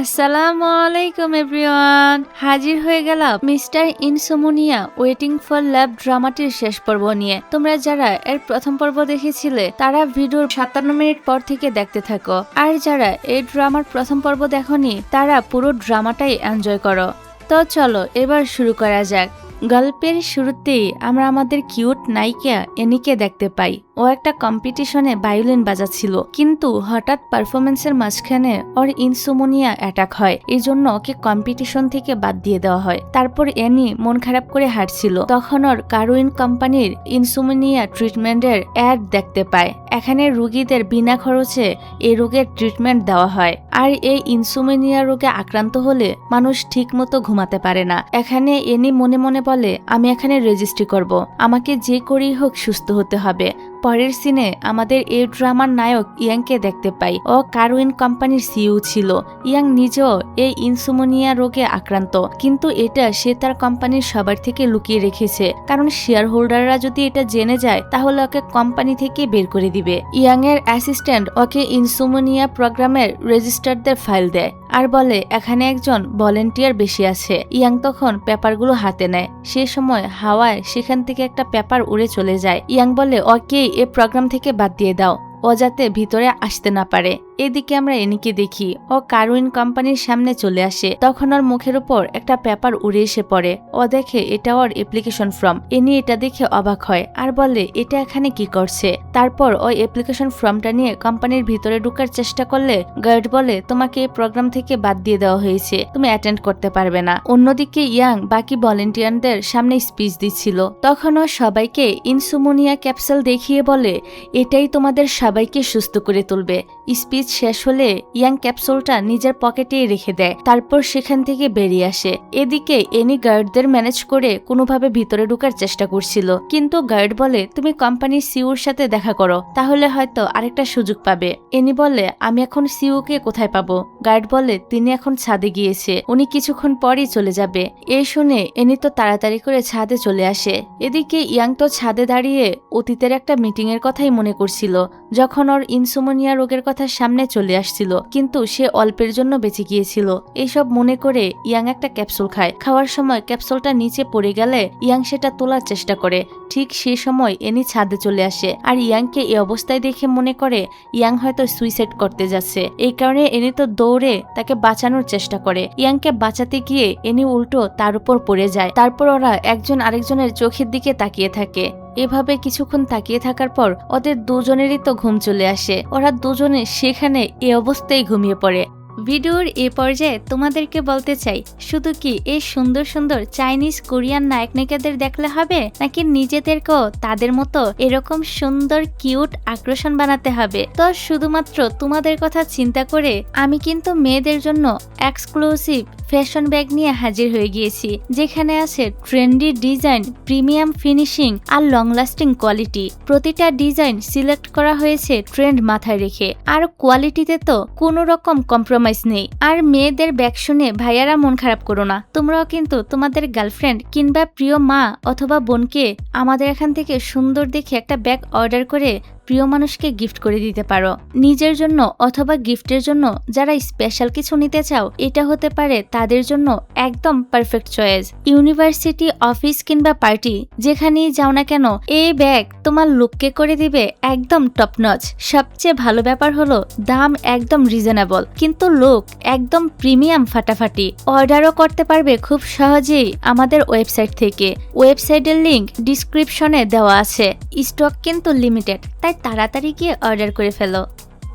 আসসালামু আলাইকুম এভরিওয়ান, হাজির হয়ে গেলাম mister insomnia waiting for love ড্রামাটির শেষ পর্ব নিয়ে। তোমরা যারা এর প্রথম পর্ব দেখেছিলে তারা ভিডিওর 57 মিনিট পর থেকে দেখতে থাকো, আর যারা এই ড্রামার প্রথম পর্ব দেখোনি তারা পুরো ড্রামাটাই এনজয় করো। তো চলো এবার শুরু করা যাক। গল্পের শুরুতেই আমরা আমাদের কিউট নায়িকা এনিকে দেখতে পাই। ও একটা কম্পিটিশনে ভায়োলিন বাজাচ্ছিল, কিন্তু হঠাৎ পারফরমেন্সের মাঝখানে ওর ইনসোমনিয়া অ্যাটাক হয়। এই জন্য ওকে কম্পিটিশন থেকে বাদ দিয়ে দেওয়া হয়। তারপর এনি মন খারাপ করে হাঁটছিল, তখন ওর কারুইন কোম্পানির ইনসোমনিয়া ট্রিটমেন্টের অ্যাড দেখতে পায়। এখানে রোগীদের বিনা খরচে এই রোগের ট্রিটমেন্ট দেওয়া হয়। আর এই ইনসোমনিয়া রোগে আক্রান্ত হলে মানুষ ঠিক মতো ঘুমাতে পারে না। এখানে এনি মনে মনে বলে, আমি এখানে রেজিস্ট্রি করব, আমাকে যে করেই হোক সুস্থ হতে হবে। পরের সিনে আমাদের এই ড্রামার নায়ক ইয়াংকে দেখতে পাই। ও কারুইন কোম্পানির সিইও ছিল। ইয়াং নিজেও এই ইনসোমনিয়া রোগে আক্রান্ত, কিন্তু এটা সে তার কোম্পানির সবার থেকে লুকিয়ে রেখেছে, কারণ শেয়ার হোল্ডাররা যদি এটা জেনে যায় তাহলে ওকে কোম্পানি থেকে বের করে দিবে। ইয়াং এর অ্যাসিস্ট্যান্ট ওকে ইনসোমনিয়া প্রোগ্রামের রেজিস্টারদের ফাইল দেয় আর বলে এখানে একজন ভলেন্টিয়ার বেশি আছে। ইয়াং তখন পেপারগুলো হাতে নেয়। সে সময় হাওয়ায় সেখান থেকে একটা পেপার উড়ে চলে যায়। ইয়াং বলে ওকে এই প্রোগ্রাম থেকে বাদ দিয়ে দাও, ও যাতে ভিতরে আসতে না পারে। এদিকে আমরা এনিকে দেখি ও কারুইন কোম্পানির সামনে চলে আসে। তখন ওর মুখের উপর একটা পেপার উড়ে এসে পড়ে। ও দেখে এটা ওর অ্যাপ্লিকেশন ফর্ম। এনি এটা দেখে অবাক হয় আর বলে এটা এখানে কি করছে। তারপর ওই অ্যাপ্লিকেশন ফর্মটা নিয়ে কোম্পানির ভিতরে ঢোকার চেষ্টা করলে গার্ড বলে তোমাকে এই প্রোগ্রাম থেকে বাদ দিয়ে দেওয়া হয়েছে, তুমি অ্যাটেন্ড করতে পারবে না। অন্যদিকে ইয়াং বাকি ভলেন্টিয়ারদের সামনে স্পিচ দিচ্ছিল। তখন ও সবাইকে ইনসোমনিয়া ক্যাপসুল দেখিয়ে বলে এটাই তোমাদের সবাইকে সুস্থ করে তুলবে। স্পিচ শেষ হলে ইয়াং ক্যাপসুলটা নিজের পকেটেই রেখে দেয়। তারপর সেখান থেকে বেরিয়ে আসে। এদিকে এনি গার্ডদের ম্যানেজ করে কোনোভাবে ভিতরে ঢোকার চেষ্টা করছিল, কিন্তু গার্ড বলে তুমি কোম্পানির সিইওর সাথে দেখা করো, তাহলে হয়তো আরেকটা সুযোগ পাবে। এনি বলে আমি এখন সিইওকে কোথায় পাবো? গার্ড বলে তিনি এখন ছাদে গিয়েছে, উনি কিছুক্ষণ পরই চলে যাবে। এই শুনে এনি তো তাড়াতাড়ি করে ছাদে চলে আসে। এদিকে ইয়াং তো ছাদে দাঁড়িয়ে অতীতের একটা মিটিং এর কথাই মনে করছিল, যখন ওর ইনসোমনিয়া রোগের কথা সামনে চলে আসছিল, কিন্তু সে অল্পের জন্য বেঁচে গিয়েছিল। এইসব মনে করে ইয়াং একটা ক্যাপসুল খায়। খাওয়ার সময় ক্যাপসুলটা নিচে পড়ে গেলে ইয়াং সেটা তোলার চেষ্টা করে। ঠিক সে সময় এনি ছাদে চলে আসে আর ইয়াংকে এই অবস্থায় দেখে মনে করে ইয়াং হয়তো সুইসাইড করতে যাচ্ছে। এই কারণে এনি তো দৌড়ে তাকে বাঁচানোর চেষ্টা করে। ইয়াংকে বাঁচাতে গিয়ে এনি উল্টো তার উপর পড়ে যায়। তারপর ওরা একজন আরেকজনের চোখের দিকে তাকিয়ে থাকে। এভাবে কিছুক্ষণ তাকিয়ে থাকার পর ওদের দুজনেরই তো ঘুম চলে আসে। ওরা দুজনে সেখানে এ অবস্থায় ঘুমিয়ে পড়ে। ভিডিওর এ পর্যায়ে তোমাদেরকে বলতে চাই, শুধু কি এই সুন্দর সুন্দর চাইনিজ কোরিয়ান নায়ক নায়িকাদের দেখলে হবে, নাকি নিজেদেরকেও তাদের মতো এরকম সুন্দর কিউট আকর্ষণ বানাতে হবে? তো শুধুমাত্র তোমাদের কথা চিন্তা করে আমি কিন্তু মেয়েদের জন্য এক্সক্লুসিভ ফ্যাশন ব্যাগ নিয়ে হাজির হয়ে গিয়েছি, যেখানে আছে ট্রেন্ডি ডিজাইন, প্রিমিয়াম ফিনিশিং আর লং লাস্টিং কোয়ালিটি। প্রতিটা ডিজাইন সিলেক্ট করা হয়েছে ট্রেন্ড মাথায় রেখে, আর কোয়ালিটিতে তো কোনো রকম কম্প্রোমাইজ নেই। আর মেয়েদের ব্যাগ শুনে ভাইয়ারা মন খারাপ করো না, তোমরাও কিন্তু তোমাদের গার্লফ্রেন্ড কিংবা প্রিয় মা অথবা বোনকে আমাদের এখান থেকে সুন্দর দেখে একটা ব্যাগ অর্ডার করে প্রিয় মানুষকে গিফট করে দিতে পারো। নিজের জন্য অথবা গিফটের জন্য যারা স্পেশাল কিছু নিতে চাও, এটা হতে পারে তাদের জন্য একদম পারফেক্ট চয়েস। ইউনিভার্সিটি, অফিস কিংবা পার্টি যেখানেই যাও না কেন, এই ব্যাগ তোমার লুককে করে দিবে একদম টপ নচ। সবচেয়ে ভালো ব্যাপার হলো দাম একদম রিজনেবল, কিন্তু লুক একদম প্রিমিয়াম ফাটাফাটি। অর্ডারও করতে পারবে খুব সহজেই আমাদের ওয়েবসাইট থেকে। ওয়েবসাইটের লিংক ডিসক্রিপশনে দেওয়া আছে। স্টক কিন্তু লিমিটেড, তাই তাড়াতাড়ি গিয়ে অর্ডার করে ফেলো।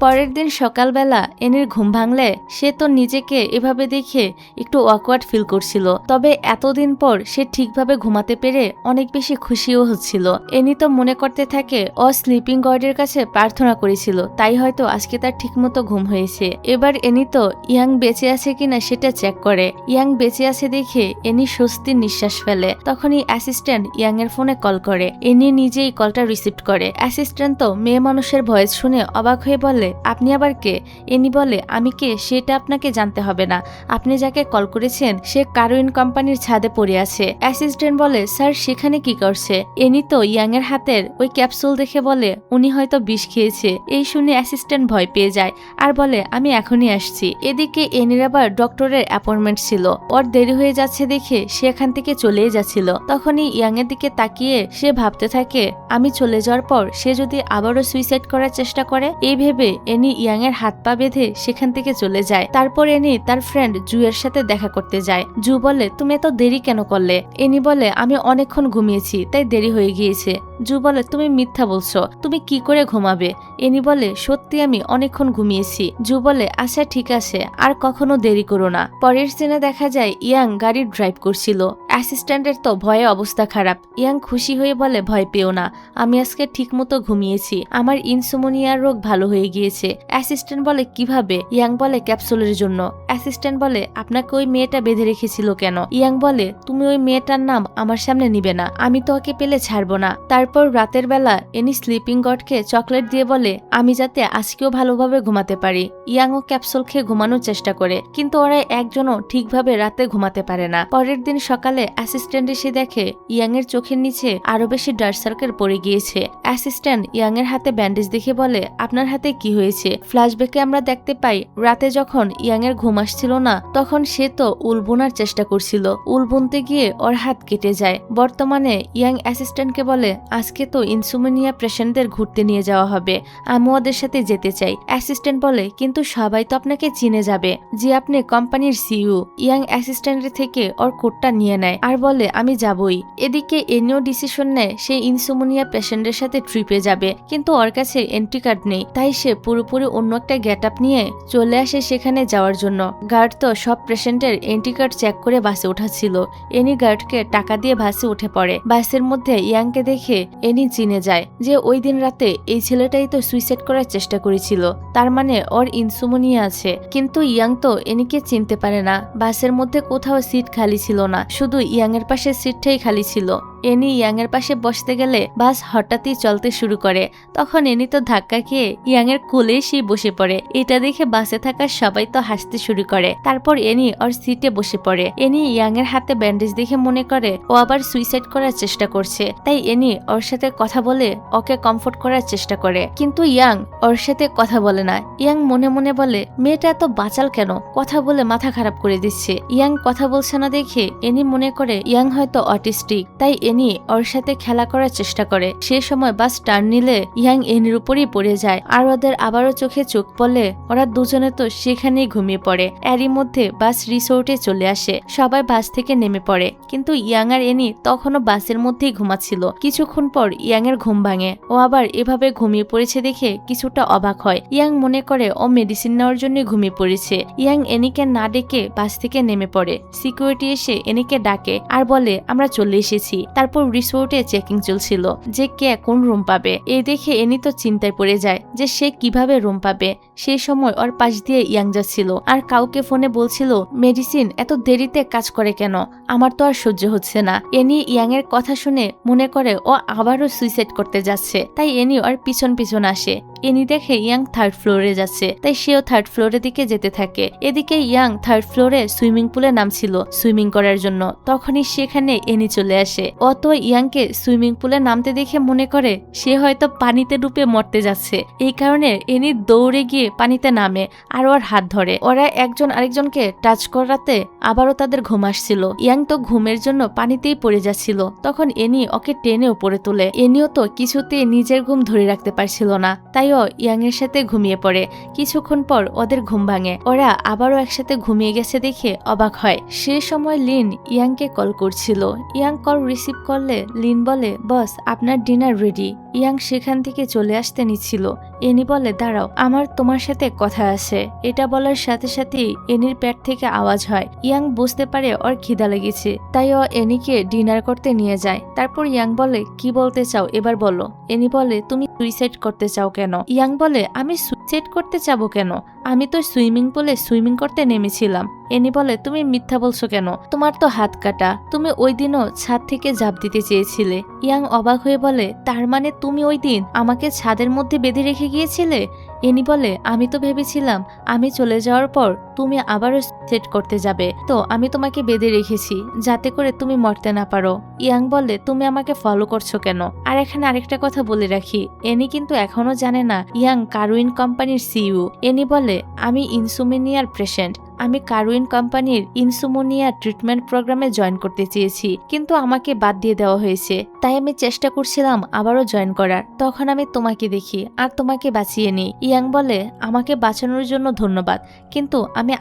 পরের দিন সকালবেলা এনির ঘুম ভাঙলে সে তো নিজেকে এভাবে দেখে একটু অকওয়ার্ড ফিল করছিল, তবে এতদিন পর সে ঠিকভাবে ঘুমাতে পেরে অনেক বেশি খুশিও হচ্ছিল। এনি তো মনে করতে থাকে ও স্লিপিং গডের কাছে প্রার্থনা করেছিল, তাই হয়তো আজকে তার ঠিকমতো ঘুম হয়েছে। এবার এনি তো ইয়াং বেঁচে আছে কিনা সেটা চেক করে। ইয়াং বেঁচে আছে দেখে এনি স্বস্তির নিঃশ্বাস ফেলে। তখনই অ্যাসিস্ট্যান্ট ইয়াং এর ফোনে কল করে। এনি নিজেই কলটা রিসিভ করে। অ্যাসিস্ট্যান্ট তো মেয়ে মানুষের ভয়েস শুনে অবাক হয়ে বলে বলে আপনি আবার কে? এনি বলে আমি কে সেটা আপনাকে জানতে হবে না, আপনি যাকে কল করেছেন সে কারোইন কোম্পানির ছাদে পড়ে আছে। অ্যাসিস্ট্যান্ট বলে স্যার সেখানে কি করছে? এনি তো ইয়াং এর হাতের ওই ক্যাপসুল দেখে বলে উনি হয়তো বিষ খেয়েছে। এই শুনে অ্যাসিস্ট্যান্ট ভয় পেয়ে যায় আর বলে আমি এখনই আসছি। এদিকে এনির আবার ডক্টরের অ্যাপয়েন্টমেন্ট ছিল, ওর দেরি হয়ে যাচ্ছে দেখে সে এখান থেকে চলেই যাচ্ছিল। তখনই ইয়াং এর দিকে তাকিয়ে সে ভাবতে থাকে আমি চলে যাওয়ার পর সে যদি আবারও সুইসাইড করার চেষ্টা করে। এই ভেবে এনি ইয়াং এর হাত পা বেঁধে সেখান থেকে চলে যায়। তারপর এনি তার ফ্রেন্ড জু এর সাথে দেখা করতে যায়। জু বলে তুমি এত দেরি কেন করলে? এনি বলে আমি অনেকক্ষণ ঘুমিয়েছি তাই দেরি হয়ে গিয়েছে। জু বলে তুমি মিথ্যা বলছো, তুমি কি করে ঘুমাবে? এনি বলে সত্যি আমি অনেকক্ষণ ঘুমিয়েছি। জু বলে আচ্ছা ঠিক আছে, আর কখনো দেরি করো না। পরের সিনে দেখা যায় ইয়াং গাড়ি ড্রাইভ করছিল। অ্যাসিস্ট্যান্টের তো ভয়ে অবস্থা খারাপ। ইয়াং খুশি হয়ে বলে ভয় পেও না, আমি আজকে ঠিক মতো ঘুমিয়েছি, আমার ইনসোমনিয়ার রোগ ভালো হয়ে গিয়েছে। অ্যাসিস্ট্যান্ট বলে কিভাবে? ইয়াং বলে ক্যাপসুলের জন্য। অ্যাসিস্ট্যান্ট বলে আপনাকে ওই মেয়েটা বেঁধে রেখেছিল কেন? ইয়াং বলে তুমি ওই মেয়েটার নাম আমার সামনে নিবে না, আমি তো ওকে পেলে ছাড়বো না। তারপর রাতের বেলা এনি স্লিপিং গডকে চকলেট দিয়ে বলে আমি যাতে আজকেও ভালোভাবে ঘুমাতে পারি। ইয়াং ও ক্যাপসুল খেয়ে ঘুমানোর চেষ্টা করে কিন্তু ওরা একজনও ঠিকভাবে রাতে ঘুমাতে পারে না। পরের দিন সকালে অ্যাসিস্ট্যান্ট এসে দেখে ইয়াং এর চোখের নিচে আরো বেশি ডার্ক সার্কেল পড়ে গিয়েছে। অ্যাসিস্ট্যান্ট ইয়াং এর হাতে ব্যান্ডেজ দেখে বলে আপনার হাতে কি হয়েছে? ফ্ল্যাশব্যাকে আমরা দেখতে পাই রাতে যখন ইয়াং এর ঘুম আসছিল না তখন সে তো উল বোনার চেষ্টা করছিল, উল বুনতে গিয়ে ওর হাত কেটে যায়। বর্তমানে ইয়াং অ্যাসিস্ট্যান্টকে বলে আজকে তো ইনসোমনিয়া পেশেন্টদের ঘুরতে নিয়ে যাওয়া হবে, আমি ওদের সাথে যেতে চাই। অ্যাসিস্ট্যান্ট বলে কিন্তু সবাই তো আপনাকে চিনে যাবে যে আপনি কোম্পানির সিইও। ইয়াং অ্যাসিস্ট্যান্টের থেকে ওর কোটটা নিয়ে নেয় আর বলে আমি যাবই। এদিকে এনিও ডিসিশন নেয় সে ইনসোমনিয়া পেশেন্টের সাথে ট্রিপে যাবে কিন্তু ওর কাছে এন্ট্রি কার্ড নেই, তাই সে পুরোপুরি অন্য একটা গেট আপ নিয়ে চলে আসে সেখানে যাওয়ার জন্য। গার্ড তো সব পেশেন্টের এন্ট্রি কার্ড চেক করে বাসে উঠাচ্ছিল। এনি গার্ডকে টাকা দিয়ে বাসে উঠে পড়ে। বাসের মধ্যে ইয়াংকে দেখে এনি চিনে যায় যে ওই দিন রাতে এই ছেলেটাই তো সুইসাইড করার চেষ্টা করেছিল, তার মানে ওর ইনসোমনিয়া আছে। কিন্তু ইয়াং তো এনিকে চিনতে পারে না। বাসের মধ্যে কোথাও সিট খালি ছিল না, শুধু ইয়াং এর পাশে সিটটাই খালি ছিল। এনি ইয়াং এর পাশে বসতে গেলে বাস হঠাৎই চলতে শুরু করে। তখন এনি তো ধাক্কা খেয়ে ইয়াং এর কোলে সে বসে পড়ে। এটা দেখে বাসে থাকা সবাই তো হাসতে শুরু করে। তারপর এনি ওর সিটে বসে পড়ে। এনি ইয়াং এর হাতে ব্যান্ডেজ দেখে মনে করে ও আবার সুইসাইড করার চেষ্টা করছে, তাই এনি ওর সাথে কথা বলে ওকে কমফোর্ট করার চেষ্টা করে। কিন্তু ইয়াং ওর সাথে কথা বলে না। ইয়াং মনে মনে বলে মেয়েটা এত বাচাল কেন, কথা বলে মাথা খারাপ করে দিচ্ছে। ইয়াং কথা বলছে না দেখে এনি মনে করে ইয়াং হয়তো অটিস্টিক, তাই এনি ওর সাথে খেলা করার চেষ্টা করে। সে সময় বাস টার্ন নিলে ইয়াং এনির উপরেই পড়ে যায় আর ওদের আবারও চোখে চোখ পড়লে ওরা দুজনে তো সেখানেই ঘুমিয়ে পড়ে। এরই মধ্যে বাস রিসোর্টে চলে আসে। সবাই বাস থেকে নেমে পড়ে কিন্তু ইয়াং আর এনি তখনও বাসের মধ্যেই ঘুমাচ্ছিল। কিছুক্ষণ পর ইয়াং এর ঘুম ভাঙে। ও আবার এভাবে ঘুমিয়ে পড়েছে দেখে কিছুটা অবাক হয়। ইয়াং মনে করে ও মেডিসিন নেওয়ার জন্য ঘুমিয়ে পড়েছে। ইয়াং এনিকে না ডেকে বাস থেকে নেমে পড়ে। সিকিউরিটি এসে এনিকে ডাকে আর বলে আমরা চলে এসেছি। তারপর রিসোর্টে চেকিং চলছিল যে কে কোন রুম পাবে। এই দেখে এনি তো চিন্তায় পড়ে যায় যে সে কিভাবে রুম পাবে। সেই সময় ওর পাশ দিয়ে ইয়াং যাচ্ছিল আর কাউকে ফোনে বলছিল মেডিসিন এত দেরিতে কাজ করে কেন, আমার তো আর সহ্য হচ্ছে না। এনি ইয়াং এর কথা শুনে মনে করে ও আবারও সুইসাইড করতে যাচ্ছে, তাই এনি ওর পিছন পিছন আসে। এনি দেখে ইয়াং থার্ড ফ্লোরে যাচ্ছে, তাই সেও থার্ড ফ্লোরের দিকে যেতে থাকে। এদিকে ইয়াং থার্ড ফ্লোরে সুইমিং পুলে নামছিল সুইমিং করার জন্য। তখনই সেখানে এনি চলে আসে। ও তো ইয়াংকে সুইমিং পুলে নামতে দেখে মনে করে সে হয়তো পানিতে ডুবে মরতে যাচ্ছে। এই কারণে এনি দৌড়ে গিয়ে পানিতে নামে আর ওর হাত ধরে। ওরা একজন আরেকজনকে টাচ করাতে আবারও তাদের ঘুম আসছিল। ইয়াং তো ঘুমের জন্য পানিতেই পড়ে যাচ্ছিল। তখন এনি ওকে টেনে উপরে তোলে। এনিও তো কিছুতেই নিজের ঘুম ধরে রাখতে পারছিল না, তাই ও ইয়াং এর সাথে ঘুমিয়ে পড়ে। কিছুক্ষণ পর ওদের ঘুম ভাঙে। ওরা আবারও একসাথে ঘুমিয়ে গেছে দেখে অবাক হয়। সে সময় লিন ইয়াংকে কল করছিল। ইয়াং কল রিসিভ করলে লিন বলে বস আপনার ডিনার রেডি। ইয়াং সেখান থেকে চলে আসতে নিচ্ছিল। এনি বলে দাঁড়াও, আমার তোমার সাথে কথা আছে। এটা বলার সাথে সাথেই এনির পেট থেকে আওয়াজ হয়। ইয়াং বুঝতে পারে ওর খিদা লেগেছে, তাই ও এনিকে ডিনার করতে নিয়ে যায়। তারপর ইয়াং বলে কি বলতে চাও এবার বলো। এনি বলে তুমি সুইসাইড করতে চাও কেন? ইয়াং বলে আমি সুইসাইড করতে চাবো কেন, আমি তো সুইমিং পুলে সুইমিং করতে নেমেছিলাম। এনি বলে তুমি মিথ্যা বলছো কেন, তোমার তো হাত কাটা, তুমি ওই দিনও ছাদ থেকে ঝাঁপ দিতে চেয়েছিলে। ইয়াং অবাক হয়ে বলে তার মানে তুমি ওই দিন আমাকে ছাদের মধ্যে বেঁধে রেখে গিয়েছিলে? এনি বলে আমি তো ভেবেছিলাম আমি চলে যাওয়ার পর তুমি আবারও সেট করতে যাবে, তো আমি তোমাকে বেঁধে রেখেছি যাতে করে তুমি মরতে না পারো। ইয়াং বলে তুমি আমাকে ফলো করছো কেন? আর এখানে আরেকটা কথা বলে রাখি, এনি কিন্তু এখনো জানে না ইয়াং কারুইন কোম্পানির সিইও। এনি বলে আমি ইনসোমনিয়ার পেশেন্ট, আমি কারুইন কোম্পানির ইনসোমনিয়া ট্রিটমেন্ট প্রোগ্রামে জয়েন করতে চেয়েছি, কিন্তু আমাকে বাদ দিয়ে দেওয়া হয়েছে। তাই আমি চেষ্টা করছিলাম আবারও জয়েন করার, তখন আমি তোমাকে দেখি আর তোমাকে বাঁচিয়ে নিই। ইয়াং বলে আমাকে বাঁচানোর জন্য ধন্যবাদ, কিন্তু আমি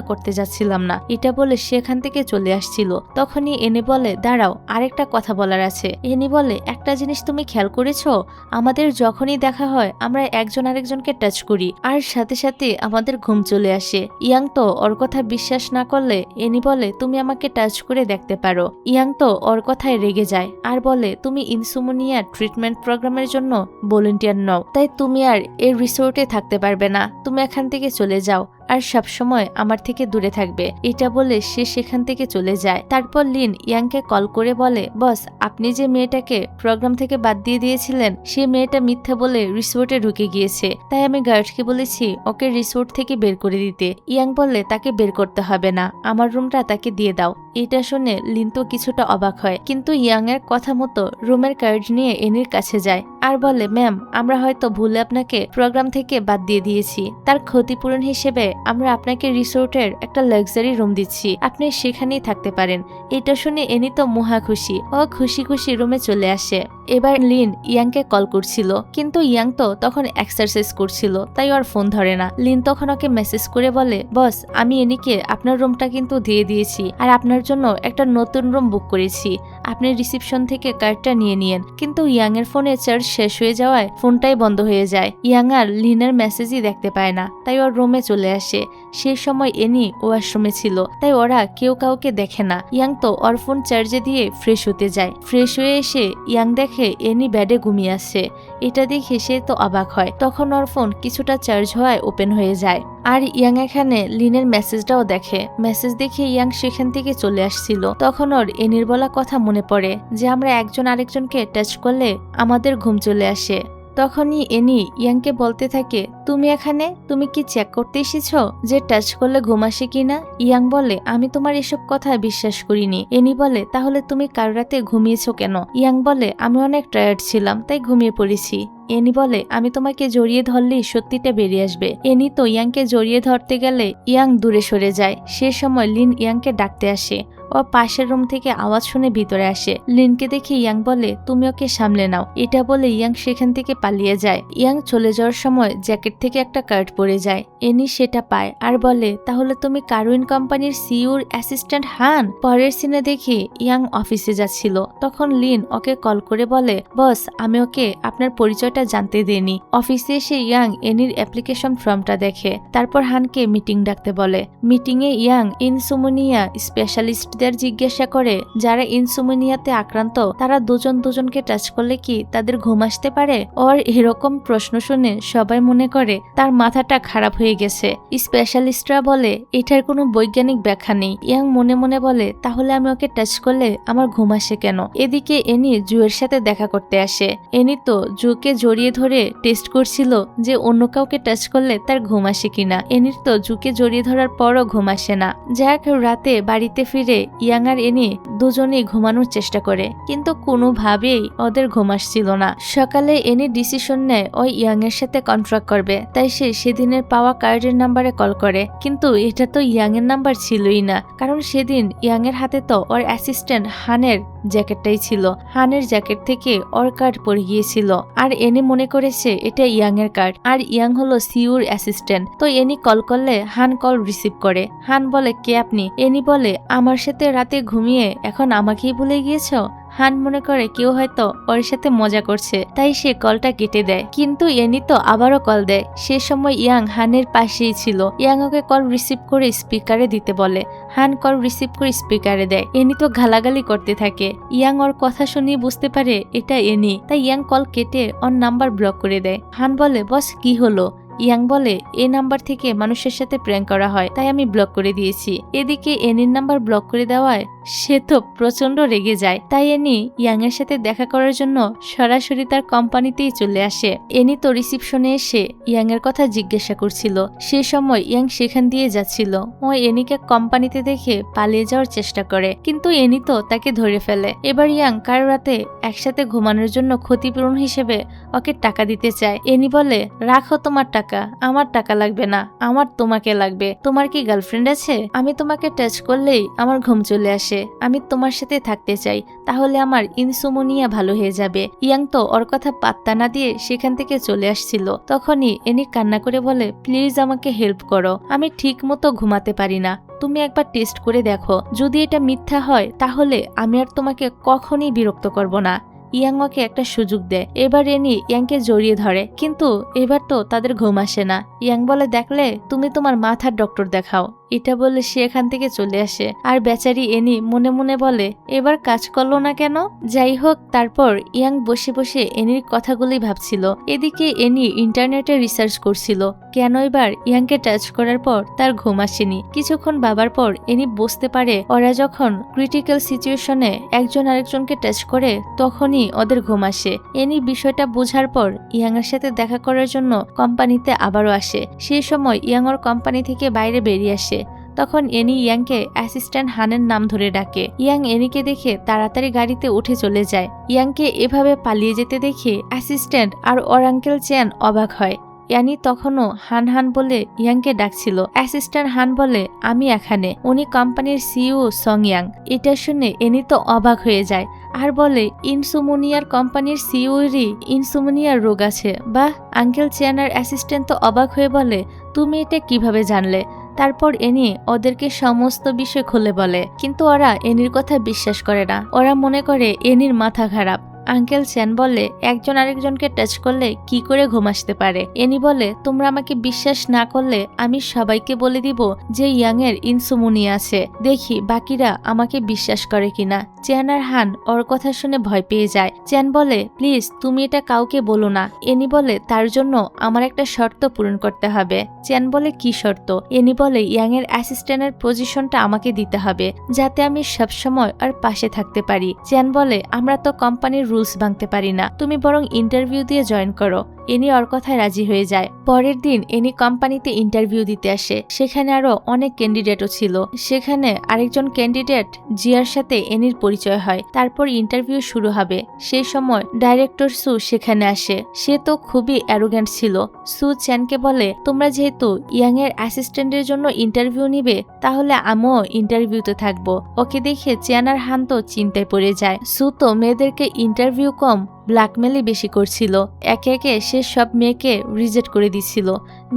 করতে যাচ্ছিলাম না। এটা বলে সেখান থেকে চলে আসছিল। তখনই এনি বলে দাঁড়াও, আরেকটা কথা বলার আছে। এনি বলে একটা জিনিস তুমি খেয়াল করেছো, আমাদের যখনই দেখা হয় আমরা একজন আরেকজনকে টাচ করি আর সাথে সাথে আমাদের ঘুম চলে আসে। ইয়াং তো ওর কথা বিশ্বাস না করলে এনি বলে তুমি আমাকে টাচ করে দেখতে পারো। ইয়াং তো ওর কথায় রেগে যায় আর বলে তুমি ইনসোমনিয়া ট্রিটমেন্ট প্রোগ্রামের জন্য ভলান্টিয়ার নও, তাই তুমি আর এই রিসোর্টে থাকতে পারবে না, তুমি এখান থেকে চলে যাও আর সবসময় আমার থেকে দূরে থাকবে। এটা বলে সে সেখান থেকে চলে যায়। তারপর লিন ইয়াংকে কল করে বলে বস, আপনি যে মেয়েটাকে প্রোগ্রাম থেকে বাদ দিয়ে দিয়েছিলেন সে মেয়েটা মিথ্যা বলে রিসোর্টে ঢুকে গিয়েছে, তাই আমি গার্ডকে বলেছি ওকে রিসোর্ট থেকে বের করে দিতে। ইয়াং বললে তাকে বের করতে হবে না, আমার রুমটা তাকে দিয়ে দাও। এটা শুনে লিন তো কিছুটা অবাক হয়, কিন্তু ইয়াং এর কথা মতো রুমের কার্ড নিয়ে এনির কাছে যায় আর বলে ম্যাম, আমরা হয়তো ভুলে আপনাকে প্রোগ্রাম থেকে বাদ দিয়ে দিয়েছি, তার ক্ষতিপূরণ হিসেবে আমরা আপনাকে রিসোর্টের একটা লাক্সারি রুম দিচ্ছি, আপনি সেখানেই থাকতে পারেন। এটা শুনে এনি তো মহা খুশি, ও খুশি খুশি রুমে চলে আসে। এবার লিন ইয়াংকে কল করছিল, কিন্তু ইয়াং তো তখন এক্সারসাইজ করছিল, তাই ওর ফোন ধরে না। লিন তখন ওকে মেসেজ করে বলে বস, আমি এনিকে আপনার রুমটা কিন্তু দিয়ে দিয়েছি আর আপনার জন্য একটা নতুন রুম বুক করেছি, আপনি রিসিপশন থেকে কার্ডটা নিয়ে নিয়েন। কিন্তু ইয়াং এর ফোনে চার্জ শেষ হয়ে যাওয়ায় ফোনটাই বন্ধ হয়ে যায়। ইয়াং আর লিনের মেসেজই দেখতে পায় না, তাই ওর রুমে চলে আসে। সেই সময় এনি ওয়াশরুমে ছিল, তাই ওরা কেউ কাউকে দেখে না। ইয়াং তো ওর ফোন চার্জে দিয়ে ফ্রেশ হতে যায়। ফ্রেশ হয়ে এসে ইয়াং দেখে এনি বেডে ঘুমিয়ে আসে। এটা দেখে সে তো অবাক হয়। তখন ওর ফোন কিছুটা চার্জ হওয়ায় ওপেন হয়ে যায় আর ইয়াং এখানে লিনের মেসেজটাও দেখে। মেসেজ দেখে ইয়াং সেখান থেকে চলে আসছিল। তখন ওর এনির বলা কথা মনে পড়ে যে আমরা একজন আরেকজনকে টাচ করলে আমাদের ঘুম চলে আসে। তখনই এনি ইয়াংকে বলতে থাকে তুমি এখানে, তুমি কি চেক করতে এসেছো যে টাচ করলে ঘুম আসে কিনা? ইয়াং বলে আমি তোমার এসব কথা বিশ্বাস করিনি। এনি বলে তাহলে তুমি কাল রাতে ঘুমিয়েছো কেন? ইয়াং বলে আমি অনেক টায়ার্ড ছিলাম তাই ঘুমিয়ে পড়েছি। এনি বলে আমি তোমাকে জড়িয়ে ধরলেই সত্যিটা বেরিয়ে আসবে। এনি তো ইয়াংকে জড়িয়ে ধরতে গেলে ইয়াং দূরে সরে যায়। সে সময় লিন ইয়াংকে ডাকতে আসে। ও পাশের রুম থেকে আওয়াজ শুনে ভিতরে আসে। লিনকে দেখে ইয়াং বলে তুমি ওকে সামলে নাও। এটা বলে ইয়াং সেখান থেকে পালিয়ে যায়। ইয়াং চলে যাওয়ার সময় জ্যাকেট থেকে একটা কার্ড পড়ে যায়। এনি সেটা পায় আর বলে তাহলে তুমি কারুইন কোম্পানির সিইওর অ্যাসিস্ট্যান্ট হান। পরের সিনে দেখি ইয়াং অফিসে যাচ্ছিল। তখন লিন ওকে কল করে বলে বস, আমি ওকে আপনার পরিচয়টা জানতে দেইনি। অফিসে এসে ইয়াং এনির অ্যাপ্লিকেশন ফর্মটা দেখে। তারপর হানকে মিটিং ডাকতে বলে। মিটিংয়ে ইয়াং ইনসোমনিয়া স্পেশালিস্টদের জিজ্ঞাসা করে যারা ইনসোমনিয়াতে আক্রান্ত তারা দুজন দুজনকে টাচ করলে কি তাদের ঘুম আসতে পারে। ওর এরকম প্রশ্ন শুনে সবাই মনে করে তার মাথাটা খারাপ হয়ে গেছে। স্পেশালিস্টরা বলে এটার কোনো বৈজ্ঞানিক ব্যাখ্যা নেই। ইয়াং মনে মনে বলে তাহলে আমি ওকে টাচ করলে আমার ঘুম আসে কেন? এদিকে এনি জুয়ের সাথে দেখা করতে আসে। এনি তো জুকে জড়িয়ে ধরে টেস্ট করছিল যে অন্য কাউকে টাচ করলে তার ঘুম আসে কিনা। এনির তো জুকে জড়িয়ে ধরার পরও ঘুম আসে না। যাক, রাতে বাড়িতে ফিরে ইয়াং আর এনি দুজনেই ঘুমানোর চেষ্টা করে, কিন্তু কোনোভাবেই ওদের ঘুম আসছিল না। সকালে এনি ডিসিশন নেয় ওই ইয়াং এর সাথে কন্ট্রাক্ট করবে, তাই সে সেদিনের পাওয়া কার্ডের নাম্বারে কল করে। কিন্তু এটা তো ইয়াং এর নাম্বার ছিলই না, কারণ সেদিন ইয়াং এর হাতে তো ওর অ্যাসিস্ট্যান্ট হানের জ্যাকেটটাই ছিল। হানের জ্যাকেট থেকে ওর কার্ড পড়ে গিয়েছিল আর এনি মনে করেছে এটা ইয়াং এর কার্ড, আর ইয়াং হলো সিইওর অ্যাসিস্ট্যান্ট। তো এনি কল করলে হান কল রিসিভ করে। হান বলে কে আপনি? এনি বলে আমার সাথে রাতে ঘুমিয়ে এখন আমাকেই ভুলে গিয়েছো। হান মনে করে কেউ হয়তো ওর সাথে মজা করছে, তাই সে কলটা কেটে দেয়। কিন্তু এনি তো আবারও কল দেয়। সে সময় ইয়াং হানের পাশেই ছিল। ইয়াং ওকে কল রিসিভ করে স্পিকারে দিতে বলে। হান কল রিসিভ করে স্পিকারে দেয়। এনি তো গালাগালি করতে থাকে। ইয়াং ওর কথা শুনিয়ে বুঝতে পারে এটা এনি, তাই ইয়াং কল কেটে ওর নাম্বার ব্লক করে দেয়। হান বলে বস কি হলো? ইয়াং বলে এই নাম্বার থেকে মানুষের সাথে প্র্যাঙ্ক করা হয়, তাই আমি ব্লক করে দিয়েছি। এদিকে এনির নাম্বার ব্লক করে দেওয়ায় সে তো প্রচন্ড রেগে যায়। তাই এনি ইয়াং এর সাথে দেখা করার জন্য সরাসরি তার কোম্পানিতেই চলে আসে। এনি তো রিসিপশনে এসে ইয়াং এর কথা জিজ্ঞাসা করছিল। সে সময় ইয়াং সেখান দিয়ে যাচ্ছিল। ও এনিকে কোম্পানিতে দেখে পালিয়ে যাওয়ার চেষ্টা করে, কিন্তু এনি তো তাকে ধরে ফেলে। এবার ইয়াং কার রাতে একসাথে ঘুমানোর জন্য ক্ষতিপূরণ হিসেবে ওকে টাকা দিতে চায়। এনি বলে, রাখো তোমার টাকা, আমার টাকা লাগবে না, আমার তোমাকে লাগবে। তোমার কি গার্লফ্রেন্ড আছে? আমি তোমাকে টাচ করলেই আমার ঘুম চলে আসে, আমি তোমার সাথে থাকতে চাই, তাহলে আমার ইনসোমনিয়া ভালো হয়ে যাবে। ইয়াং তো ওর কথা পাত্তা না দিয়ে সেখান থেকে চলে আসছিল। তখনই এনি কান্না করে বলে, প্লিজ আমাকে হেল্প করো, আমি ঠিক মতো ঘুমাতে পারি না, তুমি একবার টেস্ট করে দেখো, যদি এটা মিথ্যা হয় তাহলে আমি আর তোমাকে কখনই বিরক্ত করব না। ইয়াং ওকে একটা সুযোগ দেয়। এবার এনি ইয়াংকে জড়িয়ে ধরে, কিন্তু এবার তো তাদের ঘুম আসে না। ইয়াং বলে, দেখলে, তুমি তোমার মাথার ডক্টর দেখাও। এটা বলে সে এখান থেকে চলে আসে। আর বেচারি এনি মনে মনে বলে, এবার কাজ করলো না কেন? যাই হোক, তারপর ইয়াং বসে বসে এনির কথাগুলি ভাবছিল। এদিকে এনি ইন্টারনেটে রিসার্চ করছিল কেন এবার ইয়াংকে টাচ করার পর তার ঘুম আসেনি। কিছুক্ষণ ভাবার পর এনি বুঝতে পারে ওরা যখন ক্রিটিক্যাল সিচুয়েশনে একজন আরেকজনকে টাচ করে তখনই ওদের ঘুম আসে। এনি বিষয়টা বোঝার পর ইয়াং এর সাথে দেখা করার জন্য কোম্পানিতে আবারও আসে। সেই সময় ইয়াং ওর কোম্পানি থেকে বাইরে বেরিয়ে আসে। তখন এনি ইয়াংকে অ্যাসিস্ট্যান্ট হানের নাম ধরে ডাকে। ইয়াং এনিকে দেখে তাড়াতাড়ি গাড়িতে উঠে চলে যায়। ইয়াংকে এভাবে পালিয়ে যেতে দেখে অ্যাসিস্ট্যান্ট আর ওর আঙ্কেল চ্যান অবাক হয়। ইয়ানি তখনও হান হান বলে ইয়াংকে ডাকছিল। অ্যাসিস্ট্যান্ট হান বলে, আমি এখানে, উনি কোম্পানির সিইও সং ইয়াং। এটা শুনে এনি তো অবাক হয়ে যায় আর বলে, ইনসোমনিয়ার কোম্পানির সিইওরই ইনসোমনিয়ার রোগ আছে। বাহ! আঙ্কেল চ্যান আর অ্যাসিস্ট্যান্ট তো অবাক হয়ে বলে, তুমি এটা কিভাবে জানলে? তারপর এনি ওদেরকে সমস্ত বিষয় খুলে বলে, কিন্তু ওরা এনির কথা বিশ্বাস করে না। ওরা মনে করে এনির মাথা খারাপ। আঙ্কেল চ্যান বলে, একজন আরেকজনকে টাচ করলে কি করে ঘুম আসতে পারে? এনি বলে, তোমরা আমাকে বিশ্বাস না করলে আমি সবাইকে বলে দিব যে ইয়াং এর ইনসোমনিয়া আছে, দেখি বাকিরা আমাকে বিশ্বাস করে কিনা। চ্যান আর হান ওর কথা শুনে ভয় পেয়ে যায়। চ্যান বলে, প্লিজ তুমি এটা কাউকে বলো না। এনি বলে, তার জন্য আমার একটা শর্ত পূরণ করতে হবে। চ্যান বলে, কি শর্ত? এনি বলে, ইয়াং এর অ্যাসিস্ট্যান্টের পজিশনটা আমাকে দিতে হবে, যাতে আমি সবসময় আর পাশে থাকতে পারি। চ্যান বলে, আমরা তো কোম্পানির রুলস ভাঙতে পারি না, তুমি বরং ইন্টারভিউ দিয়ে জয়েন করো। এনি ওর কথায় রাজি হয়ে যায়। পরের দিন এনি কোম্পানিতে ইন্টারভিউ দিতে আসে। সেখানে আরো অনেক ক্যান্ডিডেটও ছিল। সেখানে আরেকজন ক্যান্ডিডেট জিয়ার সাথে এনির পরিচয় হয়। তারপর ইন্টারভিউ শুরু হবে। সেই সময় ডাইরেক্টর সু সেখানে আসে। সে তো খুবই অ্যারোগ্যান্ট ছিল। সু চ্যানকে বলে, তোমরা যেহেতু ইয়াং এর অ্যাসিস্ট্যান্টের জন্য ইন্টারভিউ নিবে, তাহলে আমিও ইন্টারভিউতে থাকবো। ওকে দেখে চ্যান আর হান তো চিন্তায় পড়ে যায়। সু তো মেয়েদেরকে ইন্টারভিউ কম ব্ল্যাকমেলই বেশি করছিল। একে একে সে সব মেয়েকে রিজেক্ট করে দিচ্ছিল।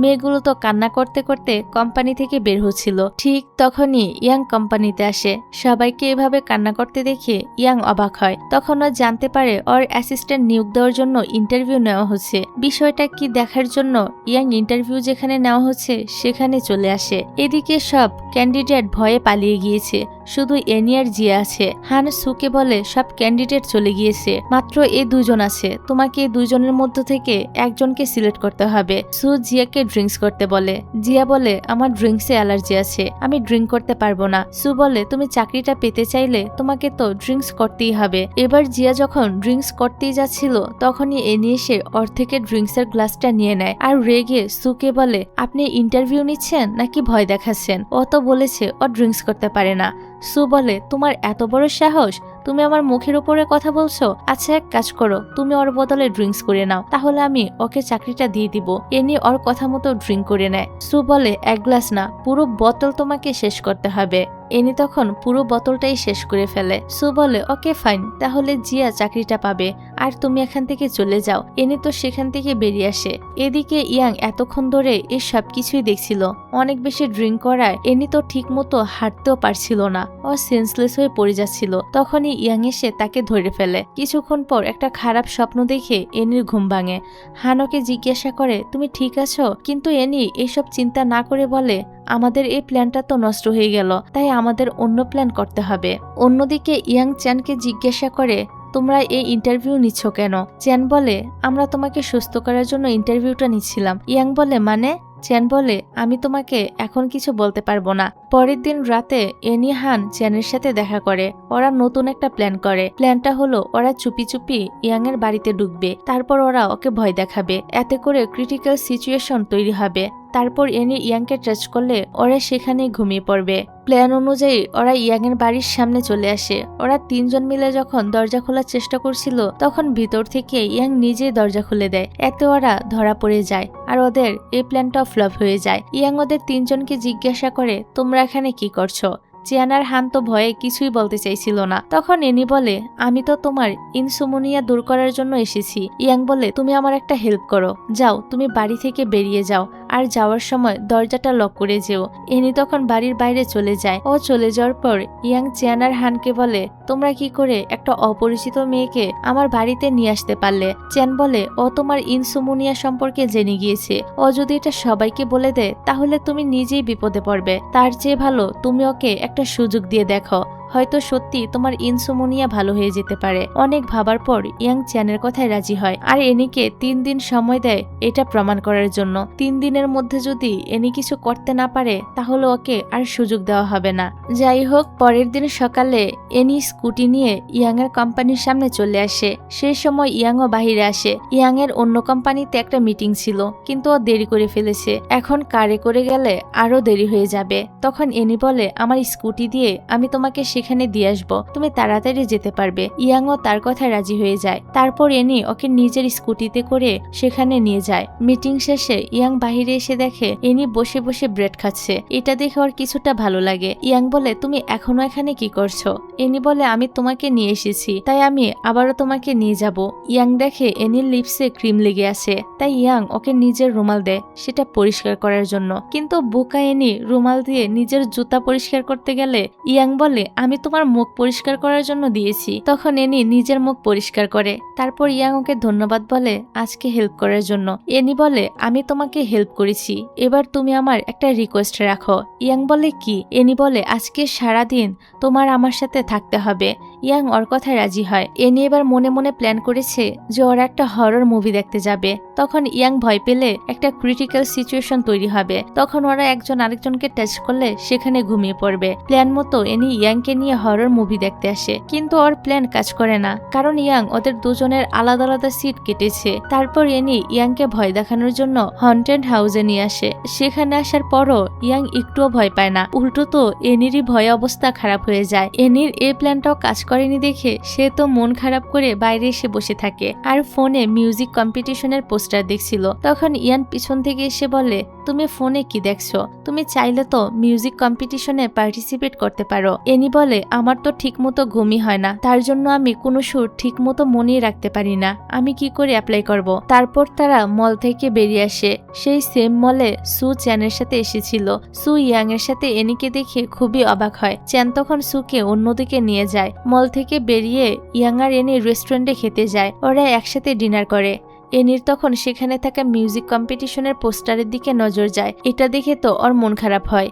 মেয়েগুলো তো কান্না করতে করতে কোম্পানি থেকে বের হচ্ছিল। ঠিক তখনই ইয়াং কোম্পানিতে আসে। সবাইকে এভাবে কান্না করতে দেখে ইয়াং অবাক হয়। তখন ও জানতে পারে ওর অ্যাসিস্ট্যান্ট নিয়োগ দেওয়ার জন্য ইন্টারভিউ নেওয়া হচ্ছে। বিষয়টা কি দেখার জন্য ইয়াং ইন্টারভিউ যেখানে নেওয়া হচ্ছে সেখানে চলে আসে। এদিকে সব ক্যান্ডিডেট ভয়ে পালিয়ে গিয়েছে, শুধু এনি আর জিয়া আছে। হান সুকে বলে, সব ক্যান্ডিডেট চলে গিয়েছে, মাত্র এই দুজন আছে, তোমাকে এই দুজনের মধ্য থেকে একজনকে সিলেক্ট করতে হবে। সু জিয়াকে ড্রিঙ্কস করতে বলে। জিয়া বলে, আমার ড্রিঙ্কসে অ্যালার্জি আছে, আমি ড্রিঙ্ক করতে পারবো না। সু বলে, তুমি চাকরিটা পেতে চাইলে তোমাকে তো ড্রিঙ্কস করতেই হবে। এবার জিয়া যখন ড্রিঙ্কস করতেই যাচ্ছিল তখনই এনি এসে ওর থেকে ড্রিঙ্কসের গ্লাসটা নিয়ে নেয় আর রেগে সুকে বলে, আপনি ইন্টারভিউ নিচ্ছেন নাকি ভয় দেখাচ্ছেন? ও তো বলেছে ও ড্রিঙ্কস করতে পারে না। সু বলে, তোমার এত বড় সাহস, তুমি আমার মুখের উপরে কথা বলছো? আচ্ছা, এক কাজ করো, তুমি ওর বদলে ড্রিঙ্কস করে নাও, তাহলে আমি ওকে চাকরিটা দিয়ে দিব। এনি ওর কথা মতো ড্রিঙ্ক করে নেয়। সু বলে, এক গ্লাস না, পুরো বোতল তোমাকে শেষ করতে হবে। এনি তখন পুরো বোতলটাই শেষ করে ফেলে। সু বলে, ওকে ফাইন, তাহলে জিয়া চাকরিটা পাবে আর তুমি এখান থেকে চলে যাও। এনি তো সেখান থেকে বেরিয়ে আসে। এদিকে ইয়াং এতক্ষণ ধরে এই সব কিছুই দেখছিল। অনেক বেশি ড্রিঙ্ক করায় এনি তো ঠিক মতো হাঁটতেও পারছিল না, ও সেন্সলেস হয়ে পড়ে যাচ্ছিল। তখনই ইয়াং এসে তাকে ধরে ফেলে। কিছুক্ষণ পর একটা খারাপ স্বপ্ন দেখে এনির ঘুম ভাঙে। হানকে জিজ্ঞাসা করে, তুমি ঠিক আছো? কিন্তু এনি এসব চিন্তা না করে বলে, আমাদের এই প্ল্যানটা তো নষ্ট হয়ে গেল, তাই আমাদের অন্য প্ল্যান করতে হবে। অন্যদিকে ইয়াং চ্যানকে জিজ্ঞাসা করে, তোমরা এই ইন্টারভিউ নিচ্ছ কেন? চ্যান বলে, আমরা তোমাকে সুস্থ করার জন্য ইন্টারভিউটা নিচ্ছিলাম। ইয়াং বলে, মানে? চ্যান বলে, আমি তোমাকে এখন কিছু বলতে পারবো না। পরের দিন রাতে এনি হান চ্যানের সাথে দেখা করে। ওরা নতুন একটা প্ল্যান করে। প্ল্যানটা হলো ওরা চুপি চুপি ইয়াং এর বাড়িতে ঢুকবে, তারপর ওরা ওকে ভয় দেখাবে। এতে করে ক্রিটিক্যাল সিচুয়েশন তৈরি হবে। তারপর এনি ইয়াংকে টাচ করলে ওরা সেখানেই ঘুমিয়ে পড়বে। প্ল্যান অনুযায়ী ওরা ইয়াং এর বাড়ির সামনে চলে আসে। ওরা তিনজন মিলে যখন দরজা খোলার চেষ্টা করছিল তখন ভিতর থেকে ইয়াং নিজেই দরজা খুলে দেয়। এতে ওরা ধরা পড়ে যায় আর ওদের এই প্ল্যানটাও ফ্লপ হয়ে যায়। ইয়াং ওদের তিনজনকে জিজ্ঞাসা করে, তোমরা এখানে কি করছো? চিয়ান আর হান তো ভয়ে কিছুই বলতে চাইছিল না। তখন এনি বলে, আমি তো তোমার ইনসোমনিয়া দূর করার জন্য এসেছি। ইয়াং বলে, তুমি আমার একটা হেল্প করো, যাও তুমি বাড়ি থেকে বেরিয়ে যাও, আর যাওয়ার সময় দরজাটা লক করে যেও। এনি তখন বাড়ির বাইরে চলে যায়। ও চলে যাওয়ার পর ইয়াং চিয়ান আর হানকে বলে, তোমরা কি করে একটা অপরিচিত মেয়েকে আমার বাড়িতে নিয়ে আসতে পারলে? চিয়ান বলে, ও তোমার ইনসোমনিয়া সম্পর্কে জেনে গিয়েছে। ও যদি এটা সবাইকে বলে দেয় তাহলে তুমি নিজেই বিপদে পড়বে। তার চেয়ে ভালো তুমি ওকে একটা সুযোগ দিয়ে দেখো, হয়তো সত্যি তোমার ইনসোমনিয়া ভালো হয়ে যেতে পারে। অনেক ভাবার পর ইয়াং চ্যানের কথায় রাজি হয় আর এনিকে 3 দিন সময় দেয় এটা প্রমাণ করার জন্য। 3 দিনের মধ্যে যদি এনি কিছু করতে না পারে তাহলে ওকে আর সুযোগ দেওয়া হবে না। যাই হোক, পরের দিন সকালে এনি স্কুটি নিয়ে ইয়াং এর কোম্পানির সামনে চলে আসে। সেই সময় ইয়াংও বাহিরে আসে। ইয়াং এর অন্য কোম্পানিতে একটা মিটিং ছিল, কিন্তু ও দেরি করে ফেলেছে। এখন কারে করে গেলে আরো দেরি হয়ে যাবে। তখন এনি বলে, আমার স্কুটি দিয়ে আমি তোমাকে সেখানে দিয়ে আসবো, তুমি তাড়াতাড়ি যেতে পারবে। ইয়াংও তার কথায় রাজি হয়ে যায়। তারপর এনি ওকে নিজের স্কুটিতে করে সেখানে নিয়ে যায়। মিটিং শেষে ইয়াং বাহিরে এসে দেখে এনি বসে বসে ব্রেড খাচ্ছে। এটা দেখে ওর কিছুটা ভালো লাগে। ইয়াং বলে, তুমি এখনো এখানে কি করছো? এনি বলে, আমি তোমাকে নিয়ে এসেছি, তাই আমি আবারও তোমাকে নিয়ে যাব। ইয়াং দেখে এনির লিপসে ক্রিম লেগে আছে, তাই ইয়াং ওকে নিজের রুমাল দেয় সেটা পরিষ্কার করার জন্য। কিন্তু বোকা এনি রুমাল দিয়ে নিজের জুতা পরিষ্কার করতে গেলে ইয়াং বলে, আমি তোমার মুখ পরিষ্কার করার জন্য দিয়েছি। তখন এনি নিজের মুখ পরিষ্কার করে। তারপর ইয়াং ওকে ধন্যবাদ বলে আজকে হেল্প করার জন্য। এনি বলে, আমি তোমাকে হেল্প করেছি, এবার তুমি আমার একটা রিকোয়েস্ট রাখো। ইয়াং বলে, কি? এনি বলে, আজকে সারাদিন তোমার আমার সাথে থাকতে হবে। ইয়াং ওর কথায় রাজি হয়। এনি এবার মনে মনে প্ল্যান করেছে যে ওরা একটা হরর মুভি দেখতে যাবে। তখন ইয়াং ভয় পেলে একটা ক্রিটিক্যাল সিচুয়েশন তৈরি হবে। তখন ওরা একজন আরেকজনকে টাচ করলে সেখানে ঘুমিয়ে পড়বে। প্ল্যান মতো এনি ইয়াংকে নিয়ে হরর মুভি দেখতে আসে, কিন্তু ওর প্ল্যান কাজ করে না, কারণ ইয়াং ওদের দুজনের আলাদা আলাদা সিট কেটেছে। তারপর এনি ইয়াংকে ভয় দেখানোর জন্য হন্টেড হাউসে নিয়ে আসে। সেখানে আসার পরও ইয়াং একটুও ভয় পায় না, উল্টো তো এনিরই ভয় অবস্থা খারাপ হয়ে যায়। এনির এই প্ল্যানটাও কাজ করেনি দেখে সে তো মন খারাপ করে বাইরে এসে বসে থাকে আর ফোনে মিউজিক কম্পিটিশনের পোস্টার দেখছিল। তখন ইয়ান পিছন থেকে এসে বলে, তুমি ফোনে কি দেখছো? তুমি চাইলে তো মিউজিক কম্পিটিশনে পার্টিসিপেট করতে পারো। এনি বলে, আমার তো ঠিক মতো ঘুমই হয় না, তার জন্য আমি কোনো সুর ঠিক মতো মনেই রাখতে পারি না, আমি কি করে অ্যাপ্লাই করব? তারপর তারা মল থেকে বেরিয়ে আসে। সেই সেম মলে সু চ্যানের সাথে এসেছিল। সু ইয়াং এর সাথে এনিকে দেখে খুবই অবাক হয়। চ্যান তখন সুকে অন্যদিকে নিয়ে যায়। মল থেকে বেরিয়ে ইয়াং আর এনি রেস্টুরেন্টে খেতে যায়। ওরা একসাথে ডিনার করে। এনির তখন সেখানে থাকা মিউজিক কম্পিটিশনের পোস্টারের দিকে নজর যায়। এটা দেখে তো ওর মন খারাপ হয়।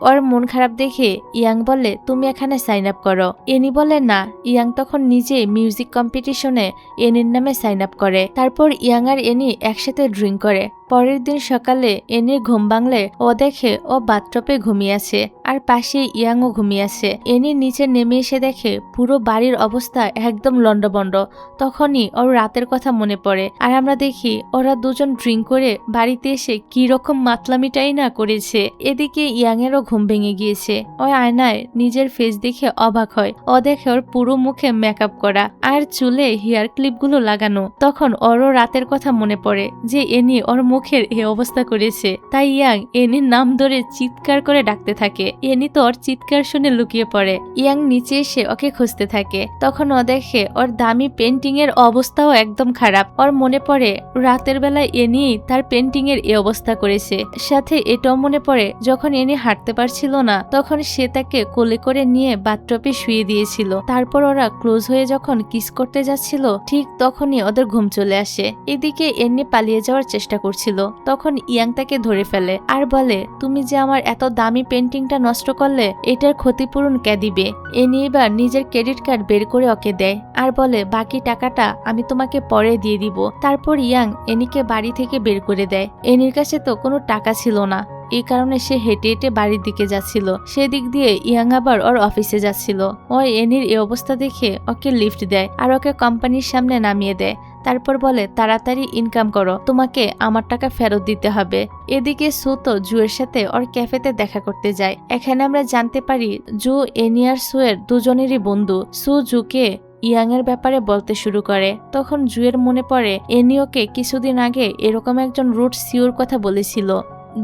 ওর মন খারাপ দেখে ইয়াং বলে, তুমি এখানে সাইন আপ করো। এনি বলে না। ইয়াং তখন নিজে মিউজিক কম্পিটিশনে এনির নামে সাইন আপ করে। তারপর ইয়াং আর এনি একসাথে ড্রিঙ্ক করে। পরের দিন সকালে এনির ঘুম ভাঙলে ও দেখে ও বাথটবে ঘুমিয়ে আছে আর পাশে ইয়াংও ঘুমিয়ে আছে। এনি নিচে নেমে এসে দেখে পুরো বাড়ির অবস্থা একদম লন্ডভন্ড। তখনই ওর রাতের কথা মনে পড়ে আর আমরা দেখি ওরা দুজন ড্রিঙ্ক করে বাড়িতে এসে কি রকম মাতলামিটাই না করেছে। এদিকে ইয়াং এরও ঘুম ভেঙে গিয়েছে। ও আয়নায় নিজের ফেস দেখে অবাক হয়। ও দেখে ওর পুরো মুখে মেকআপ করা আর চুলে হেয়ার ক্লিপগুলো লাগানো। তখন ওরও রাতের কথা মনে পড়ে যে এনি ওর মুখের এই অবস্থা করেছে। তাই ইয়াং এনির নাম ধরে চিৎকার করে ডাকতে থাকে। এনি তো ওর চিৎকার শুনে লুকিয়ে পড়ে। ইয়াং নিচে এসে ওকে খুঁজতে থাকে। তখন ও দেখে ওর দামি পেন্টিং এর অবস্থাও একদম খারাপ। ওর মনে পড়ে রাতের বেলায় এনি তার পেন্টিং এর এই অবস্থা করেছে। সাথে এটাও মনে পড়ে যখন এনি হাঁটতে পারছিল না তখন সে তাকে কোলে করে নিয়ে বাথটবে শুয়ে দিয়েছিল। তারপর ওরা ক্লোজ হয়ে যখন কিস করতে যাচ্ছিল ঠিক তখনই ওদের ঘুম চলে আসে। এদিকে এনি পালিয়ে যাওয়ার চেষ্টা করছিল। করছিল তখন ইয়াং তাকে ধরে ফেলে আর বলে, তুমি যে আমার এত দামি পেন্টিংটা নষ্ট করলে এটার ক্ষতিপূরণ কে দিবে? এনি এবার নিজের ক্রেডিট কার্ড বের করে ওকে দেয় আর বলে, বাকি টাকাটা আমি তোমাকে পরে দিয়ে দিব। তারপর ইয়াং এনিকে বাড়ি থেকে বের করে দেয়। এনির কাছে তো কোনো টাকা ছিল না, এই কারণে সে হেঁটে হেঁটে বাড়ির দিকে যাচ্ছিল। সেদিক দিয়ে ইয়াং আবার ওর অফিসে যাচ্ছিল। ও এনির এই অবস্থা দেখে ওকে লিফট দেয় আর ওকে কোম্পানির সামনে নামিয়ে দেয়। তারপর বলে, তাড়াতাড়ি ইনকাম করো, তোমাকে আমার টাকা ফেরত দিতে হবে। এদিকে সু তো জুয়ের সাথে ওর ক্যাফেতে দেখা করতে যায়। এখানে আমরা জানতে পারি জু এনি আর সুয়ের দুজনেরই বন্ধু। সু জুকে ইয়াং এর ব্যাপারে বলতে শুরু করে। তখন জুয়ের মনে পড়ে এনিওকে কিছুদিন আগে এরকম একজন রুট সিওর কথা বলেছিল।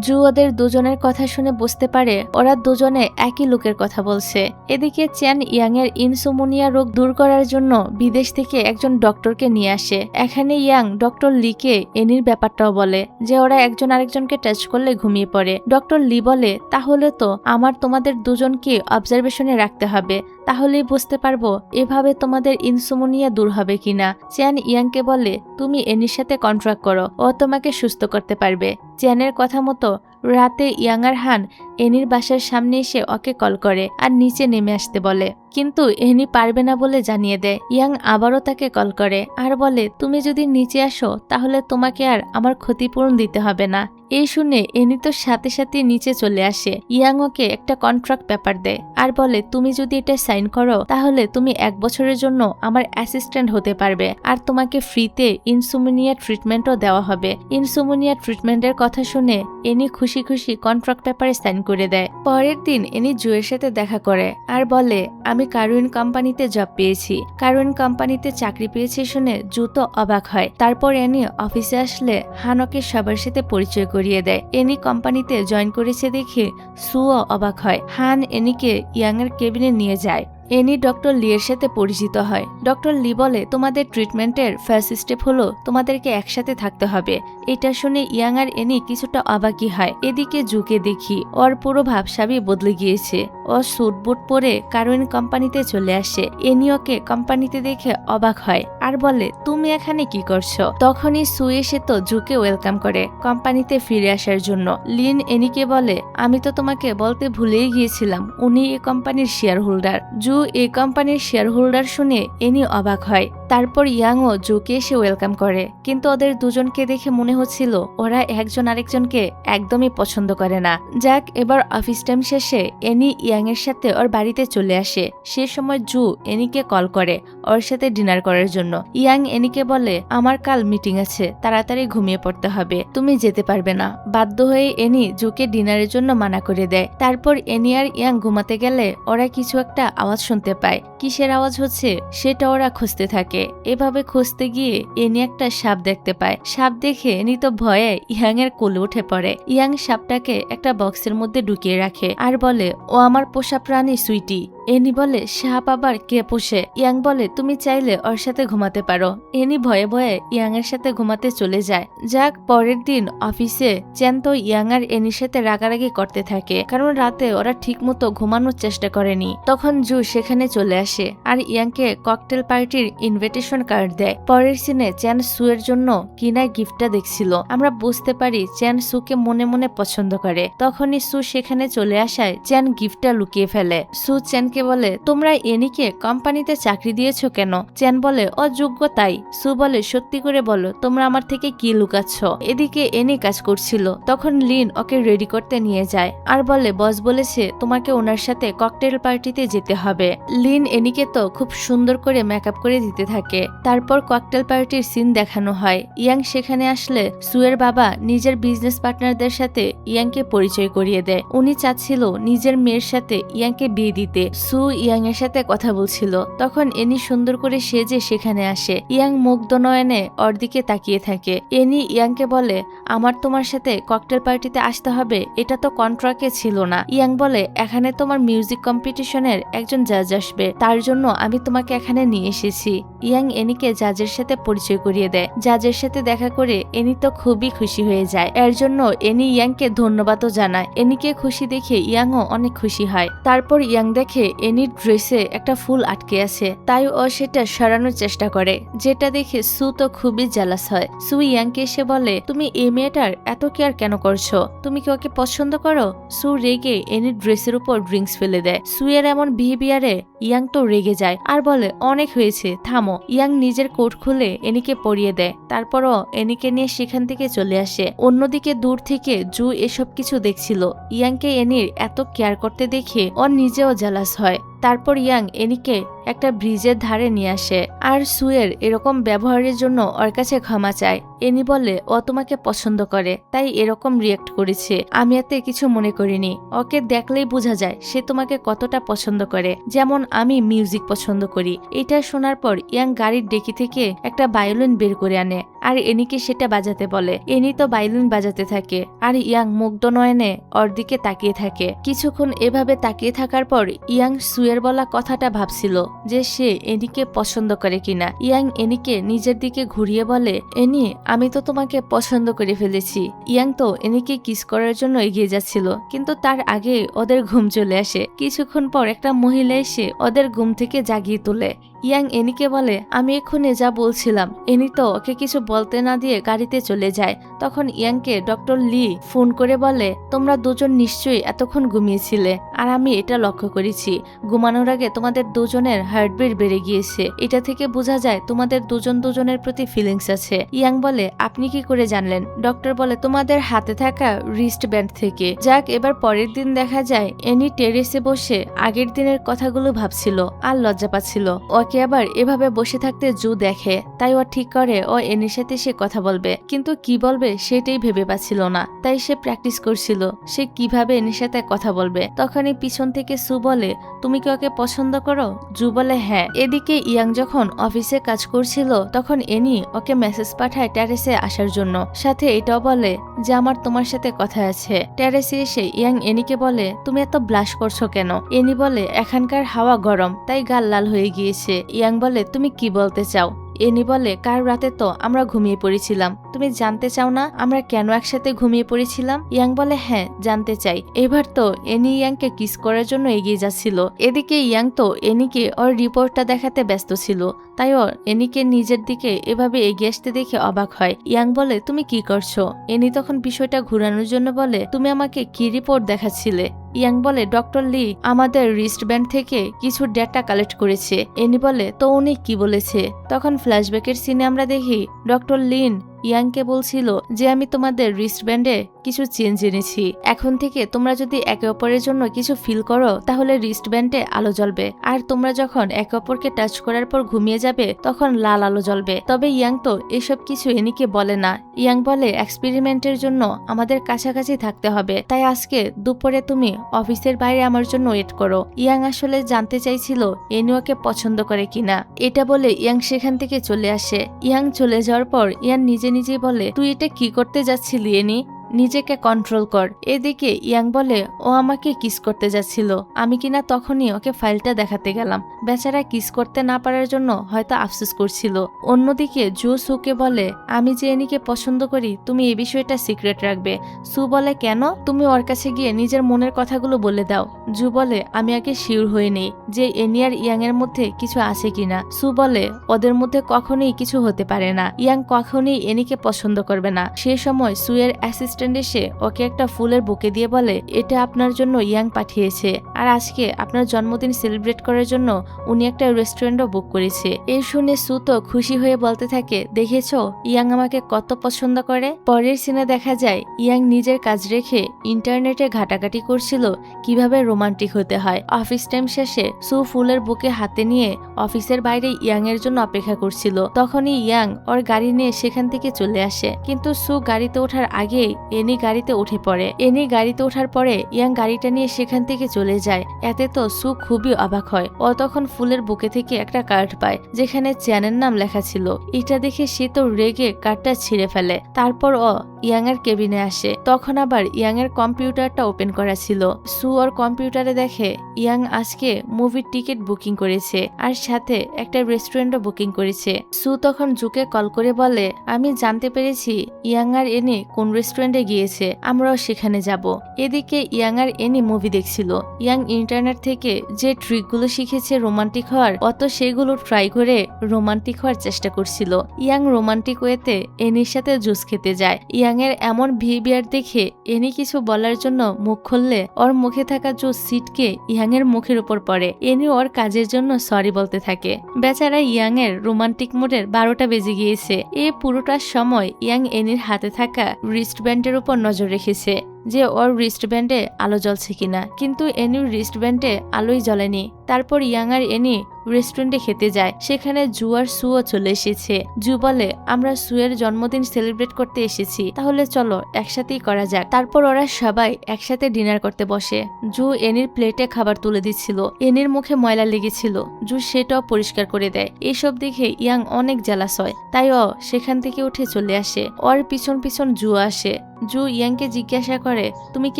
জু ওদের দুজনের কথা শুনে বুঝতে পারে ওরা দুজনে একই লোকের কথা বলছে। এদিকে চ্যান ইয়াং এর ইনসোমনিয়া রোগ দূর করার জন্য বিদেশ থেকে একজন ডক্টরকে নিয়ে আসে। এখানে ইয়াং ডক্টর লিকে এনির ব্যাপারটাও বলে যে ওরা একজন আরেকজনকে টাচ করলে ঘুমিয়ে পড়ে। ডক্টর লি বলে, তাহলে তো আমার তোমাদের দুজনকে অবজারভেশনে রাখতে হবে, তাহলেই বুঝতে পারবো এভাবে তোমাদের ইনসোমনিয়া দূর হবে কিনা। চ্যান ইয়াংকে বলে, তুমি এনির সাথে কন্ট্রাক্ট করো, ও তোমাকে সুস্থ করতে পারবে। চ্যানের কথা মতো রাতে ইয়াং আর হান এনির বাসার সামনে এসে ওকে কল করে আর নিচে নেমে আসতে বলে, কিন্তু এনি পারবে না বলে জানিয়ে দেয়। ইয়াং আবারও তাকে কল করে আর বলে, তুমি যদি নিচে আসো তাহলে তোমাকে আর আমার ক্ষতিপূরণ দিতে হবে না। এই শুনে এনি তো সাথে সাথে নিচে চলে আসে। ইয়াং ওকে একটা কন্ট্রাক্ট পেপার দেয় আর বলে, তুমি যদি এটা সাইন করো তাহলে তুমি 1 বছরের জন্য আমার অ্যাসিস্ট্যান্ট হতে পারবে আর তোমাকে ফ্রিতে ইনসোমনিয়া ট্রিটমেন্টও দেওয়া হবে। ইনসোমনিয়া ট্রিটমেন্টের কথা শুনে এনি খুশি খুশি কন্ট্রাক্ট পেপারে সাইন করে দেয়। পরের দিন এনি জুয়ের সাথে দেখা করে আর বলে, আমি কারুইন কোম্পানিতে জব পেয়েছি। কারুইন কোম্পানিতে চাকরি পেয়েছি শুনে জু তো অবাক হয়। তারপর এনি অফিসে আসলে হানকে সবার সাথে পরিচয় করিয়ে দেয়। এনি কোম্পানিতে জয়েন করেছে দেখে সুও অবাক হয়। হান এনিকে ইয়াং এর কেবিনে নিয়ে যায়। এনি ডক্টর লি এর সাথে পরিচিত হয়। ডক্টর লি বলে, তোমাদের ট্রিটমেন্টের ফার্স্ট স্টেপ হলো তোমাদেরকে একসাথে থাকতে হবে। এটা শুনে ইয়াং আর এনি কিছুটা অবাকই হয়। এদিকে জুকে দেখি ওর পুরো ভাবসাবই বদলে গিয়েছে। ও স্যুট বুট পরে কারুইন কোম্পানিতে চলে আসে। এনি ওকে কোম্পানিতে দেখে অবাক হয় আর বলে, তুমি এখানে কি করছো? তখনই সু এসে তো জুকে ওয়েলকাম করে কোম্পানিতে ফিরে আসার জন্য। লিন এনিকে বলে, আমি তো তোমাকে বলতে ভুলেই গিয়েছিলাম, উনি এই কোম্পানির শেয়ার হোল্ডার। জু এই কোম্পানির শেয়ার হোল্ডার শুনে এনি অবাক হয়। তারপর ইয়াংও জুকে এসে ওয়েলকাম করে, কিন্তু ওদের দুজনকে দেখে মনে হচ্ছিল ওরা একজন আরেকজনকে একদমই পছন্দ করে না। যাক, এবার অফিস টাইম শেষে এনি ইয়াং এর সাথে ওর বাড়িতে চলে আসে। সে সময় জু এনিকে কল করে ওর সাথে ডিনার করার জন্য। ইয়াং এনিকে বলে, আমার কাল মিটিং আছে, তাড়াতাড়ি ঘুমিয়ে পড়তে হবে, তুমি যেতে পারবে না। বাধ্য হয়ে এনি জুকে ডিনারের জন্য মানা করে দেয়। তারপর এনি আর ইয়াং ঘুমাতে গেলে ওরা কিছু একটা আওয়াজ শুনতে পায়। কিসের আওয়াজ হচ্ছে সেটা ওরা খুঁজতে থাকে। এভাবে খুঁজতে গিয়ে এনি একটা সাপ দেখতে পায়। সাপ দেখে এনি তো ভয়ে ইয়াং এর কোলে উঠে পড়ে। ইয়াং সাপটাকে একটা বক্সের মধ্যে ঢুকিয়ে রাখে আর বলে, ও আমার পোষা প্রাণী সুইটি। এনি বলে, সাপ আবার কে পোষে? ইয়াং বলে, তুমি চাইলে ওর সাথে ঘুমাতে পারো। এনি ভয়ে ভয়ে ইয়াং এর সাথে ঘুমাতে চলে যায়। যাক, পরের দিন অফিসে চ্যান তো ইয়াং আর এনির সাথে রাগারাগি করতে থাকে, কারণ রাতে ওরা ঠিক মতো ঘুমানোর চেষ্টা করেনি। তখন জু সেখানে চলে আসে আর ইয়াংকে ককটেল পার্টির ইনভিটেশন কার্ড দেয়। পরের সিনে চ্যান সুয়ের জন্য কিনা গিফটটা দেখছিল। আমরা বুঝতে পারি চ্যান সুকে মনে মনে পছন্দ করে। তখনই সু সেখানে চলে আসায় চ্যান গিফটটা লুকিয়ে ফেলে। সু চ্যানকে বলে, তোমরা এনিকে কোম্পানিতে চাকরি দিয়েছো কেন? চ্যান বলে, অযোগ্য তাই। সু বলে, সত্যি করে বলো তোমরা আমার থেকে কি লুকাচ্ছ? এদিকে এনি কাজ করছিল। তখন লিন ওকে রেডি করতে নিয়ে যায় আর বলে, বস বলেছে তোমাকে ওনার সাথে ককটেল পার্টিতে যেতে হবে। লিন এনিকে তো খুব সুন্দর করে মেকআপ করে দিতে থাকে। তারপর ককটেল পার্টির সিন দেখানো হয়। ইয়াং সেখানে আসলে সুয়ের বাবা নিজের বিজনেস পার্টনারদের সাথে ইয়াংকে পরিচয় করিয়ে দেয়। উনি চাচ্ছিল নিজের মেয়ের সাথে ইয়াংকে বিয়ে দিতে। সু ইয়াং এর সাথে কথা বলছিল। তখন এনি সুন্দর করে সেজে সেখানে আসে। ইয়াং মুগ্ধ নয়নে ওর দিকে তাকিয়ে থাকে। এনি ইয়াংকে বলে, আমার তোমার সাথে ককটেল পার্টিতে আসতে হবে, এটা তো কন্ট্রাক্টে ছিল না। ইয়াং বলে, এখানে তোমার মিউজিক কম্পিটিশনের একজন জাজ আসবে, তার জন্য আমি তোমাকে এখানে নিয়ে এসেছি। ইয়াং এনিকে জাজের সাথে পরিচয় করিয়ে দেয়। জাজের সাথে দেখা করে এনি তো খুবই খুশি হয়ে যায়। এর জন্য এনি ইয়াংকে ধন্যবাদও জানায়। এনিকে খুশি দেখে ইয়াংও অনেক খুশি হয়। তারপর ইয়াং দেখে এনির ড্রেসে একটা ফুল আটকে আছে, তাই ও সেটা সরানোর চেষ্টা করে, যেটা দেখে সু তো খুবই জেলাস হয়। সু ইয়াংকে এসে বলে, তুমি এই মেয়েটার এত কেয়ার কেন করছো? তুমি কি ওকে পছন্দ করো? সু রেগে এনির ড্রেসের উপর ড্রিঙ্কস ফেলে দেয়। সু এর এমন বিহেভিয়ারে ইয়াং তো রেগে যায় আর বলে, অনেক হয়েছে, থামো। ইয়াং নিজের কোট খুলে এনিকে পরিয়ে দেয়, তারপরও এনিকে নিয়ে সেখান থেকে চলে আসে। অন্যদিকে দূর থেকে জু এসব কিছু দেখছিল। ইয়াংকে এনির এত কেয়ার করতে দেখে ও নিজেও জেলাস হয়। তারপর ইয়াং এনিকে একটা ব্রিজের ধারে নিয়ে আসে আর সুয়ের এরকম ব্যবহারের জন্য ওর কাছে ক্ষমা চায়। এনি বলে, ও তোমাকে পছন্দ করে তাই এরকম রিয়েক্ট করেছে, আমি এতে কিছু মনে করিনি। ওকে দেখলেই বোঝা যায় সে তোমাকে কতটা পছন্দ করে, যেমন আমি মিউজিক পছন্দ করি। এটা শোনার পর ইয়াং গাড়ির ডেকি থেকে একটা ভায়োলিন বের করে আনে আর এনিকে সেটা বাজাতে বলে। এনি তো ভায়োলিন বাজাতে থাকে আর ইয়াং মুগ্ধ নয়নে ওর দিকে তাকিয়ে থাকে। কিছুক্ষণ এভাবে তাকিয়ে থাকার পর ইয়াং সুয়ের বলা কথাটা ভাবছিল যে সে এনিকে পছন্দ করে কিনা। ইয়াং এনিকে নিজের দিকে ঘুরিয়ে বলে, এনি আমি তো তোমাকে পছন্দ করে ফেলেছি। ইয়াং তো এনিকে কিস করার জন্য এগিয়ে যাচ্ছিল, কিন্তু তার আগে ওদের ঘুম চলে আসে। কিছুক্ষণ পর একটা মহিলা এসে ওদের ঘুম থেকে জাগিয়ে তোলে। ইয়াং এনিকে বলে, আমি এক্ষুনি যা বলছিলাম। এনি তো ওকে কিছু বলতে না দিয়ে গাড়িতে চলে যায়। তখন ইয়াংকে ডক্টর লি ফোন করে বলে, তোমরা দুজন নিশ্চয়ই এতক্ষণ ঘুমিয়েছিলে আর আমি এটা লক্ষ্য করেছি, ঘুমানোর আগে তোমাদের দুজনের হার্টবিট বেড়ে গিয়েছে। এটা থেকে বোঝা যায় তোমাদের দুজনের প্রতি ফিলিংস আছে। ইয়াং বলে, আপনি কি করে জানলেন? ডক্টর বলে, তোমাদের হাতে থাকা রিস্ট ব্যান্ড থেকে। যাক, এবার পরের দিন দেখা যায় এনি টেরেসে বসে আগের দিনের কথাগুলো ভাবছিল আর লজ্জা পাচ্ছিল। ওকে আবার এভাবে বসে থাকতে জু দেখে, তাই ও ঠিক করে ও এনির সাথে সে কথা বলবে, কিন্তু কি বলবে সেটাই ভেবে পাচ্ছিল না। তাই সে প্র্যাকটিস করছিল সে কিভাবে এনির সাথে কথা বলবে। তখনই পিছন থেকে সু বলে, তুমি কি ওকে পছন্দ করো? জু বলে, হ্যাঁ। এদিকে ইয়াং যখন অফিসে কাজ করছিল তখন এনি ওকে মেসেজ পাঠায় টেরেসে আসার জন্য, সাথে এটাও বলে যে আমার তোমার সাথে কথা আছে। টেরেসে এসে ইয়াং এনিকে বলে, তুমি এত ব্লাশ করছো কেন? এনি বলে, এখানকার হাওয়া গরম তাই গাল লাল হয়ে গিয়েছে। ইয়াং বলে, তুমি কি বলতে চাও? এনি বলে, কাল রাতে তো আমরা ঘুমিয়ে পড়েছিলাম, তুমি জানতে চাও না আমরা কেন একসাথে ঘুমিয়ে পড়েছিলাম? ইয়াং বলে, হ্যাঁ জানতে চাই। এবার তো এনি ইয়াংকে কিস করার জন্য এগিয়ে যাচ্ছিল। এদিকে ইয়াং তো এনিকে ওর রিপোর্টটা দেখাতে ব্যস্ত ছিল, তাই ও এনিকে নিজের দিকে এভাবে এগিয়ে আসতে দেখে অবাক হয়। ইয়াং বলে, তুমি কি করছো? এনি তখন বিষয়টা ঘুরানোর জন্য বলে, তুমি আমাকে কি রিপোর্ট দেখাচ্ছিলে? ইয়াং বলে, ডক্টর লি আমাদের রিস্টব্যান্ড থেকে কিছু ডেটা কালেক্ট করেছে। এনি বলে, তো উনি কি বলেছে? তখন ফ্ল্যাশব্যাকের সিনে আমরা দেখি ডক্টর লিন ইয়াংকে বলছিল যে আমি তোমাদের রিস্টব্যান্ডে কিছু চেঞ্জ এনেছি। এখন থেকে তোমরা যদি একে অপরের জন্য কিছু ফিল করো তাহলে রিস্টব্যান্ডে আলো জ্বলবে, আর তোমরা যখন একে অপরকে টাচ করার পর ঘুমিয়ে যাবে তখন লাল আলো জ্বলবে। তবে ইয়াং তো এসব কিছু এনিকে বলে না। ইয়াং বলে, এক্সপেরিমেন্টের জন্য আমাদের কাছাকাছি থাকতে হবে, তাই আজকে দুপুরে তুমি অফিসের বাইরে আমার জন্য ওয়েট করো। ইয়াং আসলে জানতে চাইছিল এনি ওকে পছন্দ করে কিনা। এটা বলে ইয়াং সেখান থেকে চলে আসে। ইয়াং চলে যাওয়ার পর ইয়াং নিজে বলে, তুই এটা কি করতে যাচ্ছিলি এনি? নিজেকে কন্ট্রোল কর। এদিকে ইয়াং বলে, ও আমাকে কিস করতে যাচ্ছিল, আমি কিনা তখনই ওকে ফাইলটা দেখাতে গেলাম। বেচারা কিস করতে না পারার জন্য হয়তো আফসোস করছিল। অন্যদিকে জু সুকে বলে, আমি যে এনিকে পছন্দ করি তুমি এই বিষয়টা সিক্রেট রাখবে। সু বলে, কেন? তুমি ওর কাছে গিয়ে নিজের মনের কথাগুলো বলে দাও। জু বলে, আমি আগে শিওর হয়ে নেই যে এনি আর ইয়াং এর মধ্যে কিছু আছে কিনা। সু বলে, ওদের মধ্যে কখনোই কিছু হতে পারে না, ইয়াং কখনোই এনিকে পছন্দ করবে না। সে সময় সুয়ের অ্যাসিস্ট্যান্ট এসে ওকে একটা ফুলের বুকে দিয়ে বলে, এটা আপনার জন্য ইয়াং পাঠিয়েছে, আর আজকে আপনার জন্মদিন সেলিব্রেট করার জন্য উনি একটা রেস্টুরেন্টও বুক করেছে। এই শুনে সু তো খুশি হয়ে বলতে থাকে, দেখেছো ইয়াং আমাকে কত পছন্দ করে। পরের সিনে দেখা যায় ইয়াং নিজের কাজ রেখে ইন্টারনেটে ঘাটাঘাটি করছিল কিভাবে রোমান্টিক হতে হয়। অফিস টাইম শেষে সু ফুলের বুকে হাতে নিয়ে অফিসের বাইরে ইয়াং এর জন্য অপেক্ষা করছিল। তখনই ইয়াং ওর গাড়ি নিয়ে সেখান থেকে চলে আসে, কিন্তু সু গাড়িতে ওঠার আগেই এনি গাড়িতে উঠে পড়ে। এনি গাড়িতে ওঠার পরে ইয়াং গাড়িটা নিয়ে সেখান থেকে চলে যায়। এতে তো সু খুবই অবাক হয়। ও তখন ফুলের বুকে থেকে একটা কার্ড পায় যেখানে চ্যানের নাম লেখা ছিল। এটা দেখে সে তো রেগে কার্ডটা ছিঁড়ে ফেলে। তারপর ও ইয়াং এর কেবিনে আসে। তখন আবার ইয়াং এর কম্পিউটারটা ওপেন করা ছিল। সু ওর কম্পিউটারে দেখে ইয়াং আজকে মুভির টিকিট বুকিং করেছে আর সাথে একটা রেস্টুরেন্টও বুকিং করেছে। সু তখন জুকে কল করে বলে, আমি জানতে পেরেছি ইয়াং আর এনি কোন রেস্টুরেন্টে গিয়েছে, আমরাও সেখানে যাব। এদিকে ইয়াং আর এনি মুভি দেখছিল। ইয়াং ইন্টারনেট থেকে যে ট্রিকগুলো শিখেছে রোমান্টিক হওয়ার, সেগুলো ট্রাই করে রোমান্টিক হওয়ার চেষ্টা করছিল। ইয়াং রোমান্টিক ওয়েতে এনির সাথে জুস খেতে যায়। ইয়াং এর এমন বিহেভিয়ার দেখে এনি কিছু বলার জন্য মুখ খুললে ওর মুখে থাকা জুস সিটকে ইয়াং এর মুখের উপর পড়ে। এনি ওর কাজের জন্য সরি বলতে থাকে। বেচারা ইয়াং এর রোমান্টিক মুডের 12টা বেজে গিয়েছে। এই পুরোটার সময় ইয়াং এনির হাতে থাকা রিস্টব্যান্ডের উপর নজর রেখেছে যে ওর রিস্টব্যান্ডে আলো জ্বলছে কিনা, কিন্তু এনির রিস্টব্যান্ডে আলোই জ্বলেনি। তারপর ইয়াং আর এনি রেস্টুরেন্টে খেতে যায়। সেখানে জু আর সুও চলে এসেছে। জু বলে, আমরা সুয়ের জন্মদিন সেলিব্রেট করতে এসেছি, তাহলে চলো একসাথেই করা যাক। তারপর ওরা সবাই একসাথে ডিনার করতে বসে। জু এনির প্লেটে খাবার তুলে দিচ্ছিল। এনির মুখে ময়লা লেগেছিল, জু সেটাও পরিষ্কার করে দেয়। এসব দেখে ইয়াং অনেক জেলাস হয়, তাই ও সেখান থেকে উঠে চলে আসে। ওর পিছন পিছন জু আসে। জু ইয়াংকে জিজ্ঞাসা করে, তুমি কি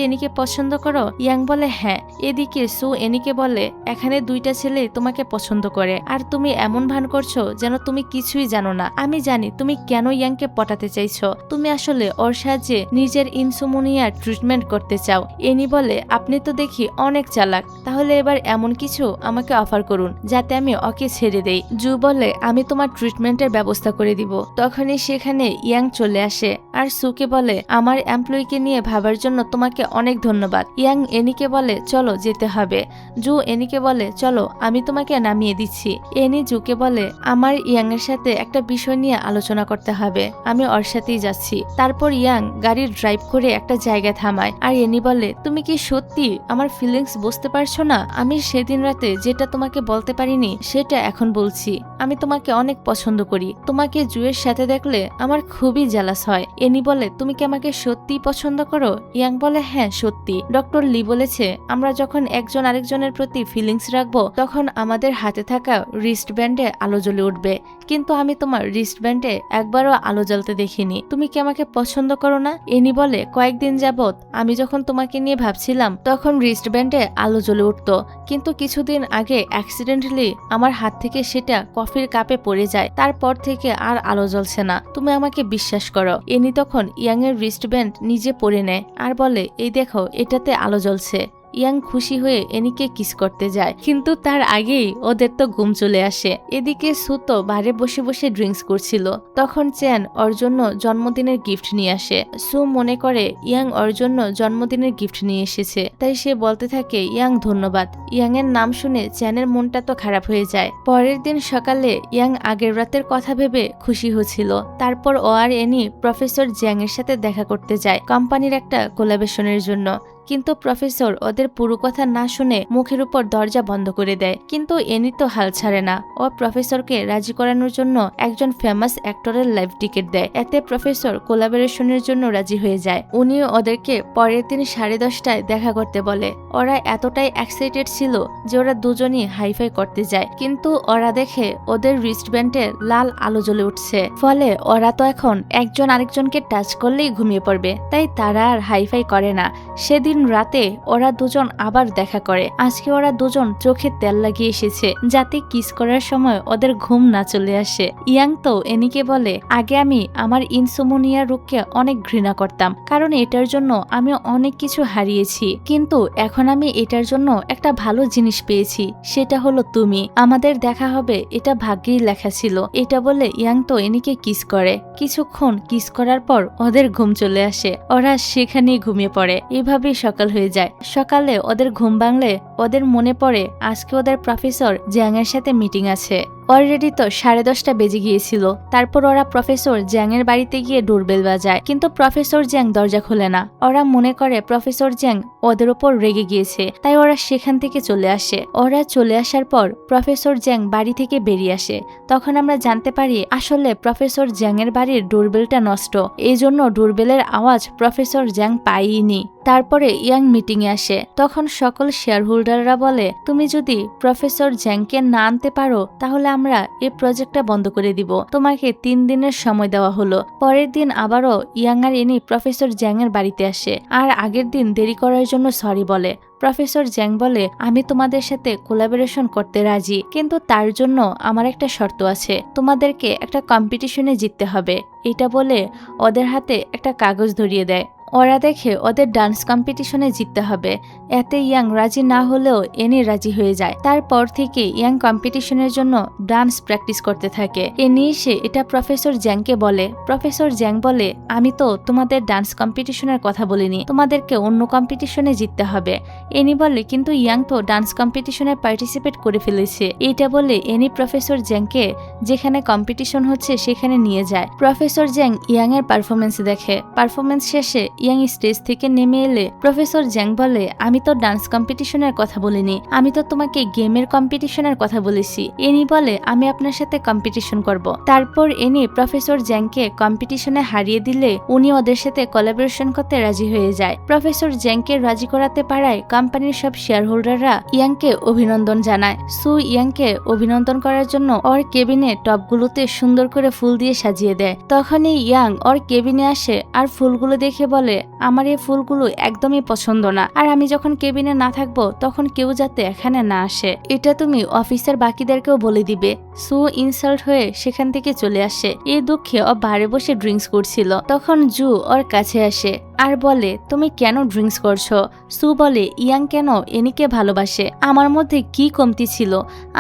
এনিকে পছন্দ করো? ইয়াং বলে হ্যাঁ। এদিকে সু এনিকে বলে, এখানে দুইটা ছেলে তোমাকে পছন্দ করে, আর তুমি এমন ভান করছো যেন তুমি কিছুই জানো না। আমি জানি তুমি কেন ইয়াংকে পটাতে চাইছো। তুমি আসলে ওর সাহায্যে নিজের ইনসোমনিয়ার ট্রিটমেন্ট করতে চাও। এনি বলে, আপনি তো দেখি অনেক চালাক, তাহলে এবার এমন কিছু আমাকে অফার করুন যাতে আমি ওকে ছেড়ে দেই। জু বলে, আমি তোমার ট্রিটমেন্টের ব্যবস্থা করে দিব। তখনই সেখানে ইয়াং চলে আসে আর সুকে বলে, আমার এমপ্লয়িকে নিয়ে ভাবার জন্য তোমাকে অনেক ধন্যবাদ। ইয়াং এনিকে বলে, চলো যেতে হবে। জু এনিকে বলে, চলো আমি তোমাকে নামিয়ে দিচ্ছি। এনি জুকে বলে, আমার ইয়াং এর সাথে একটা বিষয় নিয়ে আলোচনা করতে হবে, আমি ওর সাথেই যাচ্ছি। তারপর ইয়াং গাড়ি ড্রাইভ করে একটা জায়গায় থামায় আর এনি বলে, তুমি কি সত্যি আমার ফিলিংস বুঝতে পারছো না? আমি সেদিন রাতে যেটা তোমাকে বলতে পারিনি সেটা এখন বলছি। আমি তোমাকে অনেক পছন্দ করি। তোমাকে জুয়ের সাথে দেখলে আমার খুবই জেলাস হয়। এনি বলে, তুমি কি আমাকে সত্যি পছন্দ করো? ইয়াং বলে, হ্যাঁ সত্যি। ডক্টর লি বলেছে আমরা যখন একজন আরেকজনের প্রতি ফিলিংস রাখবো তখন আমাদের হাতে থাকা রিস্ট ব্যান্ডে আলো জ্বলে উঠবে, কিন্তু আমি তোমার রিস্ট ব্যান্ডে একবারও আলো জ্বলতে দেখিনি। তুমি কি আমাকে পছন্দ করো না? এনি বলে, কয়েকদিন যাবত আমি যখন তোমাকে নিয়ে ভাবছিলাম তখন রিস্ট ব্যান্ডে আলো জ্বলে উঠতো, কিন্তু কিছুদিন আগে অ্যাক্সিডেন্টালি আমার হাত থেকে সেটা কফির কাপে পড়ে যায়, তারপর থেকে আর আলো জ্বলছে না। তুমি আমাকে বিশ্বাস করো। এনি তখন ইয়াং এর রিস্ট ব্যান্ড নিজে পরে নেয় আর বলে, এই দেখো এটাতে আলো জ্বলছে। ইয়াং খুশি হয়ে এনিকে কিস করতে যায়, কিন্তু তার আগেই ওদের তো ঘুম চলে আসে। এদিকে সুতো বারে বসে বসে ড্রিঙ্কস করছিল। তখন চ্যান ওর জন্য জন্মদিনের গিফট নিয়ে আসে। সু মনে করে ইয়াং ওর জন্য জন্মদিনের গিফট নিয়ে এসেছে, তাই সে বলতে থাকে, ইয়াং ধন্যবাদ। ইয়াং এর নাম শুনে চ্যানের মনটা তো খারাপ হয়ে যায়। পরের দিন সকালে ইয়াং আগের রাতের কথা ভেবে খুশি হচ্ছিল। তারপর ও আর এনি প্রফেসর জ্যাং এর সাথে দেখা করতে যায় কোম্পানির একটা কোলাবরেশনের জন্য, কিন্তু প্রফেসর ওদের পুরো কথা না শুনে মুখের উপর দরজা বন্ধ করে দেয়। কিন্তু এনি তো হাল ছাড়ে না। ও প্রফেসরকে রাজি করানোর জন্য একজন ফেমাস অ্যাক্টরের লাইভ টিকিট দেয়। এতে প্রফেসর কোলাবরেশনের জন্য রাজি হয়ে যায়। উনি ওদেরকে পরের দিন 10:30টায় দেখা করতে বলে। ওরা এতটাই এক্সাইটেড ছিল যে ওরা দুজনই হাইফাই করতে যায়, কিন্তু ওরা দেখে ওদের রিস্টব্যান্ডে লাল আলো জ্বলে উঠছে। ফলে ওরা তো এখন একজন আরেকজনকে টাচ করলেই ঘুমিয়ে পড়বে, তাই তারা আর হাইফাই করে না। সেদিন রাতে ওরা দুজন আবার দেখা করে। আজকে ওরা দুজন চোখে তেল লাগিয়ে এসেছে যাতে কিস করার সময় ওদের ঘুম না চলে আসে। ইয়াং তো এনিকে বলে, আগে আমি আমার ইনসোমনিয়া রোগকে অনেক ঘৃণা করতাম, কারণ এটার জন্য আমি অনেক কিছু হারিয়েছি, কিন্তু এখন আমি এটার জন্য একটা ভালো জিনিস পেয়েছি, সেটা হলো তুমি। আমাদের দেখা হবে এটা ভাগ্যেই লেখা ছিল। এটা বলে ইয়াং তো এনিকে কিস করে। কিছুক্ষণ কিস করার পর ওদের ঘুম চলে আসে। ওরা সেখানেই ঘুমিয়ে পড়ে। এভাবে সকাল হয়ে যায়। সকালে ওদের ঘুম ভাঙলে ওদের মনে পড়ে আজকে ওদের প্রফেসর জ্যাং এর সাথে মিটিং আছে। অলরেডি তো 10:30 বেজে গিয়েছিল। তারপর ওরা প্রফেসর জ্যাং এর বাড়িতে গিয়ে ডোরবেল বাজায়, কিন্তু প্রফেসর জ্যাং দরজা খোলে না। ওরা মনে করে প্রফেসর জ্যাং ওদের উপর রেগে গিয়েছে, তাই ওরা সেখান থেকে চলে আসে। ওরা চলে আসার পর প্রফেসর জ্যাং বাড়ি থেকে বেরিয়ে আসে। তখন আমরা জানতে পারি আসলে প্রফেসর জ্যাং এর বাড়ির ডোরবেলটা নষ্ট, এই জন্য ডোরবেলের আওয়াজ প্রফেসর জ্যাং পায়নি। তারপরে ইয়াং মিটিং এ আসে। তখন সকল শেয়ার হোল্ডাররা বলে, তুমি যদি প্রফেসর জ্যাংকে না আনতে পারো তাহলে আমরা এই প্রজেক্টটা বন্ধ করে দিব। তোমাকে 3 দিনের সময় দেওয়া হলো। পরের দিন আবারও ইয়াং আর এনি প্রফেসর জ্যাং এর বাড়িতে আসে আর আগের দিন দেরি করার জন্য সরি বলে। প্রফেসর জ্যাং বলে, আমি তোমাদের সাথে কোলাবরেশন করতে রাজি, কিন্তু তার জন্য আমার একটা শর্ত আছে, তোমাদেরকে একটা কম্পিটিশনে জিততে হবে। এটা বলে ওদের হাতে একটা কাগজ ধরিয়ে দেয়। ওরা দেখে ওদের ডান্স কম্পিটিশনে জিততে হবে। এতে ইয়াং রাজি না হলেও এনি রাজি হয়ে যায়। তারপর থেকে ইয়াং কম্পিটিশনের জন্য ডান্স প্র্যাকটিস করতে থাকে। এনি এসে এটা প্রফেসর জ্যাংকে বলে। প্রফেসর জ্যাং বলে, আমি তো তোমাদের ডান্স কম্পিটিশনের কথা বলিনি, তোমাদেরকে অন্য কম্পিটিশনে জিততে হবে। এনি বলে, কিন্তু ইয়াং তো ডান্স কম্পিটিশনে পার্টিসিপেট করে ফেলেছে। এইটা বলে এনি প্রফেসর জ্যাংকে যেখানে কম্পিটিশন হচ্ছে সেখানে নিয়ে যায়। প্রফেসর জ্যাং ইয়াং এর পারফরমেন্স দেখে। পারফরমেন্স শেষে ইয়াং স্টেজ থেকে নেমে এলে প্রফেসর জ্যাং বলে, আমি তো ডান্স কম্পিটিশনের কথা বলিনি, আমি তো তোমাকে গেমের কম্পিটিশনের কথা বলেছি। এনি বলে, আমি আপনার সাথে কম্পিটিশন করব। তারপর এনি প্রফেসর জ্যাংকে কম্পিটিশনে হারিয়ে দিলে উনি ওদের সাথে কোলাবোরেশন করতে রাজি হয়ে যায়। প্রফেসর জ্যাংকে রাজি করাতে পারায় কোম্পানির সব শেয়ার হোল্ডাররা ইয়াংকে অভিনন্দন জানায়। সু ইয়াংকে অভিনন্দন করার জন্য ওর কেবিনে টপগুলোতে সুন্দর করে ফুল দিয়ে সাজিয়ে দেয়। তখনই ইয়াং ওর কেবিনে আসে আর ফুলগুলো দেখে বলে, আমার এই ফুলগুলো একদমই পছন্দ না, আর আমি যখন কেবিনে না থাকবো তখন কেউ যাতে এখানে না আসে, এটা তুমি অফিসের বাকিদেরকেও বলে দিবে। সু ইনসাল্ট হয়ে সেখান থেকে চলে আসে। এই দুঃখে ও বারে বসে ড্রিঙ্কস করছিল। তখন জু ওর কাছে আসে আর বলে, তুমি কেন ড্রিঙ্কস করছো? সু বলে, ইয়াং কেন এনিকে ভালোবাসে, আমার মধ্যে কি কমতি ছিল,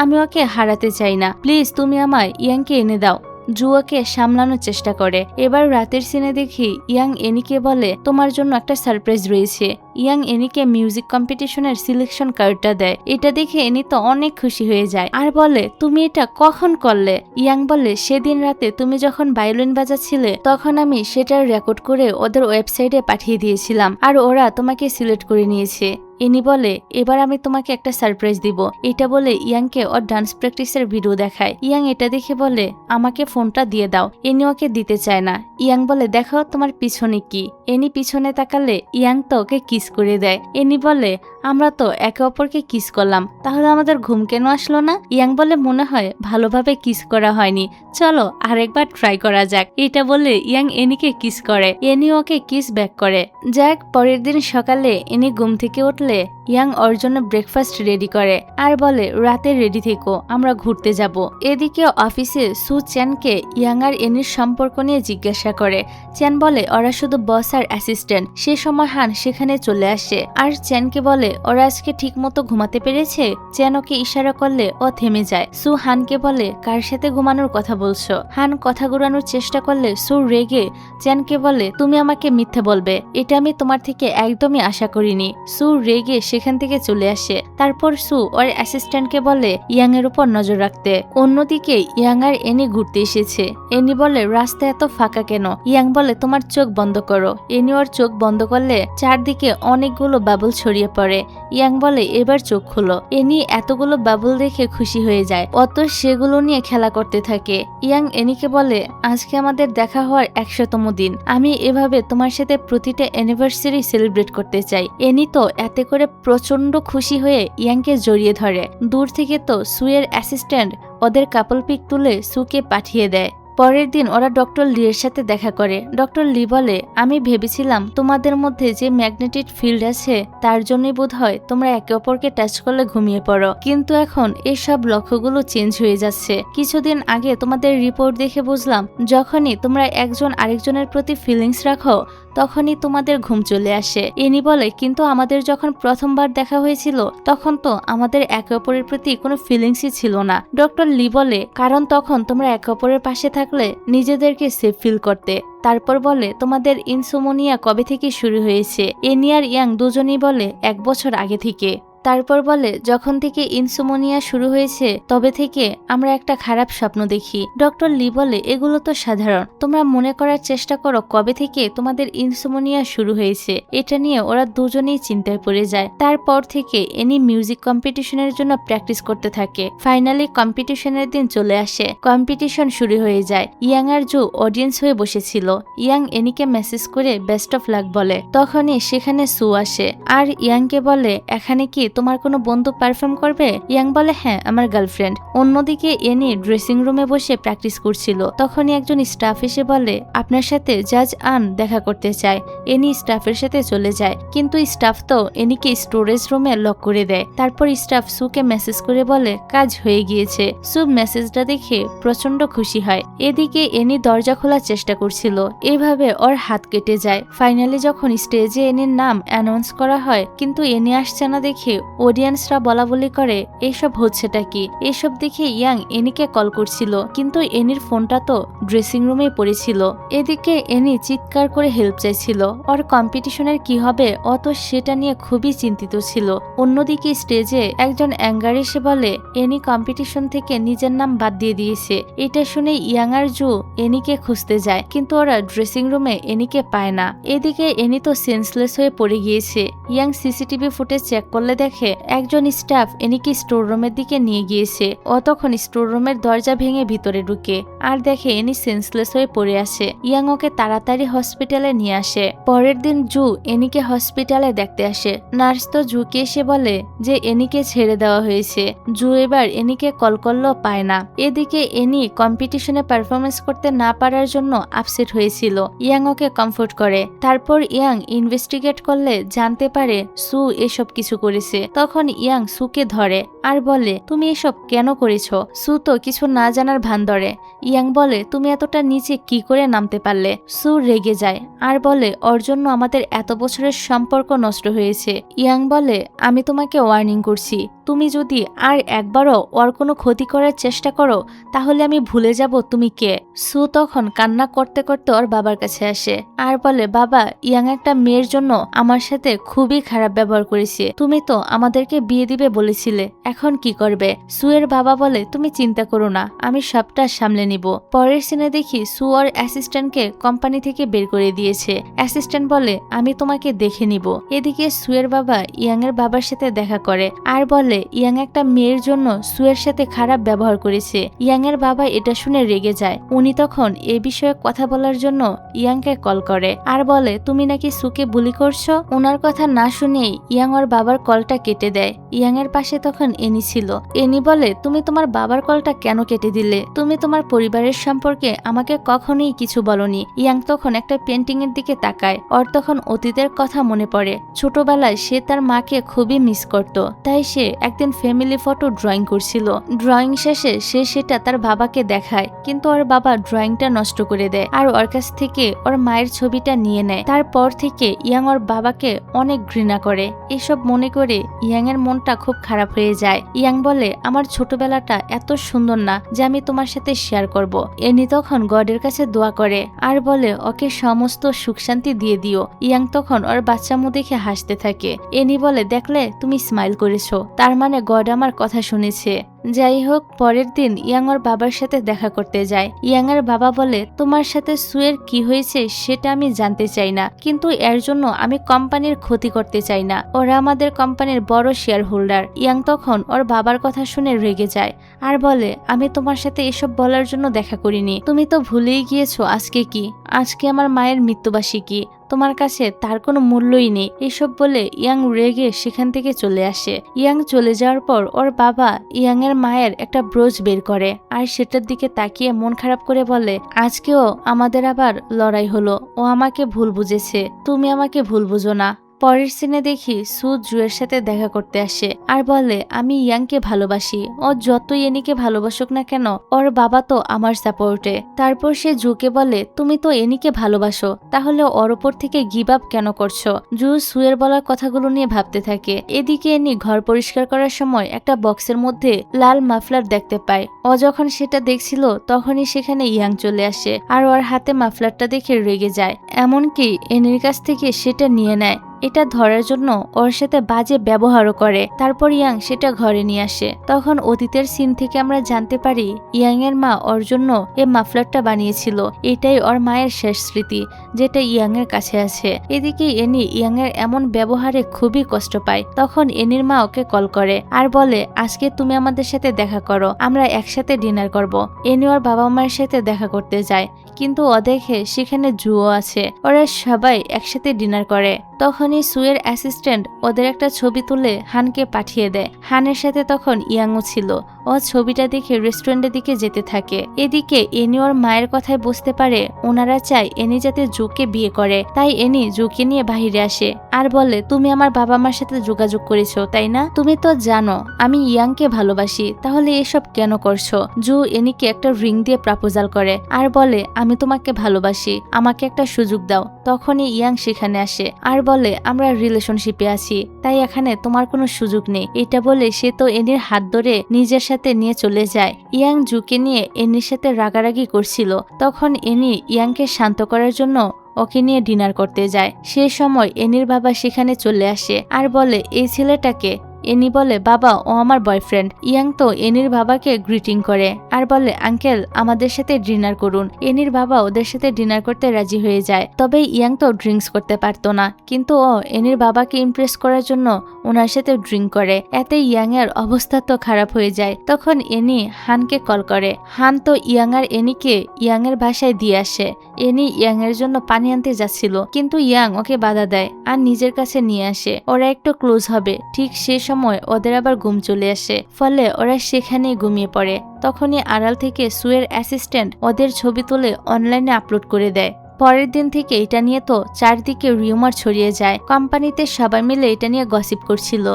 আমি ওকে হারাতে চাই না, প্লিজ তুমি আমায় ইয়াংকে এনে দাও। জুয়াকে সামলানোর চেষ্টা করে। এবার রাতের সিনে দেখি ইয়াং এনিকে বলে, তোমার জন্য একটা সারপ্রাইজ রয়েছে। ইয়াং এনিকে মিউজিক কম্পিটিশনের সিলেকশন কার্ডটা দেয়। এটা দেখে এনি তো অনেক খুশি হয়ে যায় আর বলে, তুমি এটা কখন করলে? ইয়াং বলে, সেদিন রাতে তুমি যখন ভায়োলিন বাজাচ্ছিলে তখন আমি সেটার রেকর্ড করে ওদের ওয়েবসাইটে পাঠিয়ে দিয়েছিলাম আর ওরা তোমাকে সিলেক্ট করে নিয়েছে। এনি বলে, এবার আমি তোমাকে একটা সারপ্রাইজ দিব। এটা বলে ইয়াংকে ওর ডান্স প্র্যাকটিসের ভিডিও দেখায়। ইয়াং এটা দেখে বলে, আমাকে ফোনটা দিয়ে দাও। এনি ওকে দিতে চায় না। ইয়াং বলে, দেখো তোমার পিছনে কি। এনি পিছনে তাকালে ইয়াং তো ওকে কিস করে দেয়। এনি বলে, আমরা তো একে অপরকে কিস করলাম, তাহলে আমাদের ঘুম কেন আসলো না? ইয়াং বলে, মনে হয় ভালোভাবে কিস করা হয়নি, চলো আরেকবার ট্রাই করা যাক। এটা বলে ইয়াং এনিকে কিস করে। এনি ওকে কিস ব্যাক করে। যাক, পরের দিন সকালে এনি ঘুম থেকে উঠলে ইয়াং ওর জন্য ব্রেকফাস্ট রেডি করে আর বলে, রাতে রেডি থেকো, আমরা ঘুরতে যাব। এদিকে অফিসে সু চ্যানকে ইয়াং আর এনির সম্পর্ক নিয়ে জিজ্ঞাসা করে। চ্যান বলে, ওরা শুধু বস আর অ্যাসিস্ট্যান্ট। সে সময় হান সেখানে চলে আসে আর চ্যানকে বলে, ওরা আজকে ঠিক মতো ঘুমাতে পেরেছে? চ্যান ওকে ইশারা করলে ও থেমে যায়। সু হানকে বলে, কার সাথে ঘুমানোর কথা বলছো? হান কথা ঘুরানোর চেষ্টা করলে সু রেগে চ্যানকে বলে, তুমি আমাকে মিথ্যে বলবে, এটা আমি তোমার থেকে একদমই আশা করিনি। সু রেগে সেখান থেকে চলে আসে। তারপর সু ওর অ্যাসিস্ট্যান্টকে বলে ইয়াং এর উপর নজর রাখতে। অন্যদিকে ইয়াং আর এনি ঘুরতে এসেছে। এনি বলে, রাস্তা এত ফাঁকা কেন? ইয়াং বলে, তোমার চোখ বন্ধ করো। এনি ওর চোখ বন্ধ করলে চারদিকে অনেকগুলো বাবল ছড়িয়ে পড়ে। ইয়াং বলে, এবার চোখ খুলো। এনি এতগুলো বাবল দেখে খুশি হয়ে যায়। অত সেগুলো নিয়ে খেলা করতে থাকে। ইয়াং এনিকে বলে, আজকে আমাদের দেখা হওয়ার 100তম দিন, আমি এভাবে তোমার সাথে প্রতিটা অ্যানিভার্সারি সেলিব্রেট করতে চাই। এনি তো এতে করে প্রচন্ড খুশি হয়ে ইয়াংকে জড়িয়ে ধরে। দূর থেকে তো সুয়ের অ্যাসিস্ট্যান্ট ওদের কাপল পিক তুলে সুকে পাঠিয়ে দেয়। পরের দিন ওরা ডক্টর লি এর সাথে দেখা করে। ডক্টর লি বলে, আমি ভেবেছিলাম তোমাদের মধ্যে যে ম্যাগনেটিক ফিল্ড আছে তার জন্যই বোধহয় তোমরা একে অপরকে টাচ করলে ঘুমিয়ে পড়ো, কিন্তু এখন এসব লক্ষ্যগুলো চেঞ্জ হয়ে যাচ্ছে। কিছুদিন আগে তোমাদের রিপোর্ট দেখে বুঝলাম যখনই তোমরা একজন আরেকজনের প্রতি ফিলিংস রাখো তখনই তোমাদের ঘুম চলে আসে। এনি বলে, কিন্তু আমাদের যখন প্রথমবার দেখা হয়েছিল তখন তো আমাদের একে অপরের প্রতি কোনো ফিলিংসই ছিল না। ডক্টর লি বলে, কারণ তখন তোমরা একে অপরের পাশে থাকলে নিজেদেরকে সেফ ফিল করতে। তারপর বলে, তোমাদের ইনসোমনিয়া কবে থেকে শুরু হয়েছে? এনি আর ইয়াং দুজনেই বলে 1 বছর আগে থেকে। তারপর বলে, যখন থেকে ইনসোমনিয়া শুরু হয়েছে তবে থেকে আমরা একটা খারাপ স্বপ্ন দেখি। ডক্টর লি বলে, এগুলো তো সাধারণ, তোমরা মনে করার চেষ্টা করো কবে থেকে তোমাদের ইনসোমনিয়া শুরু হয়েছে। এটা নিয়ে ওরা দুজনেই চিন্তায় পড়ে যায়। তারপর থেকে এনি মিউজিক কম্পিটিশনের জন্য প্র্যাকটিস করতে থাকে। ফাইনালি কম্পিটিশনের দিন চলে আসে। কম্পিটিশন শুরু হয়ে যায়। ইয়াং আর জু অডিয়েন্স হয়ে বসেছিল। ইয়াং এনিকে মেসেজ করে বেস্ট অফ লাক বলে। তখনই সেখানে সু আসে আর ইয়াংকে বলে, এখানে কি তোমার কোনো বন্ধু পারফর্ম করবে? ইয়াং বলে হ্যাঁ, আমার গার্লফ্রেন্ড। অন্যদিকে এনি ড্রেসিং রুমে বসে প্র্যাকটিস করছিল। তখনই একজন স্টাফ এসে বলে আপনার সাথে জাজ আন দেখা করতে চায়। এনি স্টাফের সাথে চলে যায়, কিন্তু স্টাফ তো এনিকে স্টোরেজ রুমে লক করে দেয়। তারপর স্টাফ সুকে মেসেজ করে বলে কাজ হয়ে গিয়েছে। সু মেসেজটা দেখে প্রচন্ড খুশি হয়। এদিকে এনি দরজা খোলার চেষ্টা করছিল, এভাবে ওর হাত কেটে যায়। ফাইনালি যখন স্টেজে এনির নাম অ্যানাউন্স করা হয়, কিন্তু এনি আসছে না দেখে অডিয়েন্সরা বলা বলি করে এইসব হচ্ছেটা কি। এসব দেখে ইয়াং এনিকে কল করছিল, কিন্তু এনির ফোনটা তো ড্রেসিং রুমে পড়েছিল। এদিকে এনি চিৎকার করে হেল্প চাইছিল। ওর কম্পিটিশনের কি হবে ও তো সেটা নিয়ে খুবই চিন্তিত ছিল। অন্যদিকে স্টেজে একজন অ্যাঙ্গার এসে বলে এনি কম্পিটিশন থেকে নিজের নাম বাদ দিয়ে দিয়েছে। এটা শুনে ইয়াং আর জু এনিকে খুঁজতে যায়, কিন্তু ওরা ড্রেসিং রুমে এনিকে পায় না। এদিকে এনি তো সেন্সলেস হয়ে পড়ে গিয়েছে। ইয়াং সিসিটিভি ফুটেজ চেক করলে দেখে একজন স্টাফ এনিকে স্টোর রুমের দিকে নিয়ে গিয়েছে। ও তখন স্টোর রুমের দরজা ভেঙে ভিতরে ঢুকে আর দেখে এনি সেন্সলেস হয়ে পড়ে আসে। ইয়াং ওকে তাড়াতাড়ি হসপিটালে নিয়ে আসে। পরের দিন জু এনিকে হসপিটালে দেখতে আসে। নার্স তো জুকে এসে বলে যে এনিকে ছেড়ে দেওয়া হয়েছে। জু এবার এনিকে কল করলেও পায় না। এদিকে এনি কম্পিটিশনে পারফরমেন্স করতে না পারার জন্য আপসেট হয়েছিল। ইয়াং ওকে কমফোর্ট করে। তারপর ইয়াং ইনভেস্টিগেট করলে জানতে পারে সু এসব কিছু করেছে। তখন ইয়াং সুকে ধরে আর বলে তুমি এসব কেন করেছো? সু তো কিছু না জানার ভান ধরে। ইয়াং বলে তুমি এতটা নিচে কি করে নামতে পারলে? সু রেগে যায় আর বলে ওর জন্য আমাদের এত বছরের সম্পর্ক নষ্ট হয়েছে। ইয়াং বলে আমি তোমাকে ওয়ার্নিং করছি, তুমি যদি আর একবারও ওর কোনো ক্ষতি করার চেষ্টা করো তাহলে আমি ভুলে যাব তুমি কে। সু তখন কান্না করতে করতে ওর বাবার কাছে আসে আর বলে বাবা, ইয়াং একটা মেয়ের জন্য আমার সাথে খুবই খারাপ ব্যবহার করেছে। তুমি তো আমাদেরকে বিয়ে দিবে বলেছিলে, এখন কি করবে? সু এর বাবা বলে তুমি চিন্তা করো না, আমি সবটা সামলে নিব। পরের সিনে দেখি সু ওর অ্যাসিস্ট্যান্টকে কোম্পানি থেকে বের করে দিয়েছে। অ্যাসিস্ট্যান্ট বলে আমি তোমাকে দেখে নিব। এদিকে সু এর বাবা ইয়াং এর বাবার সাথে দেখা করে আর বলে ইয়াং একটা মেয়ের জন্য সু এর সাথে খারাপ ব্যবহার করেছে। ইয়াং এর বাবা এটা শুনে রেগে যায়। উনি তখন এ বিষয়ে কথা বলার জন্য ইয়াংকে কল করে আর বলে তুমি নাকি সুকে বুলি করছো। ওনার কথা না শুনেই ইয়াং ওর বাবার কলটা কেটে দেয়। ইয়াং এর পাশে তখন এনি ছিল। এনি বলে তুমি তোমার বাবার কলটা কেন কেটে দিলে? তুমি তোমার পরিবারের সম্পর্কে আমাকে কখনোই কিছু বলনি। ইয়াং তখন একটা পেন্টিং এর দিকে তাকায়। ওর তখন অতীতের কথা মনে পড়ে। ছোটবেলায় সে তার মাকে খুবই মিস করত, তাই সে একদিন ফ্যামিলি ফটো ড্রয়িং করছিল। ড্রয়িং শেষে সে সেটা তার বাবাকে দেখায়, কিন্তু ওর বাবা ড্রয়িংটা নষ্ট করে দেয় আর ওর কাছ থেকে ওর মায়ের ছবিটা নিয়ে নেয়। তারপর থেকে ইয়াং ওর বাবাকে অনেক ঘৃণা করে। এসব মনে করে ইয়াং এর মনটা খুব খারাপ হয়ে যায়। ইয়াং বলে আমার ছোটবেলাটা এত সুন্দর না যে আমি তোমার সাথে শেয়ার করব। এনি তখন গডের কাছে দোয়া করে আর বলে ওকে সমস্ত সুখ শান্তি দিয়ে দিও। ইয়াং তখন ওর বাচ্চামো দেখে হাসতে থাকে। এনি বলে দেখলে তুমি স্মাইল করেছো, তার মানে গড আমার কথা শুনেছে। যাই হোক, পরের দিন ইয়াং ওর বাবার সাথে দেখা করতে যায়। ইয়াং এর বাবা বলে তোমার সাথে সুয়ের কি হয়েছে সেটা আমি জানতে চাই না, কিন্তু এর জন্য আমি কোম্পানির ক্ষতি করতে চাই না। ওরা আমাদের কোম্পানির বড় শেয়ার হোল্ডার। ইয়াং তখন ওর বাবার কথা শুনে রেগে যায় আর বলে আমি তোমার সাথে এসব বলার জন্য দেখা করিনি। তুমি তো ভুলেই গিয়েছো আজকে কি? আজকে আমার মায়ের মৃত্যুবার্ষিকী। তোমার কাছে তার কোনো মূল্যই নেই। এসব বলে ইয়াং রেগে সেখান থেকে চলে আসে। ইয়াং চলে যাওয়ার পর ওর বাবা ইয়াং এর মায়ের একটা ব্রোচ বের করে আর সেটার দিকে তাকিয়ে মন খারাপ করে বলে আজকেও আমাদের আবার লড়াই হলো। ও আমাকে ভুল বুঝেছে, তুমি আমাকে ভুল বুঝো না। পরের সিনে দেখি সু জুয়ের সাথে দেখা করতে আসে আর বলে আমি ইয়াংকে ভালোবাসি। ও যতই এনিকে ভালোবাসুক না কেন, ওর বাবা তো আমার সাপোর্টে। তারপর সে জুকে বলে তুমি তো এনিকে ভালোবাসো, তাহলে ওর ওপর থেকে গিভ আপ কেন করছো? জু সুয়ের বলার কথাগুলো নিয়ে ভাবতে থাকে। এদিকে এনি ঘর পরিষ্কার করার সময় একটা বক্সের মধ্যে লাল মাফলার দেখতে পায়। ও যখন সেটা দেখছিল তখনই সেখানে ইয়াং চলে আসে আর ওর হাতে মাফলারটা দেখে রেগে যায়। এমনকি এনির কাছ থেকে সেটা নিয়ে নেয়। এটা ধরার জন্য ওর সাথে বাজে ব্যবহারও করে। তারপর ইয়াং সেটা ঘরে নিয়ে আসে। তখন অতীতের সিন থেকে আমরা জানতে পারি ইয়াং এর মা ওর জন্য এই মাফলারটা বানিয়েছিল। এটাই ওর মায়ের শেষ স্মৃতি যেটা ইয়াং এর কাছে আছে। এদিকে এনি ইয়াং এর এমন ব্যবহারে খুবই কষ্ট পায়। তখন এনির মা ওকে কল করে আর বলে আজকে তুমি আমাদের সাথে দেখা করো, আমরা একসাথে ডিনার করব। এনি ওর বাবা মায়ের সাথে দেখা করতে যায়, কিন্তু ও দেখে সেখানে জুও আছে। আসে। ওরা সবাই একসাথে ডিনার করে। তখনই সুয়ের অ্যাসিস্ট্যান্ট ওদের একটা ছবি তুলে হানকে পাঠিয়ে দেয়। হানের সাথে তখন ইয়াংও ছিল। ও ছবিটা দেখে রেস্টুরেন্টের দিকে যেতে থাকে। এদিকে এনি ওর মায়ের কথায় বুঝতে পারে ওনারা চায় এনি যাতে জুকে বিয়ে করে, তাই এনি জুকে নিয়ে বাহিরে আসে আর বলে, তুমি আমার বাবা মার সাথে যোগাযোগ করেছো তাই না? তুমি তো জানো আমি ইয়াংকে ভালোবাসি, তাহলে এসব কেন করছো? জু এনিকে একটা রিং দিয়ে প্রপোজাল করে আর বলে, আমি তোমাকে ভালোবাসি, আমাকে একটা সুযোগ দাও। তখনই ইয়াং সেখানে আসে আর বলে, আমরা রিলেশনশিপে আছি, তাই এখানে তোমার কোনো সুযোগ নেই। এটা বলে সে তো এনির হাত ধরে নিজের সাথে নিয়ে চলে যায়। ইয়াং জুকে নিয়ে এনির সাথে রাগারাগি করছিল। তখন এনি ইয়াংকে শান্ত করার জন্য ওকে নিয়ে ডিনার করতে যায়। সে সময় এনির বাবা সেখানে চলে আসে আর বলে, এই ছেলেটাকে? এনি বলে, বাবা ও আমার বয়ফ্রেন্ড। ইয়াং তো এনির বাবাকে গ্রিটিং করে আর বলে, আঙ্কেল আমাদের সাথে ডিনার করুন। এনির বাবা ওদের সাথে ডিনার করতে রাজি হয়ে যায়। তবে ইয়াং তো ড্রিঙ্কস করতে পারতো না, কিন্তু ও এনির বাবাকে ইমপ্রেস করার জন্য ওনার সাথে ড্রিঙ্ক করে। এতে ইয়াং এর অবস্থা তো খারাপ হয়ে যায়। তখন এনি হানকে কল করে। হান তো ইয়াং আর এনিকে ইয়াং এর বাসায় দিয়ে আসে। এনি ইয়াং এর জন্য পানি আনতে যাচ্ছিল, কিন্তু ইয়াং ওকে বাধা দেয় আর নিজের কাছে নিয়ে আসে। ওরা একটু ক্লোজ হবে, ঠিক সে সময় ওদের আবার ঘুম চলে আসে, ফলে ওরা সেখানেই ঘুমিয়ে পড়ে। তখনই আড়াল থেকে সুয়ের অ্যাসিস্ট্যান্ট ওদের ছবি তুলে অনলাইনে আপলোড করে দেয়। পরের দিন থেকে এটা নিয়ে তো চারদিকে রিউমার ছড়িয়ে যায়। কোম্পানিতে সবাই মিলে এটা নিয়ে গসিপ করছিল।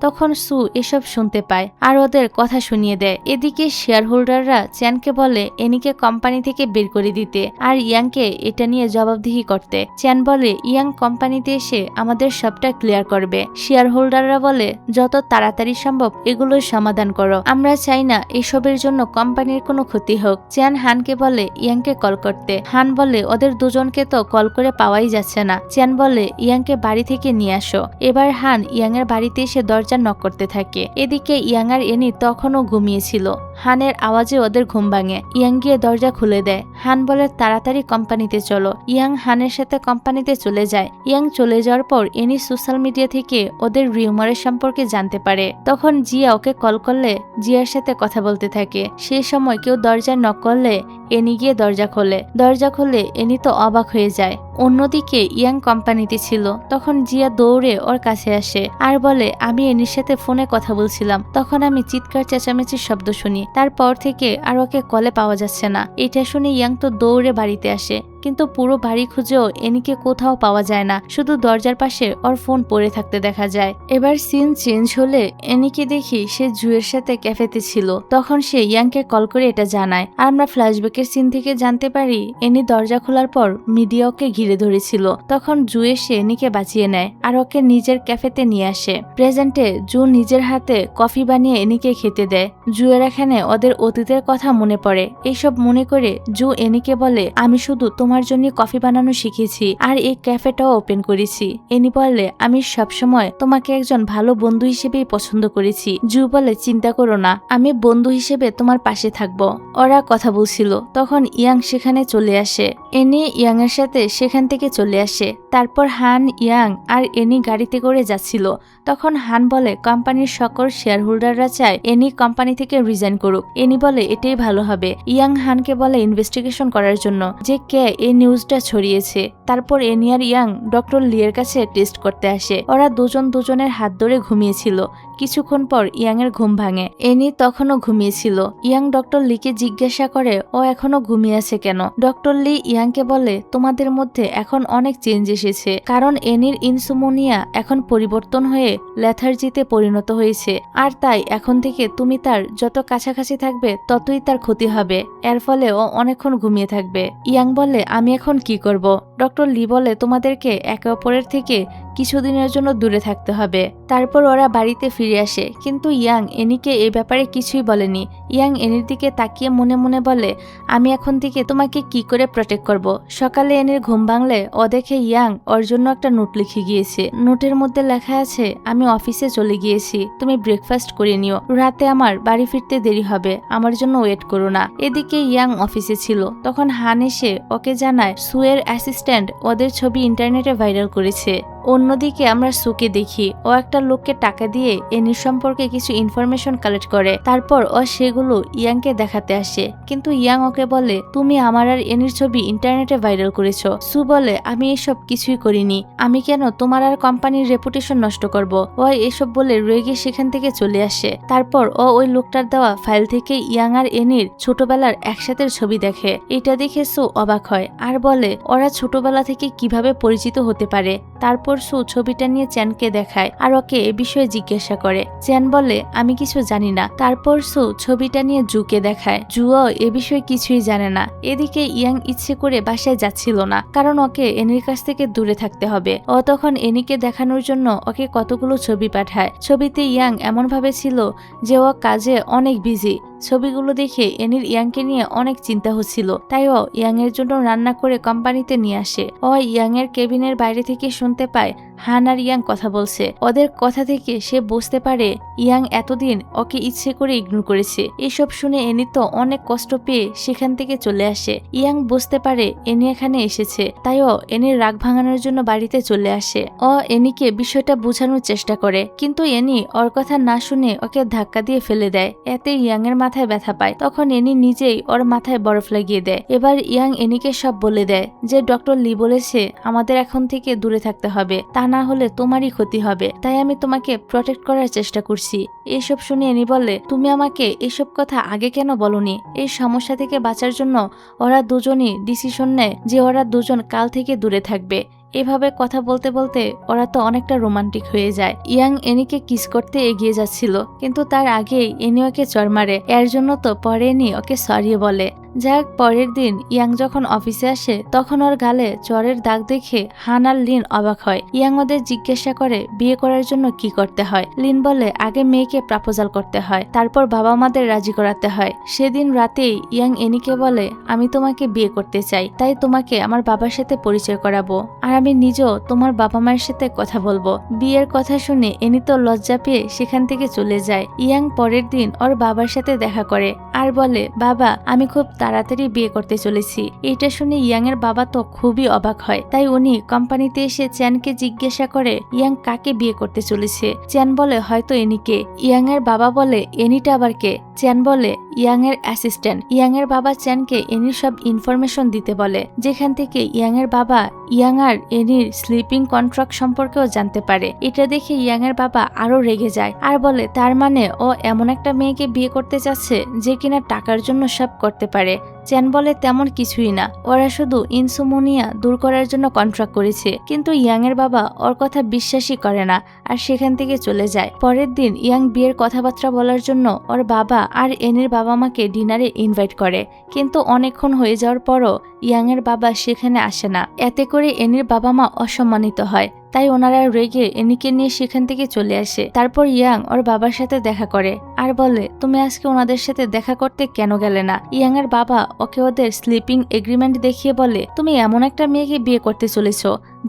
তখন সু এসব শুনতে পায় আর ওদের কথা শুনিয়ে দেয়। এদিকে শেয়ার হোল্ডাররা চ্যানকে বলে এনিকে কোম্পানি থেকে বের করে দিতে আর ইয়াংকে এটা নিয়ে জবাবদিহি করতে। চ্যান বলে, ইয়াং কোম্পানিতে এসে আমাদের সবটা ক্লিয়ার করবে। শেয়ার হোল্ডাররা বলে, যত তাড়াতাড়ি সম্ভব এগুলোর সমাধান করো, আমরা চাই না এসবের জন্য কোম্পানির কোনো ক্ষতি হোক। চ্যান হানকে বলে ইয়াংকে কল করতে। হান বলে, ওদের দুজনকে তো কল করে পাওয়াই যাচ্ছে না। চ্যান বলে, ইয়াংকে বাড়ি থেকে নিয়ে আসো। এবার হান ইয়াং এর বাড়িতে এসে দরজা নক করতে থাকে। এদিকে ইয়াং আর এনি তখনও ঘুমিয়েছিল। হানের আওয়াজে ওদের ঘুম ভাঙে। ইয়াং গিয়ে দরজা খুলে দেয়। হান বলে, তাড়াতাড়ি কোম্পানিতে চলো। ইয়াং হানের সাথে কোম্পানিতে চলে যায়। ইয়াং চলে যাওয়ার পর এনি সোশ্যাল মিডিয়া থেকে ওদের রিউমারের সম্পর্কে জানতে পারে। তখন জিয়া ওকে কল করলে জিয়ার সাথে কথা বলতে থাকে। সেই সময় কেউ দরজায় নক করলে এনি গিয়ে দরজা খোলে। দরজা খুলে এনি তো অবাক হয়ে যায়। অন্যদিকে ইয়াং কোম্পানিতে ছিল। তখন জিয়া দৌড়ে ওর কাছে আসে আর বলে, আমি এনির সাথে ফোনে কথা বলছিলাম, তখন আমি চিৎকার চেঁচামেচির শব্দ শুনি। তারপর থেকে আর ওকে কলে পাওয়া যাচ্ছে না। এটা শুনে ইয়াং তো দৌড়ে বাড়িতে আসে, কিন্তু পুরো বাড়ি খুঁজেও এনিকে কোথাও পাওয়া যায় না। শুধু দরজার পাশে ওর ফোন পড়ে থাকতে দেখা যায়। এবার সিন চেঞ্জ হলে এনিকে দেখি সে জুয়ের সাথে ক্যাফেতে ছিল। তখন সে ইয়াংকে কল করে এটা জানায় আর আমরা ফ্ল্যাশব্যাকের সিন থেকে জানতে পারি এনি দরজা খোলার পর মিডিয়া ওকে ঘিরে ধরেছিল। তখন জু এসে এনিকে বাঁচিয়ে নেয় আর ওকে নিজের ক্যাফেতে নিয়ে আসে। প্রেজেন্টে জু নিজের হাতে কফি বানিয়ে এনিকে খেতে দেয়। জুয়ের এখানে ওদের অতীতের কথা মনে পড়ে। এইসব মনে করে জু এনিকে বলে, আমি শুধু তোমার জন্য কফি বানানো শিখেছি আর এই ক্যাফেটাও ওপেন করেছি। এনি বলে, আমি সবসময় তোমাকে একজন ভালো বন্ধু হিসেবেই পছন্দ করেছি। জু বলে, চিন্তা করো না, আমি বন্ধু হিসেবে তোমার পাশে থাকবো। ওরা কথা বলছিল, তখন ইয়াং সেখানে চলে আসে। এনি ইয়াং এর সাথে সেখান থেকে চলে আসে। তারপর হান, ইয়াং আর এনি গাড়িতে করে যাচ্ছিল। তখন হান বলে, কোম্পানির সকল শেয়ার হোল্ডাররা চায় এনি কোম্পানি থেকে রিজাইন করুক। এনি বলে, এটাই ভালো হবে। ইয়াং হানকে বলে ইনভেস্টিগেশন করার জন্য যে কে এই নিউজটা ছড়িয়েছে। তারপর এনি আর ইয়াং ডক্টর লিয়ের কাছে টেস্ট করতে আসে। ওরা দুজন দুজনের হাত ধরে ঘুমিয়েছিল। কিছুক্ষণ পর ইয়াং এর ঘুম ভাঙে। এনি তখনও ঘুমিয়েছিল। ইয়াং ডক্টর লিকে জিজ্ঞাসা করে ও এখনো ঘুমিয়ে আছে কেন। ডক্টর লি ইয়াংকে বলে, তোমাদের মধ্যে এখন অনেক চেঞ্জ এসেছে, কারণ এনির ইনসোমনিয়া এখন পরিবর্তন হয়ে লেথার্জিতে পরিণত হয়েছে, আর তাই এখন থেকে তুমি তার যত কাছাকাছি থাকবে ততই তার ক্ষতি হবে। এর ফলে ও অনেকক্ষণ ঘুমিয়ে থাকবে। ইয়াং বলে, আমি এখন কি করব? ডক্টর লি বলে, তোমাদেরকে একে অপরের থেকে কিছুদিনের জন্য দূরে থাকতে হবে। তারপর ওরা বাড়িতে ফিরে আসে, কিন্তু ইয়াং এনিকে এই ব্যাপারে কিছুই বলেনি। ইয়াং এনির দিকে তাকিয়ে মনে মনে বলে, আমি এখন থেকে তোমাকে কি করে প্রটেক্ট করব। সকালে এনির ঘুম ভাঙলে ও দেখে ইয়াং ওর জন্য একটা নোট লিখে গিয়েছে। নোটের মধ্যে লেখা আছে, আমি অফিসে চলে গিয়েছি, তুমি ব্রেকফাস্ট করে নিও, রাতে আমার বাড়ি ফিরতে দেরি হবে, আমার জন্য ওয়েট করো না। এদিকে ইয়াং অফিসে ছিল। তখন হান এসে ওকে জানায় সুয়ের অ্যাসিস্ট্যান্ট ওদের ছবি ইন্টারনেটে ভাইরাল করেছে। অন্যদিকে আমরা সুকে দেখি ও একটা লোককে টাকা দিয়ে এনির সম্পর্কে কিছু ইনফরমেশন কালেক্ট করে, তারপর ও সেগুলো ইয়াংকে দেখাতে আসে। কিন্তু ইয়াং ওকে বলে তুমি আমার আর এনির ছবি ইন্টারনেটে ভাইরাল করেছো। সু বলে আমি এসব কিছুই করিনি, আমি কেন তোমার আর কোম্পানির রেপুটেশন নষ্ট করব। ও এসব বলে রেগে সেখান থেকে চলে আসে। তারপর ও ওই লোকটার দেওয়া ফাইল থেকে ইয়াং আর এনির ছোটবেলার একসাথে ছবি দেখে। এটা দেখে সু অবাক হয় আর বলে ওরা ছোটবেলা থেকে কিভাবে পরিচিত হতে পারে। তারপর সু ছবিটা নিয়ে চ্যানকে দেখায় আর ওকে এ বিষয়ে জিজ্ঞাসা করে। চ্যান বলে আমি কিছু জানি না। তারপর সু ছবিটা নিয়ে জুকে দেখায়। জুও এ বিষয়ে কিছুই জানে না। এদিকে ইয়াং ইচ্ছে করে বাসায় যাচ্ছিল না, কারণ ওকে এনির কাছ থেকে দূরে থাকতে হবে। ও তখন এনিকে দেখানোর জন্য ওকে কতগুলো ছবি পাঠায়। ছবিতে ইয়াং এমন ভাবে ছিল যে ও কাজে অনেক বিজি। ছবিগুলো দেখে এনির ইয়াংকে নিয়ে অনেক চিন্তা হচ্ছিল, তাই ও ইয়াং এর জন্য রান্না করে কোম্পানিতে নিয়ে আসে। ও ইয়াং এর কেবিনের বাইরে থেকে শুনতে পায় হান আর ইয়াং কথা বলছে। ওদের কথা থেকে সে বুঝতে পারে ইয়াং এতদিন ওকে ইচ্ছে করে ইগনোর করেছে। এসব শুনে এনি তো অনেক কষ্ট পেয়ে সেখান থেকে চলে আসে। ইয়াং বুঝতে পারে এনি এখানে এসেছে, তাই ও এনির রাগ ভাঙানোর জন্য বাড়িতে চলে আসে। ও এনিকে বিষয়টা বোঝানোর চেষ্টা করে, কিন্তু এনি ওর কথা না শুনে ওকে ধাক্কা দিয়ে ফেলে দেয়। এতে ইয়াং এর মাথায় ব্যথা পায়। তখন এনি নিজেই ওর মাথায় বরফ লাগিয়ে দেয়। এবার ইয়াং এনিকে সব বলে দেয় যে ডক্টর লি বলেছে আমাদের এখন থেকে দূরে থাকতে হবে, তা না হলে তোমারই ক্ষতি হবে, তাই আমি তোমাকে প্রটেক্ট করার চেষ্টা করছি। এসব শুনে এনি বলে তুমি আমাকে এসব কথা আগে কেন বলনি। এই সমস্যা থেকে বাঁচার জন্য ওরা দুজনই ডিসিশন নেয় যে ওরা দুজন কাল থেকে দূরে থাকবে। এভাবে কথা বলতে বলতে ওরা তো অনেকটা রোমান্টিক হয়ে যায়। ইয়াং এনিকে কিস করতে এগিয়ে যাচ্ছিল, কিন্তু তার আগেই এনি ওকে চড় মারে। এর জন্য তো পরে এনি ওকে সরি বলে। যাক, পরের দিন ইয়াং যখন অফিসে আসে তখন ওর গালে চরের দাগ দেখে হান আর লিন অবাক হয়। ইয়াং ওদের জিজ্ঞাসা করে বিয়ে করার জন্য কি করতে হয়। লিন বলে আগে মেয়েকে প্রপোজাল করতে হয়, তারপর বাবা মাদের রাজি করাতে হয়। সেদিন রাতেই ইয়াং এনিকে বলে আমি তোমাকে বিয়ে করতে চাই, তাই তোমাকে আমার বাবার সাথে পরিচয় করাবো, আর আমি নিজেও তোমার বাবা মায়ের সাথে কথা বলবো। বিয়ের কথা শুনে এনি তো লজ্জা পেয়ে সেখান থেকে চলে যায়। ইয়াং পরের দিন ওর বাবার সাথে দেখা করে আর বলে বাবা আমি খুব তাড়াতাড়ি বিয়ে করতে চলেছি। এটা শুনে ইয়াং এর বাবা তো খুবই অবাক হয়, তাই উনি কোম্পানিতে এসে চ্যানকে জিজ্ঞাসা করে ইয়াং কাকে বিয়ে করতে চলেছে। চ্যান বলে হয়তো এনিকে। ইয়াং এর বাবা বলে এনিটা আবার কে? চ্যান বলে ইয়াং এর অ্যাসিস্ট্যান্ট। ইয়াং এর বাবা চ্যানকে এনির সব ইনফরমেশন দিতে বলে, যেখান থেকে ইয়াং এর বাবা ইয়াং আর এনির স্লিপিং কন্ট্রাক্ট সম্পর্কেও জানতে পারে। এটা দেখে ইয়াং এর বাবা আরো রেগে যায় আর বলে তার মানে ও এমন একটা মেয়েকে বিয়ে করতে চাচ্ছে যে কিনা টাকার জন্য সব করতে পারে। চ্যান বলে তেমন কিছুই না, ওরা শুধু ইনসোমনিয়া দূর করার জন্য কন্ট্রাক্ট করেছে। কিন্তু ইয়াং এর বাবা ওর কথা বিশ্বাসই করে না আর সেখান থেকে চলে যায়। পরের দিন ইয়াং বিয়ের কথাবার্তা বলার জন্য ওর বাবা আর এনির বাবা মাকে ডিনারে ইনভাইট করে, কিন্তু অনেকক্ষণ হয়ে যাওয়ার পরও ইয়াং এর বাবা সেখানে আসে না। এতে করে এনির বাবা মা অসম্মানিত হয়, তাই ওনারা রেগে এনিকে নিয়ে সেখান থেকে চলে আসে। তারপর ইয়াং ওর বাবার সাথে দেখা করে আর বলে তুমি আজকে ওনাদের সাথে দেখা করতে কেন গেলে না। ইয়াং এর বাবা ওকে ওদের স্লিপিং এগ্রিমেন্ট দেখিয়ে বলে তুমি এমন একটা মেয়েকে বিয়ে করতে চলেছ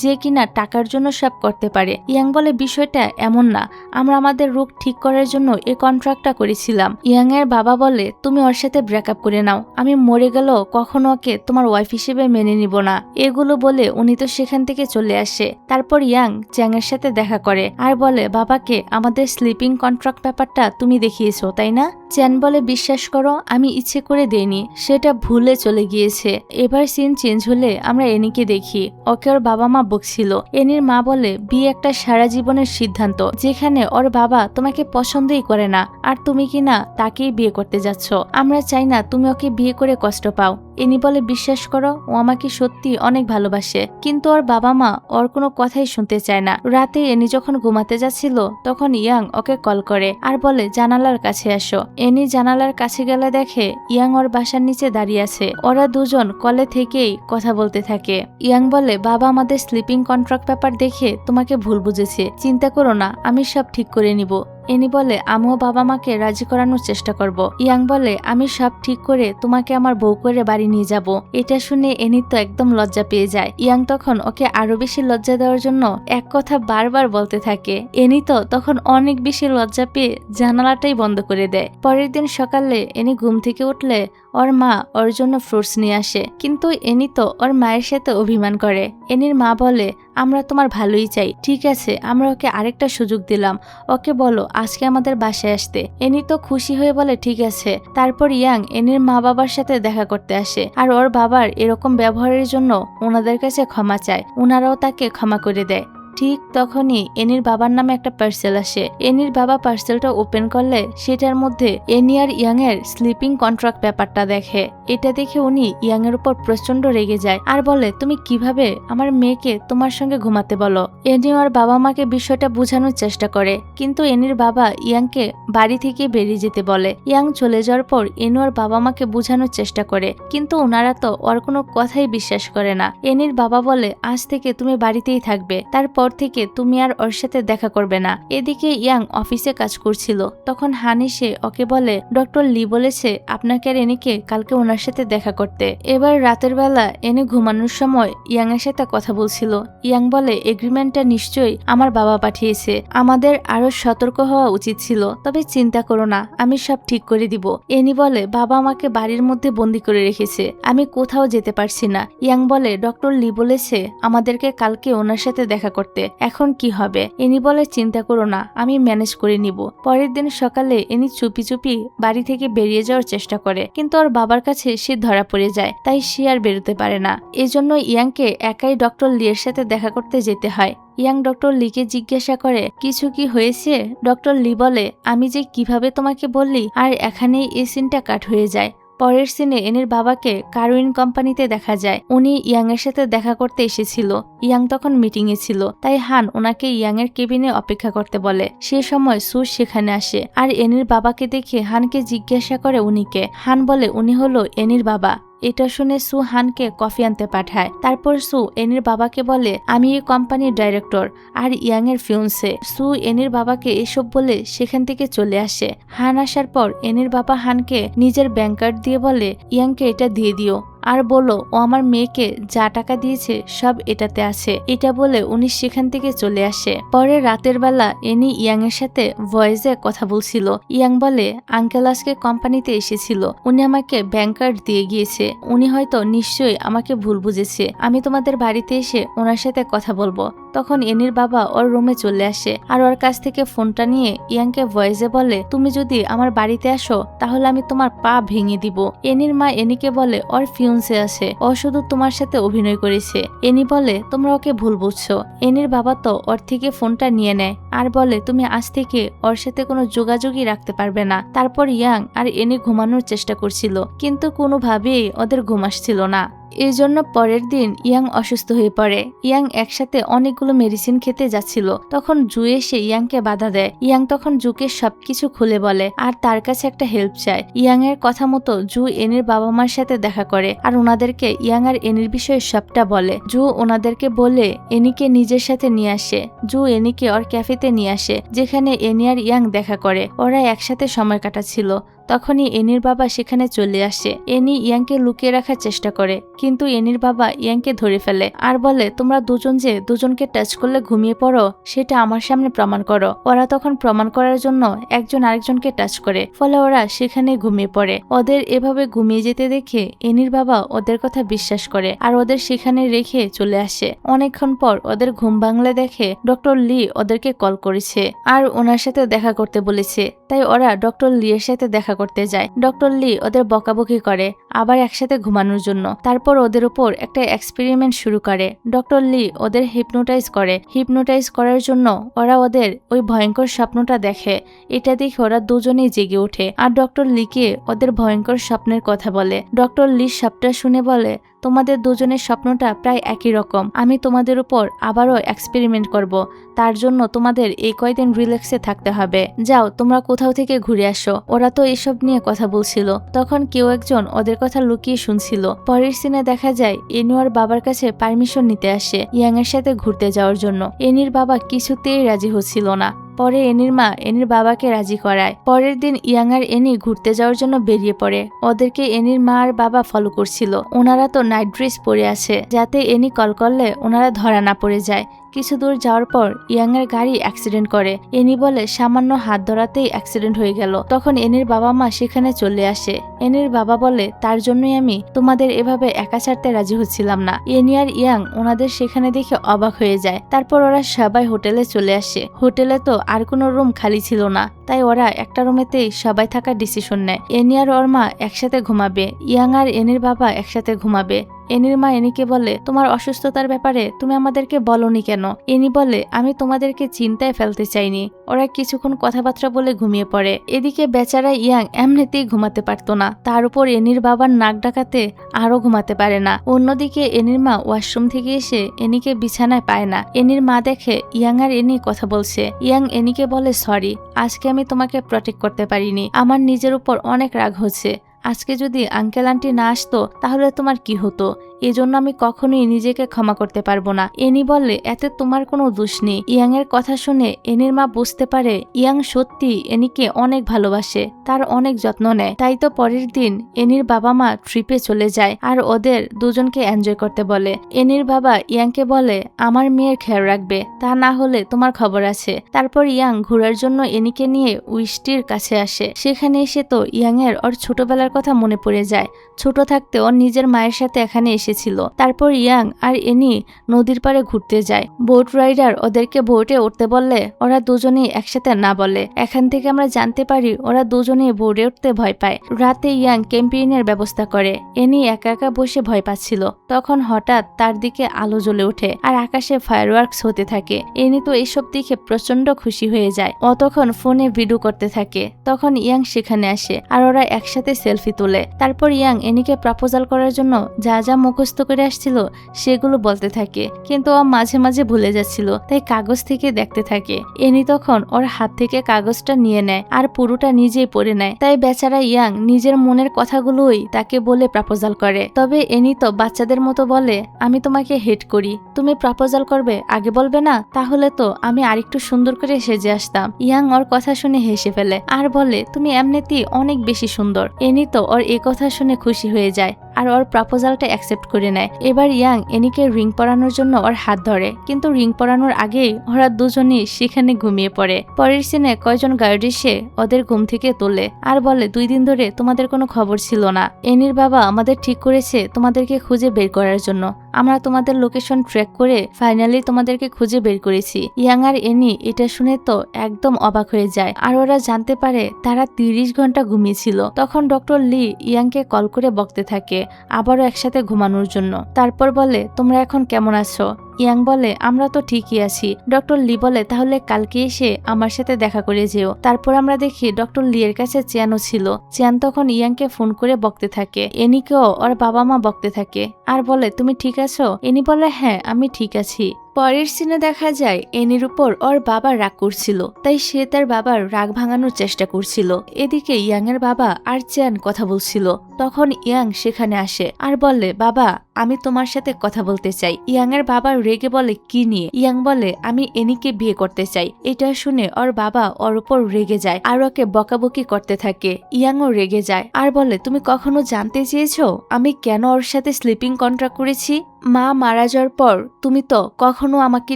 যে কিনা টাকার জন্য সব করতে পারে। ইয়াং বলে বিষয়টা এমন না, আমরা আমাদের রোগ ঠিক করার জন্য এই কন্ট্রাক্টটা করেছিলাম। ইয়াং এর বাবা বলে তুমি ওর সাথে ব্রেকআপ করে নাও, আমি মরে গেলেও কখনো ওকে তোমার ওয়াইফ হিসেবে মেনে নিব না। এগুলো বলে উনি তো সেখান থেকে চলে আসে। তারপর ইয়াং চ্যাং এর সাথে দেখা করে আর বলে বাবাকে আমাদের স্লিপিং কন্ট্রাক্ট ব্যাপারটা তুমি দেখিয়েছো তাই না। চ্যান বলে বিশ্বাস করো আমি ইচ্ছে করে দেইনি, সেটা ভুলে চলে গিয়েছে। এবার সিন চেঞ্জ হলে আমরা এনিকে দেখি, ওকে ওর বাবা মা বকছিল। এনির মা বলে বিয়ে একটা সারা জীবনের সিদ্ধান্ত, যেখানে ওর বাবা তোমাকে পছন্দই করে না আর তুমি কিনা তাকেই বিয়ে করতে যাচ্ছ। আমরা চাই না তুমি ওকে বিয়ে করে কষ্ট পাও। এনি বলে বিশ্বাস করো ও আমাকে সত্যি অনেক ভালোবাসে, কিন্তু ওর বাবা মা ওর কোনো কথাই শুনতে চায় না। রাতে এনি যখন ঘুমাতে যাচ্ছিল তখন ইয়াং ওকে কল করে আর বলে জানালার কাছে আসো। এনি জানালার কাছে গেলে দেখে ইয়াং ওর বাসার নিচে দাঁড়িয়ে আছে। ওরা দুজন কলে থেকেই কথা বলতে থাকে। ইয়াং বলে বাবা আমাদের স্লিপিং কন্ট্রাক্ট ব্যাপার দেখে তোমাকে ভুল বুঝেছে, চিন্তা করো না আমি সব ঠিক করে নিব। এনি বলে আমিও বাবা মাকে রাজি করানোর চেষ্টা করব। ইয়াং বলে আমি সব ঠিক করে তোমাকে আমার বউ করে বাড়ি নিয়ে যাব। এটা শুনে এনি তো একদম লজ্জা পেয়ে যায়। ইয়াং তখন ওকে আরো বেশি লজ্জা দেওয়ার জন্য এক কথা বারবার বলতে থাকে। এনি তো তখন অনেক বেশি লজ্জা পেয়ে জানালাটাই বন্ধ করে দেয়। পরের দিন সকালে এনি ঘুম থেকে উঠলে ওর মা ওর জন্য ফ্রুটস নিয়ে আসে, কিন্তু এনি তো ওর মায়ের সাথে অভিমান করে। এনির মা বলে আমরা তোমার ভালোই চাই। ঠিক আছে, আমরা ওকে আরেকটা সুযোগ দিলাম, ওকে বলো আজকে আমাদের বাসায় আসতে। এনি তো খুশি হয়ে বলে ঠিক আছে। তারপর ইয়াং এনির মা বাবার সাথে দেখা করতে আসে আর ওর বাবার এরকম ব্যবহারের জন্য ওনাদের কাছে ক্ষমা চায়। ওনারাও তাকে ক্ষমা করে দেয়। ঠিক তখনই এনির বাবার নামে একটা পার্সেল আসে। এনির বাবা পার্সেলটা ওপেন করলে সেটার মধ্যে এনি আর ইয়াং এর স্লিপিং কন্ট্রাক্ট ব্যাপারটা দেখে। এটা দেখে উনি ইয়াং এর উপর প্রচন্ড রেগে যায় আর বলে তুমি কিভাবে আমার মেয়েকে তোমার সঙ্গে ঘুমাতে বলো। এনি আর বাবা মাকে বিষয়টা বোঝানোর চেষ্টা করে, কিন্তু এনির বাবা ইয়াংকে বাড়ি থেকে বেরিয়ে যেতে বলে। ইয়াং চলে যাওয়ার পর এনি আর বাবা মাকে বোঝানোর চেষ্টা করে, কিন্তু ওনারা তো ওর কোনো কথাই বিশ্বাস করে না। এনির বাবা বলে আজ থেকে তুমি বাড়িতেই থাকবে, তারপর থেকে তুমি আর ওর সাথে দেখা করবে না। এদিকে ইয়াং অফিসে কাজ করছিল, তখন হান এসে ওকে বলে ডক্টর লি বলেছে আপনাকে আর এনিকে কালকে ওনার সাথে দেখা করতে। এবার রাতের বেলা এনি ঘুমানোর সময় ইয়াং এর সাথে কথা বলছিল। ইয়াং বলে এগ্রিমেন্টটা নিশ্চয়ই আমার বাবা পাঠিয়েছে, আমাদের আরো সতর্ক হওয়া উচিত ছিল, তবে চিন্তা করো না, আমি সব ঠিক করে দিব। এনি বলে বাবা আমাকে বাড়ির মধ্যে বন্দি করে রেখেছে, আমি কোথাও যেতে পারছি না। ইয়াং বলে ডক্টর লি বলেছে আমাদেরকে কালকে ওনার সাথে দেখা করতে, এখন কি হবে? এনি বলে চিন্তা করো না, আমি ম্যানেজ করে নিব। পরের দিন সকালে এনি চুপি চুপি বাড়ি থেকে বেরিয়ে যাওয়ার চেষ্টা করে, কিন্তু ওর বাবার কাছে সে ধরা পড়ে যায়, তাই সে আর বেরোতে পারে না। এজন্য ইয়াংকে একাই ডক্টর লি এর সাথে দেখা করতে যেতে হয়। ইয়াং ডক্টর লিকে জিজ্ঞাসা করে কিছু কি হয়েছে? ডক্টর লি বলে আমি যে কিভাবে তোমাকে বললি, আর এখানেই এই সিনটা কাট হয়ে যায়। পরের সিনে এনির বাবাকে কারউইন কোম্পানিতে দেখা যায়। উনি ইয়াং এর সাথে দেখা করতে এসেছিল। ইয়াং তখন মিটিং এ ছিল, তাই হান ওনাকে ইয়াং এর কেবিনে অপেক্ষা করতে বলে। সে সময় সু সেখানে আসে আর এনির বাবাকে দেখে হানকে জিজ্ঞাসা করে উনিকে। হান বলে উনি হলো এনির বাবা। এটা শুনে সু হানকে কফি আনতে পাঠায়। তারপর সু এনির বাবাকে বলে আমি এই কোম্পানির ডাইরেক্টর আর ইয়াং এর ফিউন্সে। সু এনির বাবাকে এসব বলে সেখান থেকে চলে আসে। হান আসার পর এনির বাবা হানকে নিজের ব্যাংক কার্ড দিয়ে বলে ইয়াংকে এটা দিয়ে দিও আর বলো ও আমার মেয়েকে যা টাকা দিয়েছে সব এটাতে আছে। এটা বলে উনি সেখান থেকে চলে আসে। পরে রাতের বেলা এনি ইয়াং এর সাথে ভয়েসে কথা বলছিল। ইয়াং বলে আঙ্কেল আজকে কোম্পানিতে এসেছিল, উনি আমাকে ব্যাংক কার্ড দিয়ে গিয়েছে, উনি হয়তো নিশ্চয়ই আমাকে ভুল বুঝেছে, আমি তোমাদের বাড়িতে এসে ওনার সাথে কথা বলবো। তখন এনির বাবা ওর রুমে চলে আসে আর ওর কাছ থেকে ফোনটা নিয়ে ইয়াংকে ভয়েসে বলে তুমি যদি আমার বাড়িতে আসো তাহলে আমি তোমার পা ভেঙে দিব। এনির মা এনিকে বলে ওর ফিউন্সে আছে, ও শুধু তোমার সাথে অভিনয় করেছে। এনি বলে তোমরা ওকে ভুল বুঝছো। এনির বাবা তো ওর থেকে ফোনটা নিয়ে নেয় আর বলে তুমি আজ থেকে ওর সাথে কোনো যোগাযোগই রাখতে পারবে না। তারপর ইয়াং আর এনি ঘুমানোর চেষ্টা করছিল, কিন্তু কোনোভাবেই ওদের ঘুম আসছিল না। এই জন্য পরের দিন ইয়াং অসুস্থ হয়ে পড়ে। ইয়াং একসাথে অনেকগুলো মেডিসিন খেতে যাচ্ছিল, তখন জু এসে ইয়াংকে বাধা দেয়। ইয়াং তখন জুকে সবকিছু খুলে বলে আর তার কাছে একটা হেল্প চায়। ইয়াং এর কথা মতো জু এনির বাবা মার সাথে দেখা করে আর ওনাদেরকে ইয়াং আর এনির বিষয়ে সবটা বলে। জু ওনাদেরকে বলে এনিকে নিজের সাথে নিয়ে আসে। জু এনিকে ওর ক্যাফেতে নিয়ে আসে, যেখানে এনি আর ইয়াং দেখা করে। ওরা একসাথে সময় কাটাচ্ছিল। তখনই এনির বাবা সেখানে চলে আসে। এনি ইয়াংকে লুকিয়ে রাখার চেষ্টা করে, কিন্তু এনির বাবা ইয়াংকে ধরে ফেলে আর বলে তোমরা দুজন যে দুজনকে টাচ করলে ঘুমিয়ে পড়ো সেটা আমার সামনে প্রমাণ করো। ওরা তখন প্রমাণ করার জন্য একজন আরেকজনকে টাচ করে, ফলে ওরা সেখানে ঘুমিয়ে পড়ে। ওদের এভাবে ঘুমিয়ে যেতে দেখে এনির বাবা ওদের কথা বিশ্বাস করে আর ওদের সেখানে রেখে চলে আসে। অনেকক্ষণ পর ওদের ঘুম ভাঙলে দেখে ডক্টর লি ওদেরকে কল করেছে আর ওনার সাথে দেখা করতে বলেছে, তাই ওরা ডক্টর লি এর সাথে দেখা করতে যায়। ডক্টর লি ওদের বকাবকি করে আবার একসাথে ঘুমানোর জন্য। তারপর ওদের উপর একটা এক্সপেরিমেন্ট শুরু করে। ডক্টর লি ওদের হিপনোটাইজ করে। হিপনোটাইজ করার জন্য ওরা ওদের ওই ভয়ঙ্কর স্বপ্নটা দেখে। এটা দেখে ওরা দুজনেই জেগে ওঠে আর ডক্টর লিকে ওদের ভয়ঙ্কর স্বপ্নের কথা বলে। ডক্টর লি সবটা শুনে বলে তোমাদের দুজনের স্বপ্নটা প্রায় একই রকম, আমি তোমাদের উপর আবারও এক্সপেরিমেন্ট করব, তার জন্য তোমাদের এই কয়দিন রিল্যাক্সে থাকতে হবে। যাও তোমরা কোথাও থেকে ঘুরে আসো। ওরা তো এসব নিয়ে কথা বলছিল, তখন কেউ একজন ওদের কথা লুকিয়ে শুনছিল। পরের সিনে দেখা যায় এনুয়ার বাবার কাছে পারমিশন নিতে আসে ইয়াং এর সাথে ঘুরতে যাওয়ার জন্য। এনির বাবা কিছুতেই রাজি হচ্ছিল না। পরে এনির মা এনির বাবাকে রাজি করায়। পরের দিন ইয়াং আর এনি ঘুরতে যাওয়ার জন্য বেরিয়ে পড়ে। ওদেরকে এনির মা আর বাবা ফলো করছিল। ওনারা তো নাইট ড্রেস পরে আছে, যাতে এনি কল করলে ওনারা ধরা না পড়ে যায়। কিছু দূর যাওয়ার পর ইয়াং এর গাড়ি অ্যাক্সিডেন্ট করে। এনি বলে সামান্য হাত ধরাতেই অ্যাক্সিডেন্ট হয়ে গেল। তখন এনির বাবা মা সেখানে চলে আসে। এনির বাবা বলে তার জন্যই আমি তোমাদের এভাবে একা ছাড়তে রাজি হচ্ছিলাম না। এনি আর ইয়াং ওনাদের সেখানে দেখে অবাক হয়ে যায়। তারপর ওরা সবাই হোটেলে চলে আসে। হোটেলে তো আর কোনো রুম খালি ছিল না, তাই ওরা একটা রুমেতেই সবাই থাকার ডিসিশন নেয়। এনি আর ওর মা একসাথে ঘুমাবে, ইয়াং আর এনির বাবা একসাথে ঘুমাবে। এনির মা এনিকে বলে তোমার অসুস্থতার ব্যাপারে তুমি আমাদেরকে বলনি কেন? এনি বলে আমি তোমাদেরকে চিন্তায় ফেলতে চাইনি। ওরা কিছুক্ষণ কথাবার্তা বলে ঘুমিয়ে পড়ে। এদিকে বেচারা ইয়াং এমনিতেই ঘুমাতে পারতো না, তার উপর এনির বাবার নাক ডাকাতে আরো ঘুমাতে পারে না। অন্যদিকে এনির মা ওয়াশরুম থেকে এসে এনিকে বিছানায় পায় না। এনির মা দেখে ইয়াং আর এনি কথা বলছে। ইয়াং এনিকে বলে সরি, আজকে আমি তোমাকে প্রটেক্ট করতে পারিনি, আমার নিজের উপর অনেক রাগ হচ্ছে। আজকে যদি আঙ্কেল আন্টি না আসতো তাহলে তোমার কি হতো? এজন্য আমি কখনোই নিজেকে ক্ষমা করতে পারবো না। এনি বলে এতে তোমার কোনো দোষ নেই। ইয়াং এর কথা শুনে এনির মা বুঝতে পারে ইয়াং সত্যি এনিকে অনেক ভালোবাসে, তার অনেক যত্ন নেয়। তাই তো পরের দিন এনির বাবা মা ট্রিপে চলে যায় আর ওদের দুজনকে এনজয় করতে বলে। এনির বাবা ইয়াংকে বলে আমার মেয়ের খেয়াল রাখবে, তা না হলে তোমার খবর আছে। তারপর ইয়াং ঘোরার জন্য এনিকে নিয়ে উইস্টির কাছে আসে। সেখানে এসে তো ইয়াং এর ওর ছোটবেলার কথা মনে পড়ে যায়। ছোট থাকতে ওর নিজের মায়ের সাথে এখানে এসেছিল। তারপর ইয়াং আর এনি নদীর পাড়ে ঘুরতে যায়। বোট রাইডার ওদেরকে বোটে উঠতে বললে ওরা দুজনেই একসাথে না বলে। এখান থেকে আমরা জানতে পারি ওরা দুজনেই বোটে উঠতে ভয় পায়। রাতে ইয়াং ক্যাম্পেইনের ব্যবস্থা করে। এনি একা একা বসে ভয় পাচ্ছিল। তখন হঠাৎ তার দিকে আলো জ্বলে ওঠে আর আকাশে ফায়ারওয়ার্কস হতে থাকে। এনি তো এইসব দেখে প্রচন্ড খুশি হয়ে যায়। ও তখন ফোনে ভিডিও করতে থাকে। তখন ইয়াং সেখানে আসে আর ওরা একসাথে সেলফি তোলে। তারপর ইয়াং এনিকে প্রপোজাল করার জন্য যা যা মুখস্থ করে আসছিল সেগুলো বলতে থাকে, কিন্তু ও মাঝে মাঝে ভুলে যাচ্ছিল, তাই কাগজ থেকে দেখতে থাকে। এনি তখন ওর হাত থেকে কাগজটা নিয়ে নেয় আর পুরোটা নিজেই পড়ে নেয়। তাই বেচারা ইয়াং নিজের মনের কথাগুলোই তাকে বলে প্রপোজাল করে। তবে এনি তো বাচ্চাদের মতো বলে আমি তোমাকে হেট করি, তুমি প্রপোজাল করবে আগে বলবে না? তাহলে তো আমি আরেকটু সুন্দর করে সেজে আসতাম। ইয়াং ওর কথা শুনে হেসে ফেলে আর বলে তুমি এমনিতেই অনেক বেশি সুন্দর। এনি তো ওর এই কথা শুনে খুশি হয়ে যায় আর ওর প্রপোজালটা অ্যাকসেপ্ট করে নেয়। এবার ইয়াং এনিকে রিং পরানোর জন্য ওর হাত ধরে, কিন্তু রিং পরানোর আগেই ওরা দুজনই সেখানে ঘুমিয়ে পড়ে। পরের সিনে কয়জন গার্ড এসে ওদের ঘুম থেকে তোলে আর বলে 2 দিন ধরে তোমাদের কোনো খবর ছিল না। এনির বাবা আমাদের ঠিক করেছে তোমাদেরকে খুঁজে বের করার জন্য। আমরা তোমাদের লোকেশন ট্র্যাক করে ফাইনালি তোমাদেরকে খুঁজে বের করেছি। ইয়াং আর এনি এটা শুনে তো একদম অবাক হয়ে যায় আর ওরা জানতে পারে তারা 30 ঘন্টা ঘুমিয়েছিল। তখন ডক্টর লি ইয়াংকে কল করে বকতে থাকে আবারও একসাথে ঘুমানোর জন্য। তারপর বলে তোমরা এখন কেমন আছো? ইয়াং বলে আমরা তো ঠিকই আছি। ডক্টর লি বলে তাহলে কালকে এসে আমার সাথে দেখা করে যেও। তারপর আমরা দেখি ডক্টর লি এর কাছে চিয়ানও ছিল। চিয়ান তখন ইয়াংকে ফোন করে বকতে থাকে। এনিকেও ওর বাবা মা বকতে থাকে আর বলে তুমি ঠিক আছো? এনি বলে হ্যাঁ আমি ঠিক আছি। পরের সিনে দেখা যায় এনির উপর ওর বাবা রাগ করছিল, তাই সে তার বাবার রাগ ভাঙানোর চেষ্টা করছিল। এদিকে ইয়াং এর বাবা আর চিয়ান কথা বলছিল। তখন ইয়াং সেখানে আসে আর বলে বাবা আমি তোমার সাথে কথা বলতে চাই। ইয়াং এর বাবা রেগে বলে কি নিয়ে? ইয়াং বলে আমি এনিকে বিয়ে করতে চাই। এটা শুনে ওর বাবা ওর উপর রেগে যায় আর ওকে বকাবকি করতে থাকে। ইয়াংও রেগে যায় আর বলে তুমি কখনো জানতে চেয়েছো আমি কেন ওর সাথে স্লিপিং কন্ট্রাক্ট করেছি? মা মারা যাওয়ার পর তুমি তো কখনো আমাকে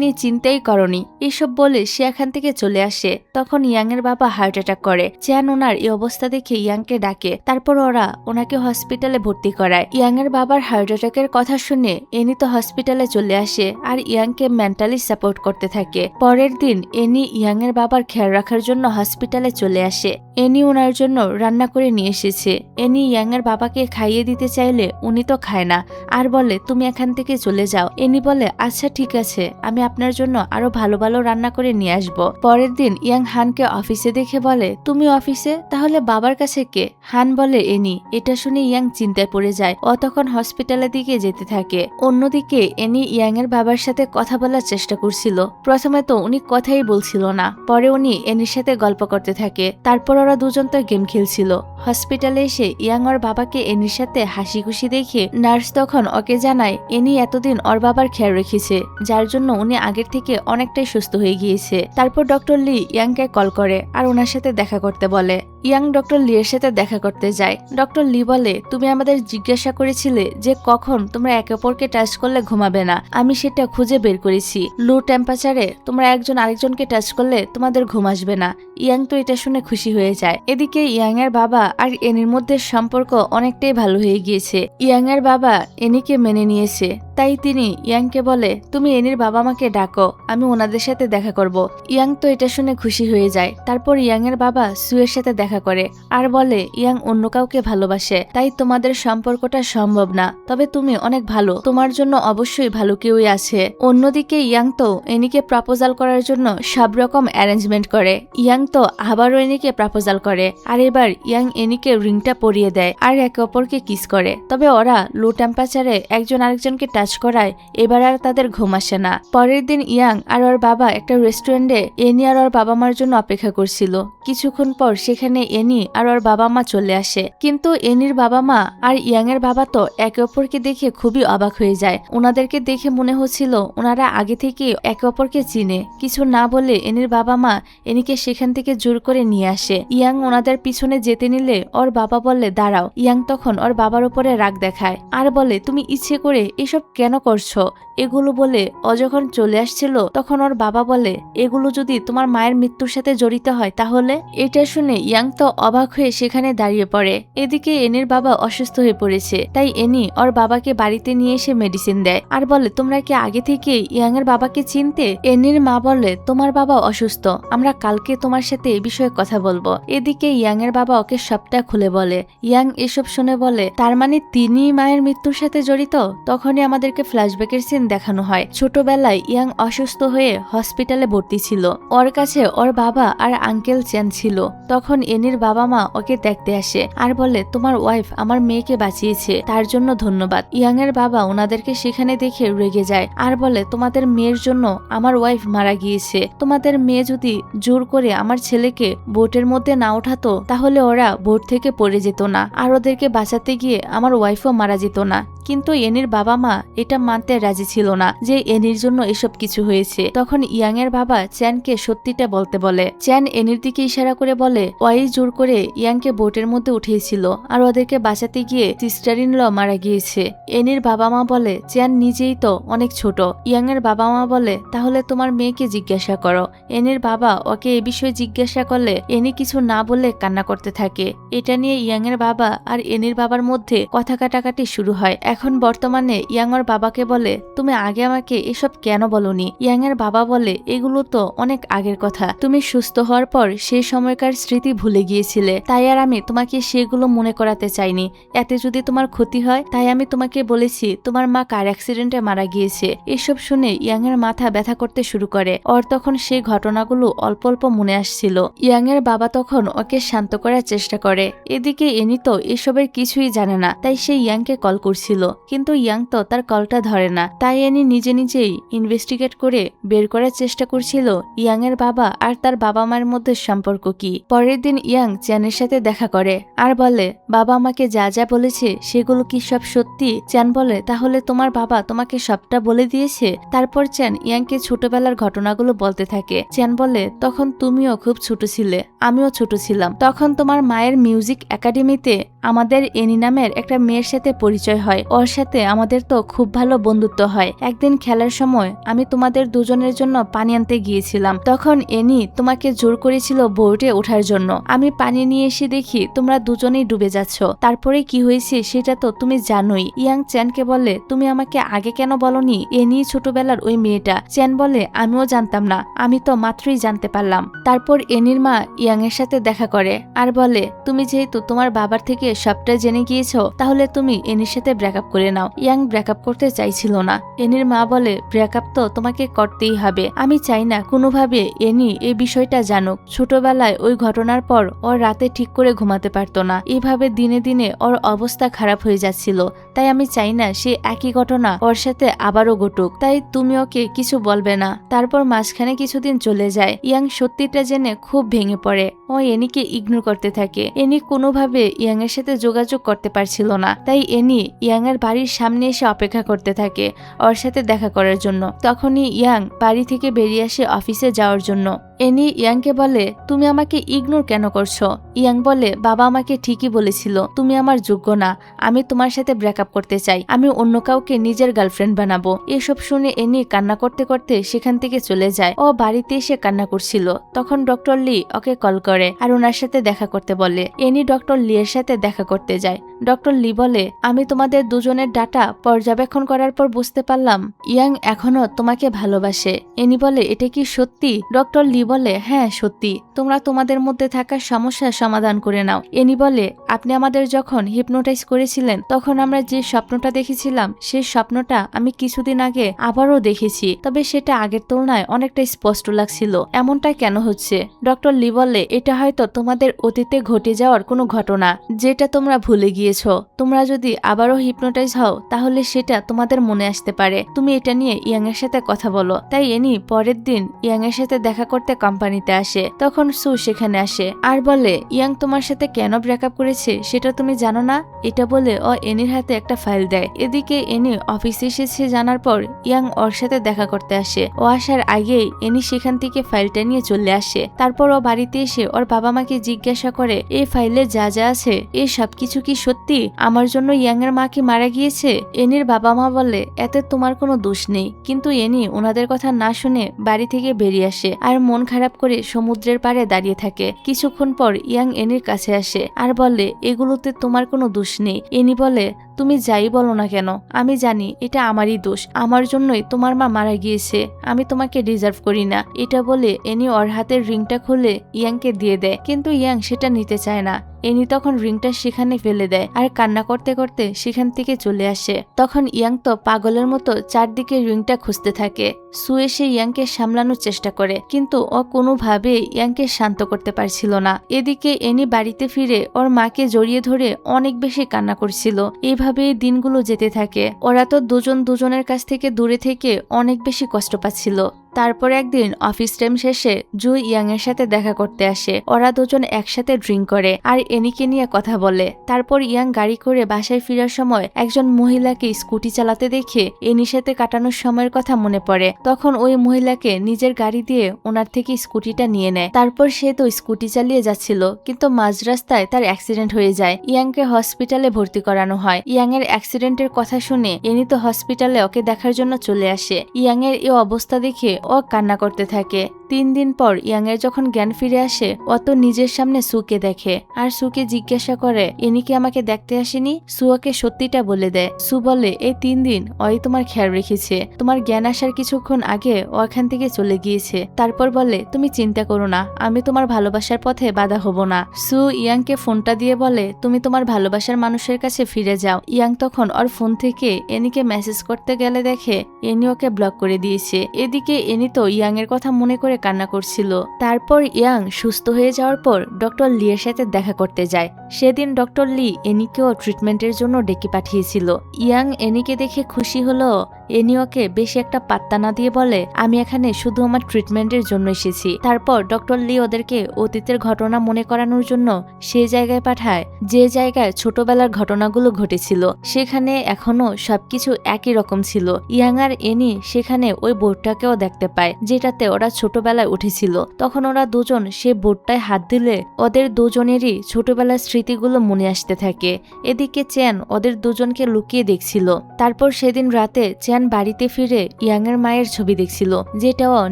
নিয়ে চিন্তাই করনি। এসব বলে সে এখান থেকে চলে আসে। তখন ইয়াং এর বাবা হার্ট অ্যাটাক করে। চিয়ান ওনার এই অবস্থা দেখে ইয়াংকে ডাকে। তারপর ওরা ওনাকে হসপিটালে ভর্তি করায়। ইয়াং এর বাবার হার্ট অ্যাটাকের কথা শুনে এনি তো হসপিটালে চলে আসে আর ইয়াংকে মেন্টালি সাপোর্ট করতে থাকে। পরের দিন এনি ইয়াং এর বাবার খেয়াল রাখার জন্য হসপিটালে চলে আসে। এনি ওনার জন্য রান্না করে নিয়ে এসেছে। এনি ইয়াং এর বাবাকে খাইয়ে দিতে চাইলে উনি তো খায় না আর বলে তুমি এখান থেকে চলে যাও। এনি বলে আচ্ছা ঠিক আছে, আমি আপনার জন্য আরো ভালো ভালো রান্না করে নিয়ে আসবো। পরের দিন ইয়াং হানকে অফিসে দেখে বলে তুমি অফিসে? তাহলে বাবার কাছে কে? হান বলে এনি। এটা শুনে ইয়াং চিন্তায় পড়ে যায়। ও তখন হসপিটালের দিকে যেতে থাকে। অন্যদিকে এনি ইয়াং এর বাবার সাথে কথা বলার চেষ্টা করছিল। প্রথমে তো উনি কথাই বলছিল না, পরে উনি এনির সাথে গল্প করতে থাকে। তারপর ওরা দুজন তো গেম খেলছিল। হসপিটালে এসে ইয়াং ওর বাবাকে এনির সাথে হাসি খুশি দেখে নার্স তখন ওকে জানায় এনি এতদিন ওর বাবার খেয়াল রেখেছে, যার জন্য উনি আগের থেকে অনেকটাই সুস্থ হয়ে গিয়েছে। তারপর ডক্টর লি ইয়াংকে কল করে আর ওনার সাথে দেখা করতে বলে। ইয়াং ডক্টর লি এর সাথে দেখা করতে যায়। ডক্টর লি বলে, তুমি আমাদের জিজ্ঞাসা করেছিলে যে কখন তোমরা একে অপরকে টাচ করলে ঘুমাবে না, আমি সেটা খুঁজে বের করেছি। লো টেম্পারেচারে তোমরা একজন আরেকজনকে টাচ করলে তোমাদের ঘুম আসবে না। ইয়াং তো এটা শুনে খুশি হয়ে যায়। এদিকে ইয়াং এর বাবা আর এনির মধ্যে সম্পর্ক অনেকটাই ভালো হয়ে গিয়েছে। ইয়াং এর বাবা এনিকে মেনে নিয়েছে, তাই তিনি ইয়াংকে বলে, তুমি এনির বাবা মাকে ডাকো, আমি ওনাদের সাথে দেখা করব। ইয়াং তো এটা শুনে খুশি হয়ে যায়। তারপর ইয়াং এর বাবা সুয়ের সাথে দেখা করে আর বলে, ইয়াং অন্য কাউকে ভালোবাসে, তাই তোমাদের সম্পর্কটা সম্ভব না, তবে তুমি অনেক ভালো, তোমার জন্য অবশ্যই ভালো কেউই আছে। অন্যদিকে ইয়াং তো এনিকে প্রপোজাল করার জন্য সব রকম অ্যারেঞ্জমেন্ট করে। ইয়াং তো আবারও এনিকে প্রপোজাল করে, আর এবার ইয়াং এনিকে রিংটা পরিয়ে দেয় আর একে অপরকে কিস করে। তবে ওরা লো টেম্পারেচারে একজন আরেকজনকে টাচ করায় এবার আর তাদের ঘুম আসে না। পরের দিন ইয়াং আর ওর বাবা একটা রেস্টুরেন্টে এনি আর ওর বাবা মার জন্য অপেক্ষা করছিল। কিছুক্ষণ পর সেখানে এনি আর ওর বাবা মা চলে আসে, কিন্তু এনির বাবা মা আর ইয়াং এর বাবা তো একে অপরকে দেখে খুবই অবাক হয়ে যায়। ওনাদেরকে দেখে মনে হচ্ছিল ওনারা আগে থেকে একে অপরকে চিনে। কিছু না বলে এনির বাবা মা এনিকে সেখান থেকে জোর করে নিয়ে আসে। ইয়াং ওনাদের পিছনে যেতে নিলে ওর বাবা বললে, দাঁড়াও। ইয়াং তখন ওর বাবার উপরে রাগ দেখায় আর বলে, তুমি ইচ্ছে করে এসব কেন করছো? এগুলো বলে ও যখন চলে আসছিল তখন ওর বাবা বলে, এগুলো যদি তোমার মায়ের মৃত্যুর সাথে জড়িত হয় তাহলে? এটা শুনে ইয়াং তো অবাক হয়ে সেখানে দাঁড়িয়ে পড়ে। এদিকে এনির বাবা অসুস্থ হয়ে পড়েছে, তাই এনি ওর বাবাকে বাড়িতে নিয়ে এসে মেডিসিন দেয় আর বলে, তোমরা কি আগে থেকে ইয়াং এর বাবাকে চিনতে? এনির মা বলে, তোমার বাবা অসুস্থ, আমরা কালকে তোমার সাথে এই বিষয়ে কথা বলবো। এদিকে ইয়াং এর বাবা ওকে সবটা খুলে বলে। ইয়াং এসব শুনে বলে, তার মানে তিনি মায়ের মৃত্যুর সাথে জড়িত? তখনই আমাদেরকে ফ্ল্যাশব্যাকের সিন দেখানো হয়। ছোটবেলায় ইয়াং অসুস্থ হয়ে হসপিটালে ভর্তি ছিল। ওর কাছে ওর বাবা আর আঙ্কেল চ্যান ছিল। তখন এনির বাবা মা ওকে দেখতে আসে আর বলে, তোমার ওয়াইফ আমার মেয়েকে বাঁচিয়েছে, তার জন্য ধন্যবাদ। ইয়াং এর বাবা ওনাদেরকে সেখানে দেখে রেগে যায় আর বলে, তোমাদের মেয়ের জন্য আমার ওয়াইফ মারা গিয়েছে। তোমাদের মেয়ে যদি জোর করে আমার ছেলেকে বোটের মধ্যে না ওঠাতো তাহলে ওরা বোট থেকে পড়ে যেত না, আর ওদেরকে বাঁচাতে গিয়ে আমার ওয়াইফও মারা যেত না। কিন্তু এনির বাবা মা এটা মানতে রাজি ছিল না যে এনির জন্য এসব কিছু হয়েছে। তখন ইয়াং এর বাবা চ্যানকে সত্যিটা বলতে বলে। চ্যান এনির দিকে ইশারা করে বলে, ওয়াই জোর করে ইয়াংকে বোটের মধ্যে উঠিয়েছিল আর ওদেরকে বাঁচাতে গিয়ে সিস্টার ইন ল মারা গিয়েছে। এনির বাবা মা বলে, চ্যান নিজেই তো অনেক ছোট। ইয়াং এর বাবা মা বলে, তাহলে তোমার মেয়েকে জিজ্ঞাসা করো। এনির বাবা ওকে এ বিষয়ে জিজ্ঞাসা করলে এনি কিছু না বলে কান্না করতে থাকে। এটা নিয়ে ইয়াং এর বাবা আর এনির বাবার মধ্যে কথা কাটাকাটি শুরু হয়। এখন বর্তমানে ইয়াং ওর বাবাকে বলে, তুমি আগে আমাকে এসব কেন বলনি? ইয়াং এর বাবা বলে, এগুলো তো অনেক আগের কথা, তুমি সুস্থ হওয়ার পর সেই সময়কার স্মৃতি ভুলে গিয়েছিলে, তাই আর আমি তোমাকে সেগুলো মনে করাতে চাইনি। এতে যদি তোমার ক্ষতি হয় তাই আমি তোমাকে বলেছি তোমার মা কার অ্যাক্সিডেন্টে মারা গিয়েছে। এসব শুনে ইয়াং এর মাথা ব্যথা করতে শুরু করে। ওর তখন সেই ঘটনাগুলো অল্প অল্প মনে আসছিল। ইয়াং এর বাবা তখন ওকে শান্ত করার চেষ্টা করে। এদিকে এনি তো এসবের কিছুই জানে না, তাই সে ইয়াংকে কল করছিল, কিন্তু ইয়াং তো তার কলটা ধরে না। তাই এনি নিজে নিজেই ইনভেস্টিগেট করে বের করার চেষ্টা করছিল ইয়াং এর বাবা আর তার বাবা মায়ের মধ্যে সম্পর্ক কি। পরের দিন ইয়াং চ্যানের সাথে দেখা করে আর বলে, বাবা আমাকে যা যা বলেছে সেগুলো কি সব সত্যি? চ্যান বলে, তাহলে তোমার বাবা তোমাকে সবটা বলে দিয়েছে? তারপর চ্যান ইয়াংকে ছোটবেলার ঘটনাগুলো বলতে থাকে। চ্যান বলে, তখন তুমিও খুব ছোট ছিলে, আমিও ছোট ছিলাম। তখন তোমার মায়ের মিউজিক একাডেমিতে আমাদের এনি নামের একটা মেয়ের সাথে পরিচয় হয়। ওর সাথে আমাদের তো খুব ভালো বন্ধুত্ব হয়। একদিন খেলার সময় আমি তোমাদের দুজনের জন্য পানি আনতে গিয়েছিলাম, তখন এনি তোমাকে জোর করেছিল বোটে ওঠার জন্য। আমি পানি নিয়ে এসে দেখি তোমরা দুজনেই ডুবে যাচ্ছ। তারপরে কি হয়েছে সেটা তো তুমি জানোই। ইয়াং চ্যানকে বলে, তুমি আমাকে আগে কেন বলনি? এনি ছোটবেলার ওই মেয়েটা। চ্যান বলে, আমিও জানতাম না, আমি তো মাত্রই জানতে পারলাম। তারপর এনির মা ইয়াং এর সাথে দেখা করে আর বলে, তুমি যেহেতু তোমার বাবার থেকে সবটা জেনে গিয়েছো তাহলে তুমি এনির সাথে ব্রেকআপ করে নাও। ইয়াং ব্রেকআপ করতে চাইছিল না। এনির মা বলে, ব্রেকআপ তো তোমাকে করতেই হবে, আমি চাই না কোনোভাবে এনি এই বিষয়টা জানুক। ছোটবেলায় ওই ঘটনার পর ওর রাতে ঠিক করে ঘুমাতে পারতো না, এভাবে দিনে দিনে ওর অবস্থা খারাপ হয়ে যাচ্ছিল। তাই আমি চাই না সে একই ঘটনা ওর সাথে আবারও ঘটুক, তাই তুমি ওকে কিছু বলবে না। তারপর মাঝখানে কিছুদিন চলে যায়। ইয়াং সত্যিটা জেনে খুব ভেঙে পড়ে। ও এনিকে ইগনোর করতে থাকে। এনি কোনোভাবে ইয়াং এর সাথে যোগাযোগ করতে পারছিল না, তাই এনি ইয়াং এর বাড়ির সামনে এসে অপেক্ষা করতে থাকে ওর সাথে দেখা করার জন্য। তখনই ইয়াং বাড়ি থেকে বেরিয়ে আসে অফিসে যাওয়ার জন্য। এনি ইয়াংকে বলে, তুমি আমাকে ইগনোর কেন করছো? ইয়াং বলে, বাবা আমাকে ঠিকই বলেছিল তুমি আমার যোগ্য না, আমি তোমার সাথে ব্রেকআপ করতে চাই, আমি অন্য কাউকে নিজের গার্লফ্রেন্ড বানাবো। এসব শুনে এনি কান্না করতে করতে সেখান থেকে চলে যায়। ও বাড়িতে এসে কান্না করছিল। তখন ডক্টর লি ওকে কল করে আর ওনার সাথে দেখা করতে বলে। এনি ডক্টর লি এর সাথে দেখা করতে যায়। ডক্টর লি বলে, আমি তোমাদের দুজনের ডাটা পর্যবেক্ষণ করার পর বুঝতে পারলাম ইয়াং এখনো তোমাকে ভালোবাসে। এনি বলে, এটা কি সত্যি? ডক্টর লি বলে, হ্যাঁ সত্যি, তোমরা তোমাদের মধ্যে থাকা সমস্যার সমাধান করে নাও। এনি বলে, আপনি আমাদের যখন হিপনোটাইজ করেছিলেন তখন আমরা যে স্বপ্নটা দেখেছিলাম সেই স্বপ্নটা আমি কিছুদিন আগে আবারও দেখেছি, তবে সেটা আগের তুলনায় অনেকটা স্পষ্ট লাগছিল। এমনটা কেন হচ্ছে? ডক্টর লি বলে, এটা হয়তো তোমাদের অতীতে ঘটে যাওয়ার কোনো ঘটনা যেটা তোমরা ভুলে গিয়েছো। তোমরা যদি আবারও হিপনোটাইজ হও তাহলে সেটা তোমাদের মনে আসতে পারে। তুমি এটা নিয়ে ইয়াং এর সাথে কথা বলো। তাই এনি পরের দিন ইয়াং এর সাথে দেখা করতে কোম্পানিতে আসে। তখন সু সেখানে আসে আর বলে, ইয়াং তোমার সাথে কেন ব্রেকআপ করেছে সেটা তুমি জানো না? এটা বলে ও এনির হাতে একটা ফাইল দেয়। এদিকে এনি অফিসে এসেছে জানার পর ইয়াং ওর সাথে দেখা করতে আসে। ও আসার আগেই এনি সেখান থেকে ফাইলটা নিয়ে চলে আসে। তারপর ও বাড়িতে এসে ওর বাবা মাকে জিজ্ঞাসা করে, এই ফাইলে যা যা আছে এই সবকিছু কি সত্যি? আমার জন্য ইয়াং এর মা কি মারা গিয়েছে? এনির বাবা মা বলে, এতে তোমার কোনো দোষ নেই। কিন্তু এনি ওনাদের কথা না শুনে বাড়ি থেকে বেরিয়ে আসে আর মন খারাপ করে সমুদ্রের পাড়ে দাঁড়িয়ে থাকে। কিছুক্ষণ পর ইয়াং এনির কাছে আসে আর বলে, এগুলোতে তোমার কোনো দোষ নেই। এনি বলে, তুমি যাই বলো না কেন আমি জানি এটা আমারই দোষ, আমার জন্যই তোমার মা মারা গিয়েছে, আমি তোমাকে ডিজার্ভ করি না। এটা বলে এনি ওর হাতের রিংটা খুলে ইয়াংকে দিয়ে দেয়, কিন্তু ইয়াং সেটা নিতে চায় না। এনি তখন রিংটা সেখানে ফেলে দেয় আর কান্না করতে করতে সেখান থেকে চলে আসে। তখন ইয়াং তো পাগলের মতো চারদিকে রিংটা খুঁজতে থাকে। সু এসে ইয়াংকে সামলানোর চেষ্টা করে, কিন্তু ও কোনোভাবে ইয়াংকে শান্ত করতে পারছিল না। এদিকে এনি বাড়িতে ফিরে ওর মাকে জড়িয়ে ধরে অনেক বেশি কান্না করছিল। এইভাবে দিনগুলো যেতে থাকে। ওরা তো দুজন দুজনের কাছ থেকে দূরে থেকে অনেক বেশি কষ্ট পাচ্ছিল। তারপর একদিন অফিস টাইম শেষে জু ইয়াং এর সাথে দেখা করতে আসে। ওরা দুজন একসাথে ড্রিঙ্ক করে আর এনিকে নিয়ে কথা বলে। তারপর ইয়াং গাড়ি করে বাসায় ফেরার সময় একজন মহিলাকে স্কুটি চালাতে দেখে এনির সাথে কাটানোর সময়ের কথা মনে পড়ে। তখন ওই মহিলাকে নিজের গাড়ি দিয়ে ওনার থেকে স্কুটিটা নিয়ে নেয়। তারপর সে তো স্কুটি চালিয়ে যাচ্ছিল, কিন্তু মাঝ রাস্তায় তার অ্যাক্সিডেন্ট হয়ে যায়। ইয়াংকে হসপিটালে ভর্তি করানো হয়। ইয়াং এর অ্যাক্সিডেন্টের কথা শুনে এনি তো হসপিটালে ওকে দেখার জন্য চলে আসে। ইয়াং এর এই অবস্থা দেখে ও কান্না করতে থাকে। 3 দিন পর ইয়াং এর যখন জ্ঞান ফিরে আসে ও তো নিজের সামনে সুকে দেখে আর সুকে জিজ্ঞাসা করে, এনি কি আমাকে দেখতে আসেনি? সু ওকে সত্যিটা বলে দেয়। সু বলে, এই 3 দিন ওই তোমার খেয়াল রেখেছে, তোমার জ্ঞান আসার কিছুক্ষণ আগে ও এখান থেকে চলে গিয়েছে। তারপর বলে, তুমি চিন্তা করো না, আমি তোমার ভালোবাসার পথে বাধা হব না। সু ইয়াংকে ফোনটা দিয়ে বলে, তুমি তোমার ভালোবাসার মানুষের কাছে ফিরে যাও। ইয়াং তখন ওর ফোন থেকে এনিকে মেসেজ করতে গেলে দেখে এনি ওকে ব্লক করে দিয়েছে। এদিকে এনি তো ইয়াং এর কথা মনে করে কান্না করছিল। তারপর ইয়াং সুস্থ হয়ে যাওয়ার পর ডক্টর লি এর সাথে দেখা করতে যায়। সেদিন ডক্টর লি এনিকেও ট্রিটমেন্টের জন্য ডেকে পাঠিয়েছিল। ইয়াং এনিকে দেখে খুশি হলো। এনি ওকে বেশি একটা পাত্তা না দিয়ে বলে, আমি এখানে শুধু আমার ট্রিটমেন্টের জন্য এসেছি। তারপর ডক্টর লি ওদেরকে অতীতের ঘটনা মনে করানোর জন্য সে জায়গায় পাঠায় যে জায়গায় ছোটবেলার ঘটনাগুলো ঘটেছিল। সেখানে এখনো সবকিছু একই রকম ছিল। ইয়াং আর এনি সেখানে ওই বোর্ডটাকেও দেখতে পায় যেটাতে ওরা ছোটবেলায় উঠেছিল। তখন ওরা দুজন সে বোর্ডটায় হাত দিলে ওদের দুজনেরই ছোটবেলার স্মৃতিগুলো মনে আসতে থাকে। এদিকে চ্যান ওদের দুজনকে লুকিয়ে দেখছিল। তারপর সেদিন রাতে চ্যান বাড়িতে ফিরে ইয়াং এর মায়ের ছবি দেখছিল, যেটাও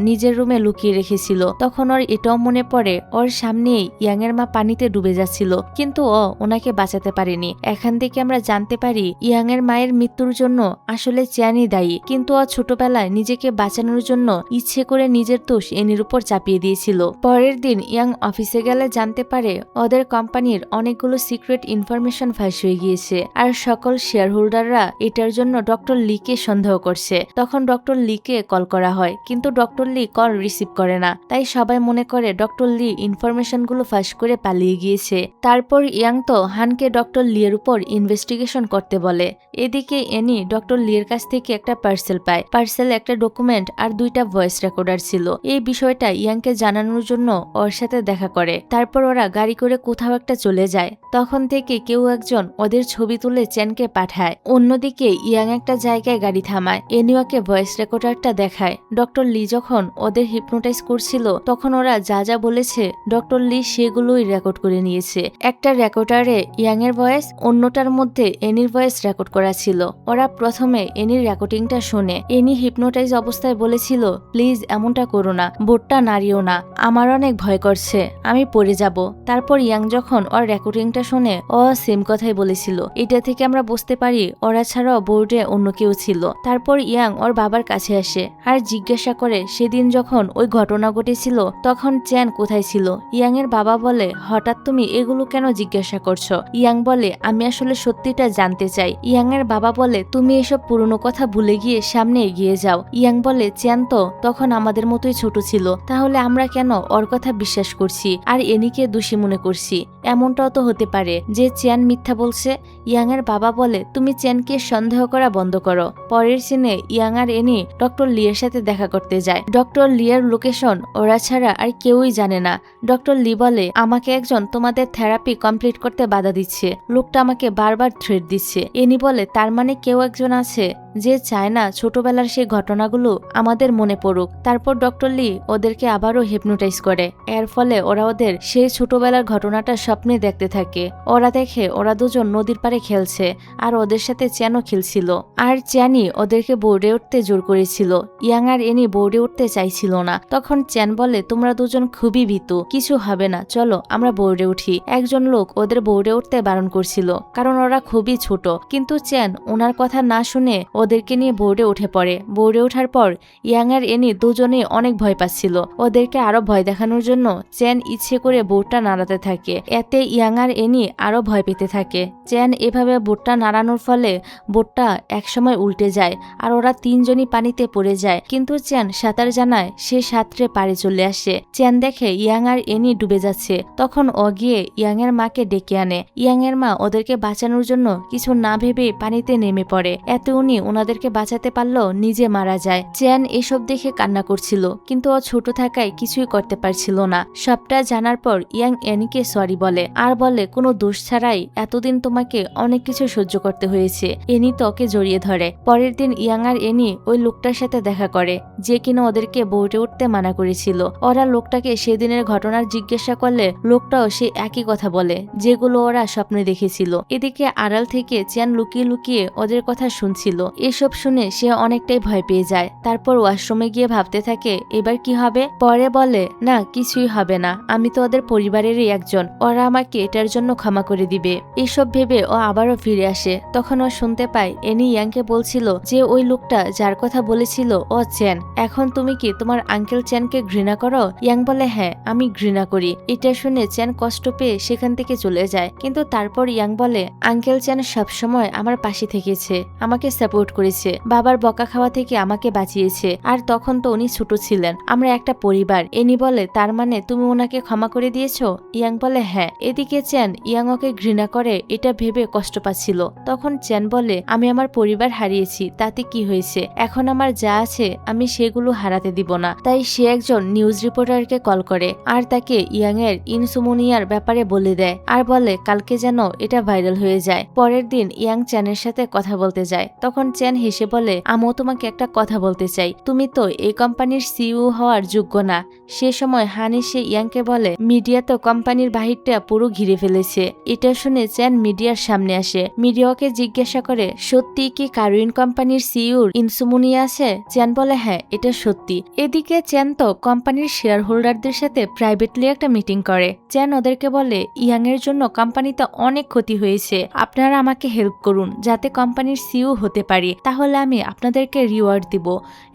নিজের রুমে লুকিয়ে রেখেছিল। তখন ওর এটাও মনে পড়ে ওর সামনেই ইয়াং এর মা পানিতে ডুবে যাচ্ছিল, কিন্তু ও ওনাকে বাঁচাতে পারেনি। এখান থেকে আমরা জানতে পারি ইয়াং এর মায়ের মৃত্যুর জন্য আসলে চ্যানই দায়ী, কিন্তু ও ছোটবেলায় নিজেকে বাঁচানোর জন্য ইচ্ছে করে নিজের দোষ এনির উপর চাপিয়ে দিয়েছিল। পরের দিন ইয়াং অফিসে গেলে জানতে পারে ওদের কোম্পানির অনেকগুলো সিক্রেট ইনফরমেশন ফাঁস হয়ে গিয়েছে আর সকল শেয়ার হোল্ডাররা এটার জন্য ডক্টর লিকে সন্দেহ করছে। তখন ডক্টর লিকে কল করা হয়, কিন্তু ডক্টর লি কল রিসিভ করে না। তাই সবাই মনে করে ডক্টর লি ইনফরমেশনগুলো ফাঁস করে পালিয়ে গিয়েছে। তারপর ইয়াং তো হানকে ডক্টর লি এর উপর ইনভেস্টিগেশন করতে বলে। এদিকে এনি ডক্টর লি এর কাছ থেকে একটা পার্সেল পায়। পার্সেল একটা ডকুমেন্ট আর 2টা ভয়েস রেকর্ডার ছিল। এই বিষয়টা ইয়াংকে জানানোর জন্য ওর সাথে দেখা করে। তারপর ওরা গাড়ি করে কোথাও একটা চলে যায়। তখন থেকে কেউ একজন ওদের ছবি তুলে চেনকে পাঠায়। অন্যদিকে ইয়াং একটা জায়গায় গাড়ি থামায়, এনিওয়াকে ভয়েস রেকর্ডারটা দেখায়। ডক্টর লি যখন ওদের হিপনোটাইজ করছিল তখন ওরা যা যা বলেছে ডক্টর লি সেগুলোই রেকর্ড করে নিয়েছে। একটা রেকর্ডারে ইয়াং এর ভয়েস, অন্যটার মধ্যে এনির ভয়েস রেকর্ড করা ছিল। ওরা প্রথমে এনির রেকর্ডিংটা শুনে। এনি হিপনোটাইজ অবস্থায় বলেছিল, প্লিজ এমনটা করো না, বোর্ডটা নাড়িও না, আমার অনেক ভয় করছে, আমি পড়ে যাব। তারপর ইয়াং যখন ওর রেকর্ডিংটা শুনে ও সেম কথাই বলেছিল। এটা থেকে আমরা বুঝতে পারি ওরা ছাড়াও বোর্ডে অন্য কেউ ছিল। তারপর ইয়াং ওর বাবার কাছে আসে আর জিজ্ঞাসা করে সেদিন যখন ওই ঘটনা ঘটেছিল তখন চেন কোথায় ছিল। ইয়াং এর বাবা বলে, হঠাৎ তুমি এগুলো কেন জিজ্ঞাসা করছো? ইয়াং বলে, আমি আসলে সত্যিটা জানতে চাই। ইয়াং এর বাবা বলে, তুমি এসব পুরনো কথা ভুলে গিয়ে সামনে এগিয়ে যাও। ইয়াং বলে, চেন তো তখন আমাদের মতোই ছোট ছিল, তাহলে আমরা কেন ওর কথা বিশ্বাস করছি আর এনিকে দোষী মনে করছি? এমনটাও তো হতে পারে যে চেন মিথ্যা বলছে। ইয়াং এর বাবা বলে, তুমি চেনকে সন্দেহ করা বন্ধ করো। পরের সিনে ইয়াং আর এনি ডক্টর লি এর সাথে দেখা করতে যায়। ডক্টর লি এর লোকেশন ওরা ছাড়া আর কেউই জানে না। ডক্টর লি বলে, আমাকে একজন তোমাদের থেরাপি কমপ্লিট করতে বাধা দিচ্ছে, লোকটা আমাকে বারবার থ্রেট দিচ্ছে। এনি বলে, তার মানে কেউ একজন আছে যে চায় না ছোটবেলার সেই ঘটনাগুলো আমাদের মনে পড়ুক। তারপর ডক্টর লি ওদেরকে আবারও হিপনোটাইজ করে। এর ফলে ওরা ওদের সেই ছোটবেলার ঘটনাটা স্বপ্নে দেখতে থাকে। ওরা দেখে ওরা দুজন নদীর পাড়ে খেলছে আর ওদের সাথে চেনও খেলছিল। আর চেনই ওদেরকে বোর্ডে উঠতে জোর করেছিল। ইয়াং আর এনি বোর্ডে উঠতে চাইছিল না। তখন চেন বলে, তোমরা দুজন খুবই ভীতু, কিছু হবে না, চলো আমরা বোর্ডে উঠি। একজন লোক ওদের বোর্ডে উঠতে বারণ করছিল কারণ ওরা খুবই ছোট, কিন্তু চেন ওনার কথা না শুনে ওদেরকে নিয়ে বোর্ডে উঠে পড়ে। বোর্ডে ওঠার পর ইয়াং আর এনি দুজনেই অনেক ভয় পাচ্ছিল। ওদেরকে আরো ভয় দেখানোর জন্য চেন ইচ্ছে করে বোর্ডটা নাড়াতে থাকে। এতে ইয়াং আর এনি আরো ভয় পেতে থাকে। চেন এভাবে বোর্ডটা নাড়ানোর ফলে বোর্ডটা একসময় উল্টে যায় আর ওরা তিনজনই পানিতে পড়ে যায়। কিন্তু চেন সাঁতার জানায়, সে সাঁতরে পাড়ে চলে আসে। চেন দেখে ইয়াং আর এনি ডুবে যাচ্ছে। তখন ও গিয়ে ইয়াং এর মাকে ডেকে আনে। ইয়াং এর মা ওদেরকে বাঁচানোর জন্য কিছু না ভেবে পানিতে নেমে পড়ে। এতে উনি ওনাদেরকে বাঁচাতে পারলেও নিজে মারা যায়। চেন এসব দেখে কান্না করছিল, কিন্তু ও ছোট থাকায় কিছুই করতে পারছিল না। সবটা জানার পর ইয়াং এনিকে সরি বলে আর বলে, কোনো দোষ ছাড়াই এতদিন তোমাকে অনেক কিছু সহ্য করতে হয়েছে। এনি তো ওকে জড়িয়ে ধরে। পরের দিন ইয়াং আর এনি ওই লোকটার সাথে দেখা করে যে কিনা ওদেরকে বোর্ডে উঠতে মানা করেছিল। ওরা লোকটাকে সেদিনের ঘটনার জিজ্ঞাসা করলে লোকটাও সে একই কথা বলে যেগুলো ওরা স্বপ্নে দেখেছিল। এদিকে আড়াল থেকে চেন লুকিয়ে লুকিয়ে ওদের কথা শুনছিল। এসব শুনে সে অনেকটাই ভয় পেয়ে যায়। তারপর ওয়াশরুমে গিয়ে ভাবতে থাকে এবার কি হবে। পরে বলে, না কিছুই হবে না, আমি তো ওদের পরিবারেরই একজন, ওরা আমাকে এটার জন্য ক্ষমা করে দিবে। এসব ভেবে ও আবারও ফিরে আসে। তখন ও শুনতে পায় এনি ইয়াংকে বলছিল যে ওই লোকটা যার কথা বলেছিল ও চেন। এখন তুমি কি তোমার আঙ্কেল চেনকে ঘৃণা করো? ইয়াং বলে, হ্যাঁ আমি ঘৃণা করি। এটা শুনে চেন কষ্ট পেয়ে সেখান থেকে চলে যায়। কিন্তু তারপর ইয়াং বলে, আঙ্কেল চেন সবসময় আমার পাশে থেকেছে, আমাকে সাপোর্ট করেছে, বাবার বকা খাওয়া থেকে আমাকে বাঁচিয়েছে। আর তখন তো উনি ছোট ছিলেন, আমরা একটা পরিবার। এনি বলে, তার মানে তুমি ওনাকে ক্ষমা করে দিয়েছো? ইয়াং বলে, হ্যাঁ। এদিকে চেন ইয়াং ওকে ঘৃণা করে এটা ভেবে কষ্ট পাচ্ছিল। তখন চেন বলে, আমি আমার পরিবার হারিয়েছি, তাতে কি হয়েছে? এখন আমার যা আছে আমি সেগুলো হারাতে দিব না। তাই সে একজন নিউজ রিপোর্টারকে কল করে আর তাকে ইয়াং এর ইনসোমনিয়ার ব্যাপারে বলে দেয় আর বলে কালকে যেন এটা ভাইরাল হয়ে যায়। পরের দিন ইয়াং চেনের সাথে কথা বলতে যায়। তখন চেন হেসে বলে, আমিও তোমাকে একটা কথা বলতে চাই, তুমি তো এই কোম্পানির সিইও হওয়ার যোগ্য না। সে সময় হান এসে ইয়াংকে বলে, মিডিয়া তো কোম্পানির বাহিরটা পুরো ঘিরে ফেলেছে। এটা শুনে চেন মিডিয়ার সামনে আসে। মিডিয়া ওকে জিজ্ঞাসা করে, সত্যি কি কারুইন কোম্পানির সিইওর ইনসোমনিয়া আছে? চেন বলে, হ্যাঁ এটা সত্যি। এদিকে চেন তো কোম্পানির শেয়ার হোল্ডারদের সাথে প্রাইভেটলি একটা মিটিং করে। চেন ওদেরকে বলে, ইয়াং এর জন্য কোম্পানিতে অনেক ক্ষতি হয়েছে, আপনারা আমাকে হেল্প করুন যাতে কোম্পানির সিইও হতে পারি, তাহলে আমি আপনাদেরকে রিওয়ার্ড দিব।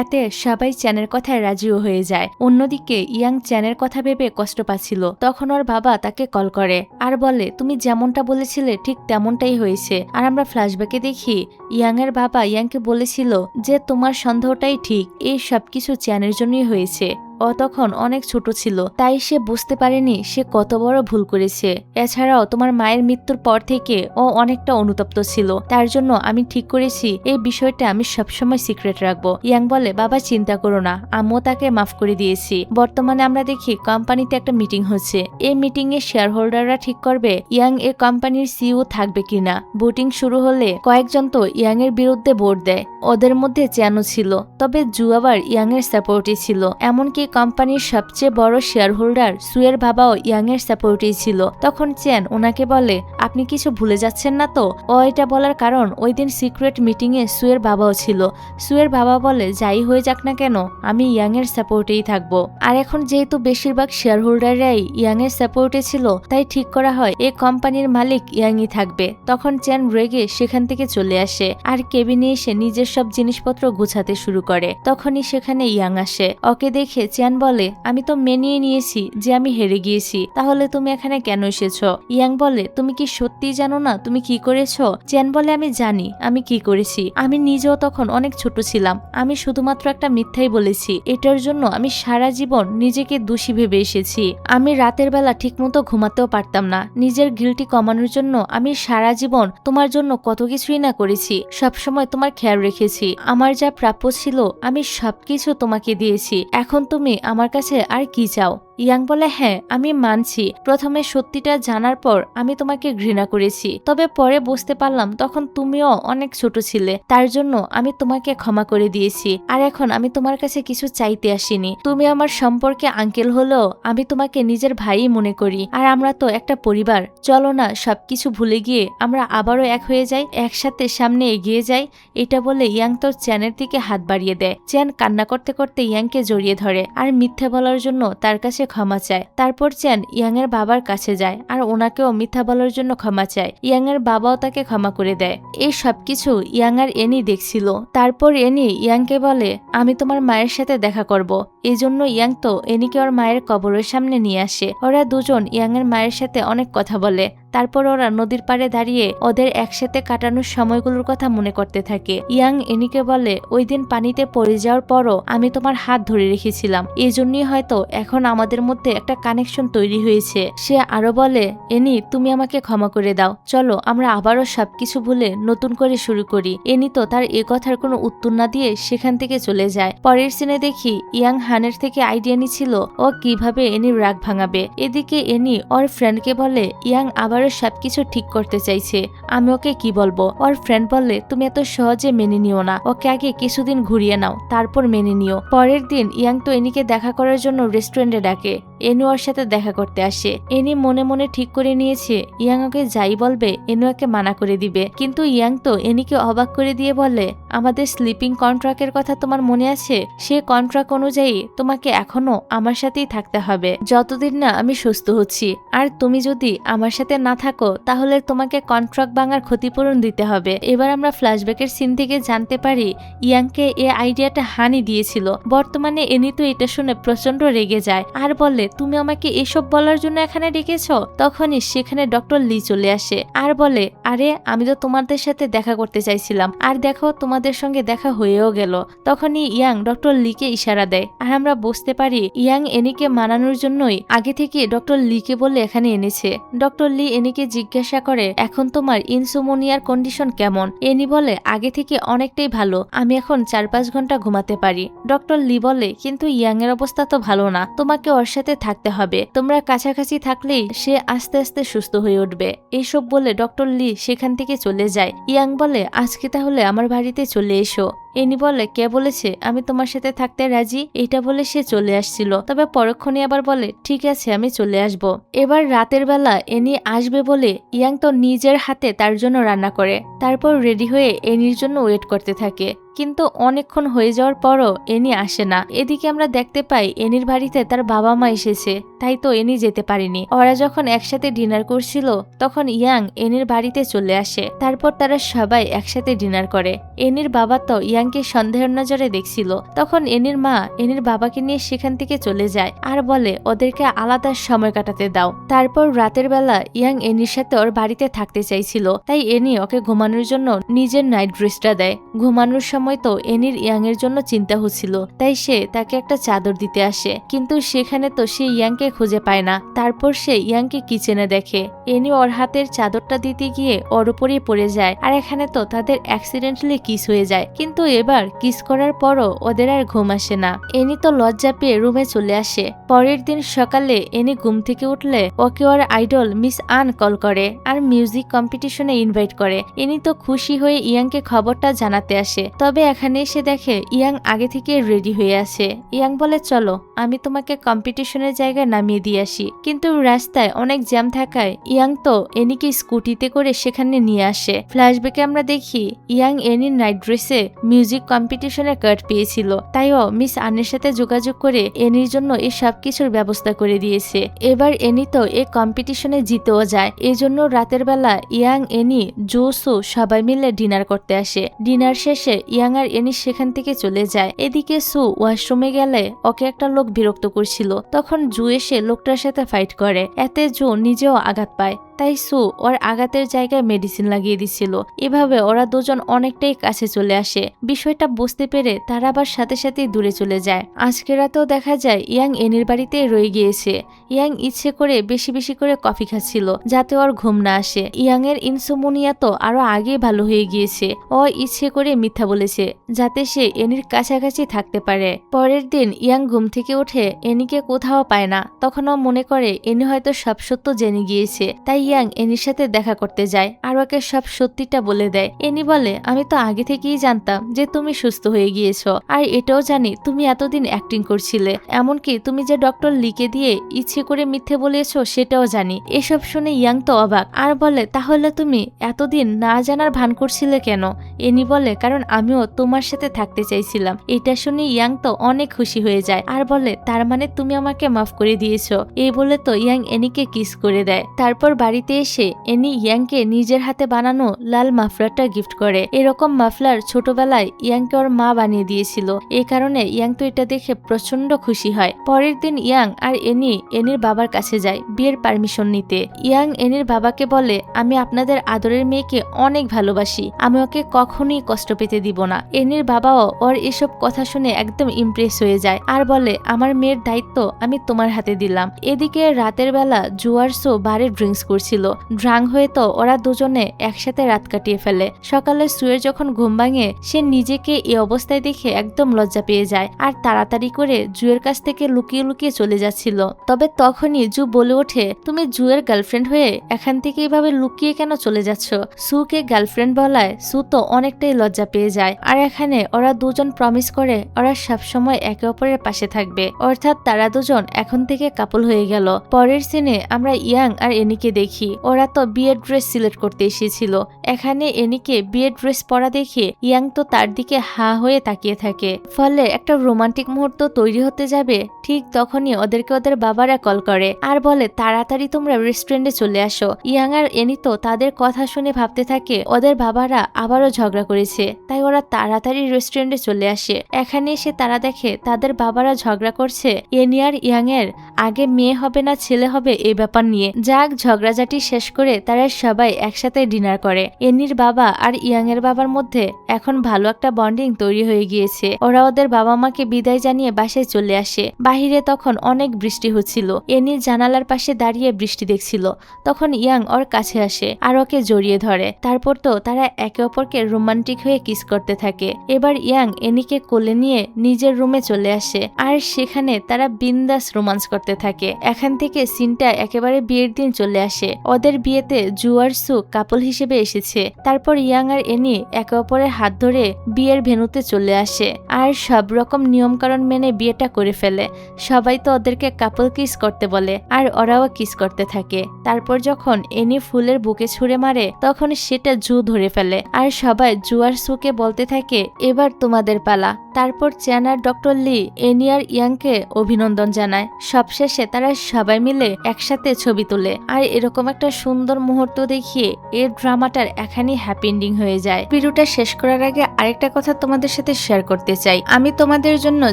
এতে সবাই চেনের কথায় রাজিও হয়ে যায়। অন্যদিকে ইয়াং চেনের কথা ভেবে কষ্ট পাচ্ছিল। তখন ওর বাবা তাকে কল করে আর বলে, তুমি যেমনটা বলেছিলে ঠিক তেমনটাই হয়েছে। আর আমরা ফ্ল্যাশব্যাকে দেখি ইয়াং এর বাবা ইয়াংকে বলেছিল যে তোমার সন্দেহটাই ঠিক, এই সবকিছু চেনের জন্যই হয়েছে। ও তখন অনেক ছোট ছিল, তাই সে বুঝতে পারেনি সে কত বড় ভুল করেছে। এছাড়াও তোমার মায়ের মৃত্যুর পর থেকে ও অনেকটা অনুতপ্ত ছিল, তার জন্য আমি ঠিক করেছি এই বিষয়টা আমি সবসময় সিক্রেট রাখবো। ইয়াং বলে, বাবা চিন্তা করো না, আমিও তাকে মাফ করে দিয়েছি। বর্তমানে আমরা দেখি কোম্পানিতে একটা মিটিং হচ্ছে। এই মিটিং এ শেয়ার হোল্ডাররা ঠিক করবে ইয়াং এ কোম্পানির সিইও থাকবে কিনা। ভোটিং শুরু হলে কয়েকজন তো ইয়াং এর বিরুদ্ধে ভোট দেয়, ওদের মধ্যে চ্যানও ছিল, তবে জু আবার ইয়াং এর সাপোর্টে ছিল। এমনকি কোম্পানির সবচেয়ে বড় শেয়ার হোল্ডার সুয়ের বাবাও ইয়াং এর সাপোর্টে ছিল। তখন চ্যান ওনাকে বলে, আপনি কিছু ভুলে যাচ্ছেন না তো? ও এটা বলার কারণ ওই দিন সিক্রেট মিটিং এ সুয়ের বাবাও ছিল। সুয়ের বাবা বলে, যাই হয়ে যাক না কেন আমি ইয়াং এর সাপোর্টেই থাকবো। আর এখন যেহেতু বেশিরভাগ শেয়ার হোল্ডাররাই ইয়াং এর সাপোর্টে ছিল, তাই ঠিক করা হয় এই কোম্পানির মালিক ইয়াংই থাকবে। তখন চ্যান রেগে সেখান থেকে চলে আসে আর কেবিনে এসে নিজের সব জিনিসপত্র গুছাতে শুরু করে। তখনই সেখানে ইয়াং আসে। ওকে দেখে চ্যান বলে, আমি তো মেনিয়ে নিয়েছি যে আমি হেরে গিয়েছি, তাহলে তুমি এখানে কেন এসেছো? ইয়াং বলে, তুমি কি সত্যিই জানো না তুমি কি করেছো? চ্যান বলে, আমি জানি আমি কি করেছি। আমি নিজেও তখন অনেক ছোট ছিলাম, আমি শুধুমাত্র একটা মিথ্যাই বলেছি। এটার জন্য আমি সারা জীবন নিজেকে দোষী ভেবে এসেছি। আমি রাতের বেলা ঠিকমতো ঘুমাতেও পারতাম না। নিজের গিল্টি কমানোর জন্য আমি সারা জীবন তোমার জন্য কত কিছুই না করেছি, সবসময় তোমার খেয়াল রেখেছি। আমার যা প্রাপ্য ছিল আমি সবকিছু তোমাকে দিয়েছি, এখন তুমি আমার কাছে আর কি চাও? ইয়াং বলে, হ্যাঁ আমি মানছি, প্রথমে সত্যিটা জানার পর আমি তোমাকে ঘৃণা করেছি, তবে পরে বুঝতে পারলাম তখন তুমিও অনেক ছোট ছিলে, তার জন্য আমি তোমাকে ক্ষমা করে দিয়েছি। আর এখন আমি তোমার কাছে কিছু চাইতে আসিনি। তুমি আমার সম্পর্কে আঙ্কেল হলেও আমি তোমাকে নিজের ভাই মনে করি, আর আমরা তো একটা পরিবার। চলো না সবকিছু ভুলে গিয়ে আমরা আবারও এক হয়ে যাই, একসাথে সামনে এগিয়ে যাই। এটা বলে ইয়াং তোর চ্যানের দিকে হাত বাড়িয়ে দেয়। চ্যান কান্না করতে করতে ইয়াংকে জড়িয়ে ধরে আর মিথ্যা বলার জন্য তার কাছে ক্ষমা চায়। তারপর চ্যান ইয়াং এর বাবার কাছে যায় আর ওনাকেও মিথ্যা বলার জন্য ক্ষমা চায়। ইয়াং এর বাবাও তাকে ক্ষমা করে দেয়। এই সবকিছু ইয়াং আর এনি দেখছিল। তারপর এনি ইয়াংকে বলে, আমি তোমার মায়ের সাথে দেখা করব। এই জন্য ইয়াং তো এনিকে ওর মায়ের কবরের সামনে নিয়ে আসে। ওরা দুজন ইয়াং এর মায়ের সাথে অনেক কথা বলে। তারপর ওরা নদীর পাড়ে দাঁড়িয়ে ওদের একসাথে কাটানোর সময়গুলোর কথা মনে করতে থাকে। ইয়াং এনিকে বলে, ওই দিন পানিতে পড়ে যাওয়ার পরও আমি তোমার হাত ধরে রেখেছিলাম, এই জন্যই হয়তো এখন আমাদের মধ্যে একটা কানেকশন তৈরি হয়েছে। সে আরো বলে, এনি তুমি আমাকে ক্ষমা করে দাও, চলো আমরা আবারও সবকিছু ভুলে নতুন করে শুরু করি। এনি তো তার এ কথার কোনো উত্তর না দিয়ে সেখান থেকে চলে যায়। পরের সিনে দেখি ইয়াং হানের থেকে আইডিয়া নিছিল ও কিভাবে এনির রাগ ভাঙাবে। এদিকে এনি ওর ফ্রেন্ডকে বলে, ইয়াং আবারও সবকিছু ঠিক করতে চাইছে, আমি ওকে কি বলবো? ওর ফ্রেন্ড বললে, তুমি এত সহজে মেনে নিও না, ওকে আগে কিছুদিন ঘুরিয়ে নাও তারপর মেনে নিও। পরের দিন ইয়াং তো এনিকে দেখা করার জন্য রেস্টুরেন্টে ডাকে। এনু ওর সাথে দেখা করতে আসে। এনি মনে মনে ঠিক করে নিয়েছে ইয়াং ওকে যাই বলবে এনু ওকে মানা করে দিবে, কিন্তু ইয়াং তো এনিকে অবাক করে দিয়ে বলে, আমাদের স্লিপিং কন্ট্রাক্টের কথা তোমার মনে আছে? সে কন্ট্রাক্ট অনুযায়ী তোমাকে এখনো আমার সাথেই থাকতে হবে যতদিন না আমি সুস্থ হচ্ছি, আর তুমি যদি আমার সাথে না থাকো তাহলে তোমাকে কন্ট্রাক্ট ভাঙার ক্ষতিপূরণ দিতে হবে। এবার আমরা ফ্ল্যাশব্যাকের সিন থেকে জানতে পারি ইয়াংকে এই আইডিয়াটা হানি দিয়েছিল। বর্তমানে এনি তো এটা শুনে প্রচন্ড রেগে যায় আর বলে, তুমি আমাকে এসব বলার জন্য এখানে ডেকেছ? তখনই সেখানে ডক্টর লি চলে আসে আর বলে, আরে আমি তো তোমাদের সাথে দেখা করতে চাইছিলাম, আর দেখো তোমাদের সঙ্গে দেখা হয়েও গেল। তখনই ইয়াং ডক্টর লিকে ইশারা দেয় আর আমরা বুঝতে পারি ইয়াং এনিকে মানানোর জন্যই আগে থেকে ডক্টর লিকে বলে এখানে এনেছে। ডক্টর লি এনিকে জিজ্ঞাসা করে, এখন তোমার ইনসোমনিয়ার কন্ডিশন কেমন? এনি বলে, আগে থেকে অনেকটাই ভালো, আমি এখন 4-5 ঘন্টা ঘুমাতে পারি। ডক্টর লি বলে, কিন্তু ইয়াং এর অবস্থা তো ভালো না, তোমাকে ওর সাথে থাকতে হবে, তোমরা কাছাকাছি থাকলেই সে আস্তে আস্তে সুস্থ হয়ে উঠবে। এইসব বলে ডক্টর লি সেখান থেকে চলে যায়। ইয়াং বলে, আজকে তাহলে আমার বাড়িতে চলে এসো। এনি বলে, কে বলেছে আমি তোমার সাথে থাকতে রাজি? এটা বলে সে চলে আসছিল, তবে পরক্ষণে আবার বলে, ঠিক আছে আমি চলে আসব। এবার রাতের বেলা এনি আসবে বলে ইয়াং তো নিজের হাতে তার জন্য রান্না করে, তারপর রেডি হয়ে এনির জন্য ওয়েট করতে থাকে। কিন্তু অনেকক্ষণ হয়ে যাওয়ার পরও এনি আসে না। এদিকে আমরা দেখতে পাই এনির বাড়িতে তার বাবা মা এসেছে, তাই তো এনি যেতে পারেনি। ওরা যখন একসাথে ডিনার করছিল তখন ইয়াং এনির বাড়িতে চলে আসে, তারপর তারা সবাই একসাথে ডিনার করে। এনির বাবা তো ইয়াংকে সন্দেহের নজরে দেখছিল। তখন এনির মা এনির বাবাকে নিয়ে সেখান থেকে চলে যায় আর বলে ওদেরকে আলাদা সময় কাটাতে দাও। তারপর রাতের বেলা ইয়াং এনির সাথে ওর বাড়িতে থাকতে চাইছিল, তাই এনি ওকে ঘুমানোর জন্য নিজের নাইট ড্রেসটা দেয়। ঘুমানোর সময় সময় তো এনির ইয়াং এর জন্য চিন্তা হচ্ছিল, তাই সে তাকে একটা চাদর দিতে আসে, কিন্তু সেখানে তো সে ইয়াংকে খুঁজে পায় না। তারপর সে ইয়াংকে কিচেনে দেখে। এনি ওর হাতের চাদরটা দিতে গিয়ে ওর উপরেই পড়ে যায়, আর এখানে তো তাদের অ্যাক্সিডেন্টালি কিস হয়ে যায়। কিন্তু এবার কিস করার পরও ওদের আর ঘুম আসে না। এনি তো লজ্জা পেয়ে রুমে চলে আসে। পরের দিন সকালে এনি ঘুম থেকে উঠলে ওকে ওর আইডল মিস আন কল করে আর মিউজিক কম্পিটিশনে ইনভাইট করে। এনি তো খুশি হয়ে ইয়াংকে খবরটা জানাতে আসে। তবে এখানে এসে দেখে ইয়াং আগে থেকে রেডি হয়ে আছে। ইয়াং বলে, চলো আমি তোমাকে কম্পিটিশনের জায়গায় নামিয়ে দিয়ে আসি। কিন্তু রাস্তায় অনেক জ্যাম থাকায় ইয়াং তো এনিকে স্কুটিতে করে সেখানে নিয়ে আসে। ফ্ল্যাশব্যাকে আমরা দেখি ইয়াং এনির নাইট ড্রেসে মিউজিক কম্পিটিশনে কার্ড পেয়েছিল, তাইও মিস আনের সাথে যোগাযোগ করে এনির জন্য এই সবকিছুর ব্যবস্থা করে দিয়েছে। এবার এনি তো এই কম্পিটিশনে জিতেও যায়। এজন্য রাতের বেলা ইয়াং, এনি, জোসু সবাই মিলে ডিনার করতে আসে। ডিনার শেষে ইয়াং আর এনি সেখান থেকে চলে যায়। এদিকে সু ওয়াশরুমে গেলে ওকে একটা লোক বিরক্ত করছিল। তখন জু এসে লোকটার সাথে ফাইট করে। এতে জু নিজেও আঘাত পায়, তাই সু ওর আঘাতের জায়গায় মেডিসিন লাগিয়ে দিছিল। এভাবে ওরা দুজন অনেকটাই কাছে চলে আসে। বিষয়টা বুঝতে পেরে তারা আবার সাথে সাথে দূরে চলে যায়। আজকে রাতেও দেখা যায় ইয়াং এনির বাড়িতে রয়ে গিয়েছে। ইয়াং ইচ্ছে করে বেশি বেশি করে কফি খাচ্ছিল যাতে ওর ঘুম না আসে। ইয়াং এর ইনসোমনিয়া তো আরো আগে ভালো হয়ে গিয়েছে। ও ইচ্ছে করে মিথ্যা বলেছে যাতে সে এনির কাছাকাছি থাকতে পারে। পরের দিন ইয়াং ঘুম থেকে উঠে এনিকে কোথাও পায় না। তখন ও মনে করে এনি হয়তো সব সত্য জেনে গিয়েছে, তাই ইয়াং এনির সাথে দেখা করতে যায় আর ওকে সব সত্যিটা বলে দেয়। এনি বলে, আমি তো আগে থেকেই জানতাম যে তুমি সুস্থ হয়ে গিয়েছো, আর এটাও জানি তুমি এতদিন অ্যাক্টিং করছিলে, এমনকি তুমি যে ডক্টর লিখে দিয়ে ইচ্ছে করে মিথ্যে বলেছো সেটাও জানি। এসব শুনে ইয়াং তো অবাক আর বলে, তাহলে তুমি এতদিন না জানার ভান করছিলে কেন? এনি বলে, কারণ আমিও তোমার সাথে থাকতে চাইছিলাম। এটা শুনে ইয়াং তো অনেক খুশি হয়ে যায় আর বলে, তার মানে তুমি আমাকে মাফ করে দিয়েছো। এই বলে তো ইয়াং এনিকে কিস করে দেয়। তারপর বাড়িতে এসে এনি ইয়াংকে নিজের হাতে বানানো লাল মাফলারটা গিফট করে। এরকম মাফলার ছোটবেলায় ইয়াংকে ওর মা বানিয়ে দিয়েছিল। এই কারণে ইয়াং তো এটা দেখে প্রচন্ড খুশি হয়। পরের দিন ইয়াং আর এনি এনির বাবার কাছে যায় বিয়ের পারমিশন নিতে। ইয়াং এনির বাবাকে বলে, আমি আপনাদের আদরের মেয়েকে অনেক ভালোবাসি, আমি ওকে কখনোই কষ্ট পেতে দিব না। এনির বাবাও ওর এসব কথা শুনে একদম ইমপ্রেস হয়ে যায় আর বলে, আমার মেয়ের দায়িত্ব আমি তোমার হাতে দিলাম। এদিকে রাতের বেলা জুয়ারসো বারে ড্রিঙ্কস করছিল। ড্রাং হয়ে তো ওরা দুজনে একসাথে রাত কাটিয়ে ফেলে। সকালে সুয়ের যখন ঘুম ভাঙে সে নিজেকে এই অবস্থায় দেখে একদম লজ্জা পেয়ে যায় আর তাড়াতাড়ি করে জুয়ের কাছ থেকে লুকিয়ে লুকিয়ে চলে যাচ্ছিল। তবে তখনই জু বলে ওঠে, তুমি জুয়ের গার্লফ্রেন্ড হয়ে এখান থেকে এভাবে লুকিয়ে কেন চলে যাচ্ছ? সুকে গার্লফ্রেন্ড বলায় সু তো অনেকটাই লজ্জা পেয়ে যায়। আর এখানে ওরা দুজন প্রমিস করে ওরা সবসময় একে অপরের পাশে থাকবে, অর্থাৎ তারা দুজন এখন থেকে কাপল হয়ে গেল। পরের সিনে আমরা ইয়াং আর এনিকে দেখি ওরা তো বিয়ের ড্রেস সিলেক্ট করতে এসেছিল। এখানে এনিকে বিয়ের ড্রেস পরা দেখে ইয়াং তো তার দিকে হা হয়ে তাকিয়ে থাকে। ফলে একটা রোমান্টিক মুহূর্ত তৈরি হতে যাবে, ঠিক তখনই ওদেরকে ওদের বাবারা কল করে আর বলে, তাড়াতাড়ি তোমরা রেস্টুরেন্টে চলে আসো। ইয়াং আর এনি তো তাদের কথা শুনে ভাবতে থাকে ওদের বাবারা আবারও ঝগড়া করেছে, তাই ওরা তাড়াতাড়ি রেস্টুরেন্টে চলে আসে। এখানে এসে তারা দেখে তাদের বাবারা ঝগড়া করছে এনি আর ইয়াং এর আগে মেয়ে হবে না ছেলে হবে এই ব্যাপার নিয়ে। যাক, ঝগড়াঝাটি শেষ করে তারা সবাই একসাথে ডিনার করে। এনির বাবা আর ইয়াং এর বাবার মধ্যে এখন ভালো একটা বন্ডিং তৈরি হয়ে গিয়েছে। ওরা ওদের বাবা মাকে বিদায় জানিয়ে বাসায় চলে আসে। বাহিরে তখন অনেক বৃষ্টি হচ্ছিল। এনির জানালার পাশে দাঁড়িয়ে বৃষ্টি দেখছিল। তখন ইয়াং ওর কাছে আসে আর ওকে জড়িয়ে ধরে। তারপর তো তারা একে অপরকে রোমান্টিক হয়ে কিস করতে থাকে। এবার ইয়াং এনিকে কোলে নিয়ে নিজের রুমে চলে আসে আর সেখানে তারা বিন্দাস রোমান্স করতে থাকে। এখান থেকে সিনটা একেবারে বিয়ের দিন চলে আসে। ওদের বিয়েতে জু আর সু কাপল হিসেবে এসেছে। তারপর ইয়াং আর এনি একে অপরের হাত ধরে বিয়ের ভেন্যুতে চলে আসে আর সব রকম নিয়মকানুন মেনে বিয়েটা করে ফেলে। সবাই তো ওদেরকে কাপল কিস করতে বলে আর ওরাও কিস করতে থাকে। তারপর যখন এনি ফুলের বুকে ছুঁড়ে মারে তখন সেটা জু ধরে ফেলে আর সবাই জু আর সুকে বলতে থাকে, এবার তোমাদের পালা। তারপর চ্যান আর ডক্টর লি এনি আর ইয়াংকে অভিনন্দন জানায়। সবশেষে তারা সবাই মিলে একসাথে ছবি তোলে আর এরকম এরকম একটা সুন্দর মুহূর্ত দেখিয়ে এই ড্রামাটার এখানেই হ্যাপি এন্ডিং হয়ে যায়। ভিডিওটা শেষ করার আগে আরেকটা কথা তোমাদের সাথে শেয়ার করতে চাই। আমি তোমাদের জন্য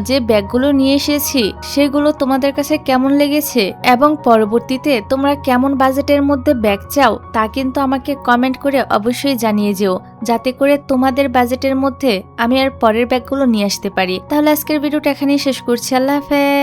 যে ব্যাগগুলো নিয়ে এসেছি সেগুলো তোমাদের কাছে কেমন লেগেছে এবং পরবর্তীতে তোমরা কেমন বাজেটের মধ্যে ব্যাগ চাও তা কিন্তু আমাকে কমেন্ট করে অবশ্যই জানিয়ে যেও, যাতে করে তোমাদের বাজেটের মধ্যে আমি আর পরের ব্যাগগুলো নিয়ে আসতে পারি। তাহলে আজকের ভিডিওটা এখানেই শেষ করছি। আল্লাহ হাফেজ।